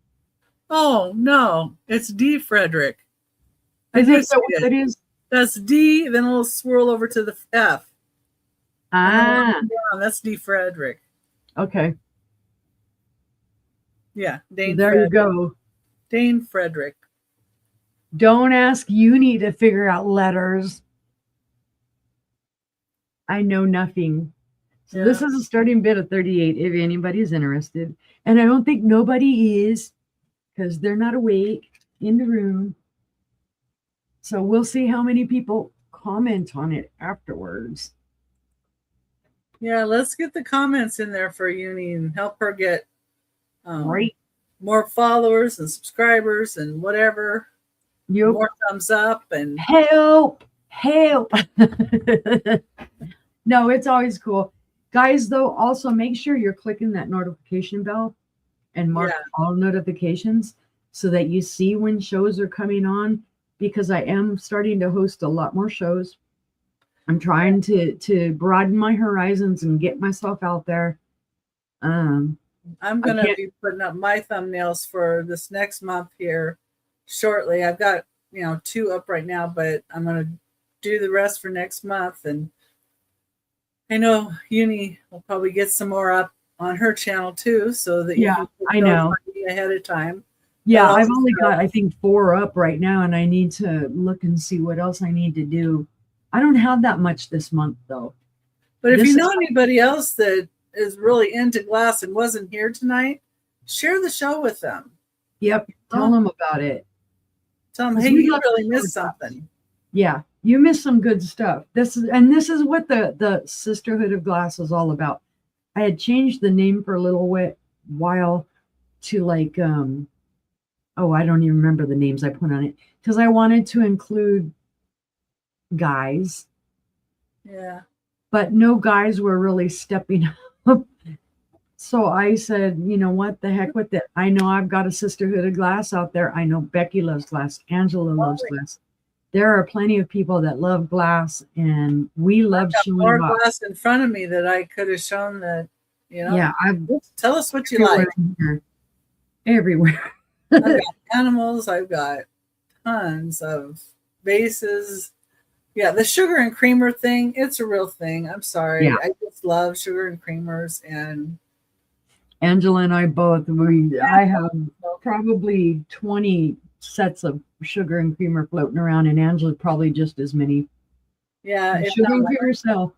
S1: Oh, no, it's D. Frederick.
S2: Is that what it is?
S1: That's D, then a little swirl over to the F. That's D. Frederick.
S2: Okay.
S1: Yeah, Dane.
S2: There Frederick. You go.
S1: Dane Frederick.
S2: Don't ask Uni to figure out letters. I know nothing. So yeah. This is a starting bid of 38 if anybody's interested. And I don't think nobody is because they're not awake in the room. So we'll see how many people comment on it afterwards.
S1: Yeah, let's get the comments in there for Uni and help her get more followers and subscribers and whatever.
S2: Yep.
S1: More thumbs up and
S2: help. No, it's always cool. Guys, though, also make sure you're clicking that notification bell and mark all notifications so that you see when shows are coming on, because I am starting to host a lot more shows. I'm trying to broaden my horizons and get myself out there.
S1: I'm going to be putting up my thumbnails for this next month here shortly. I've got, 2 up right now, but I'm going to do the rest for next month. And I know Uni will probably get some more up on her channel too, so that
S2: I know
S1: ahead of time.
S2: Yeah, I've only got, I think, 4 up right now, and I need to look and see what else I need to do. I don't have that much this month, though.
S1: But if you know anybody else that is really into glass and wasn't here tonight, share the show with them.
S2: Yep, tell them about it.
S1: Tell them, hey, you really missed something.
S2: Yeah, you missed some good stuff. This is what the Sisterhood of Glass is all about. I had changed the name for a little while to like, I don't even remember the names I put on it because I wanted to include guys.
S1: Yeah.
S2: But no guys were really stepping up. So I said, you know what, the heck with it. I know I've got a Sisterhood of Glass out there. I know Becky loves glass. Angela loves glass. there are plenty of people that love glass, and we love showing
S1: More
S2: them up.
S1: glass in front of me that I could have shown that,
S2: Yeah, I've
S1: tell us what you
S2: everywhere
S1: like.
S2: in here. Everywhere.
S1: I've got animals. I've got tons of vases. Yeah, the sugar and creamer thing, it's a real thing. I'm sorry.
S2: Yeah.
S1: I just love sugar and creamers. And
S2: Angela and I both, I have probably 20 sets of sugar and creamer floating around, and Angela probably just as many.
S1: yeah,
S2: Sugar and creamer sell.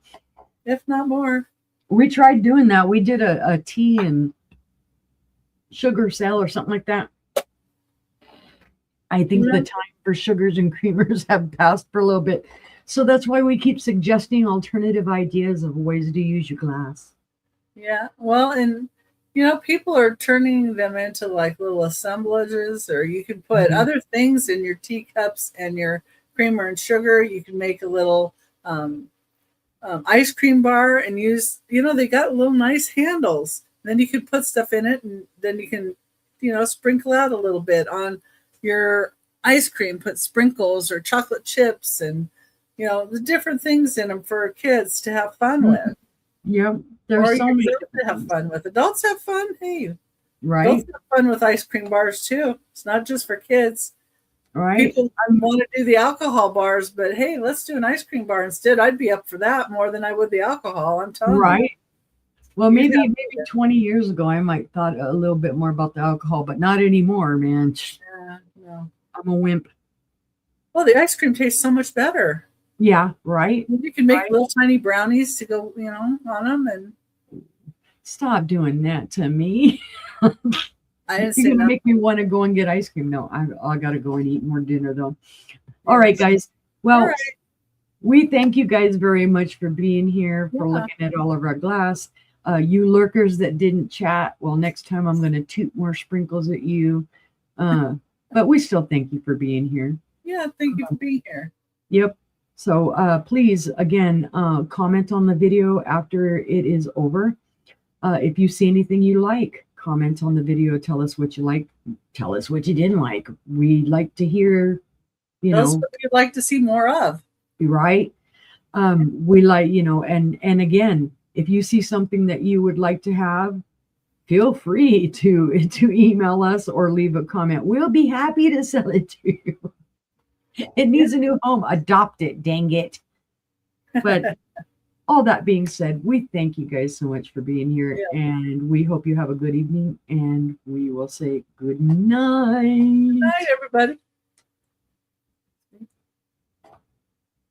S1: if not more.
S2: We tried doing that. We did a tea and sugar sale or something like that. I think the time for sugars and creamers have passed for a little bit. So that's why we keep suggesting alternative ideas of ways to use your glass.
S1: Yeah. Well, and people are turning them into like little assemblages, or you can put other things in your teacups and your creamer and sugar. You can make a little ice cream bar and use, they got little nice handles. Then you can put stuff in it, and then you can, sprinkle out a little bit on your ice cream, put sprinkles or chocolate chips and, the different things in them for kids to have fun with.
S2: Yep. There's so many
S1: to have fun with. Adults have fun. Hey,
S2: right.
S1: Adults have fun with ice cream bars too. It's not just for kids.
S2: Right.
S1: People want to do the alcohol bars, but hey, let's do an ice cream bar instead. I'd be up for that more than I would the alcohol. I'm telling you.
S2: Right. Well, maybe 20 years ago, I might thought a little bit more about the alcohol, but not anymore, man.
S1: Yeah, no.
S2: I'm a wimp.
S1: Well, the ice cream tastes so much better.
S2: Yeah, right.
S1: You can make little tiny brownies to go, on them. And
S2: stop doing that to me.
S1: I didn't say
S2: You're gonna
S1: that.
S2: make me want to go and get ice cream. No, I gotta go and eat more dinner though. All right, guys. Well, we thank you guys very much for being here, for looking at all of our glass. You lurkers that didn't chat, well, next time I'm going to toot more sprinkles at you. But we still thank you for being here.
S1: Yeah, thank you for being here.
S2: Yep. So please, again, comment on the video after it is over. If you see anything you like, comment on the video. Tell us what you like. Tell us what you didn't like. We'd like to hear,
S1: That's what you'd like to see more of.
S2: Right. We like, and again, if you see something that you would like to have, feel free to email us or leave a comment. We'll be happy to sell it to you. It needs a new home. Adopt it, dang it. But all that being said, we thank you guys so much for being here, and we hope you have a good evening, and we will say good night.
S1: Good night, everybody.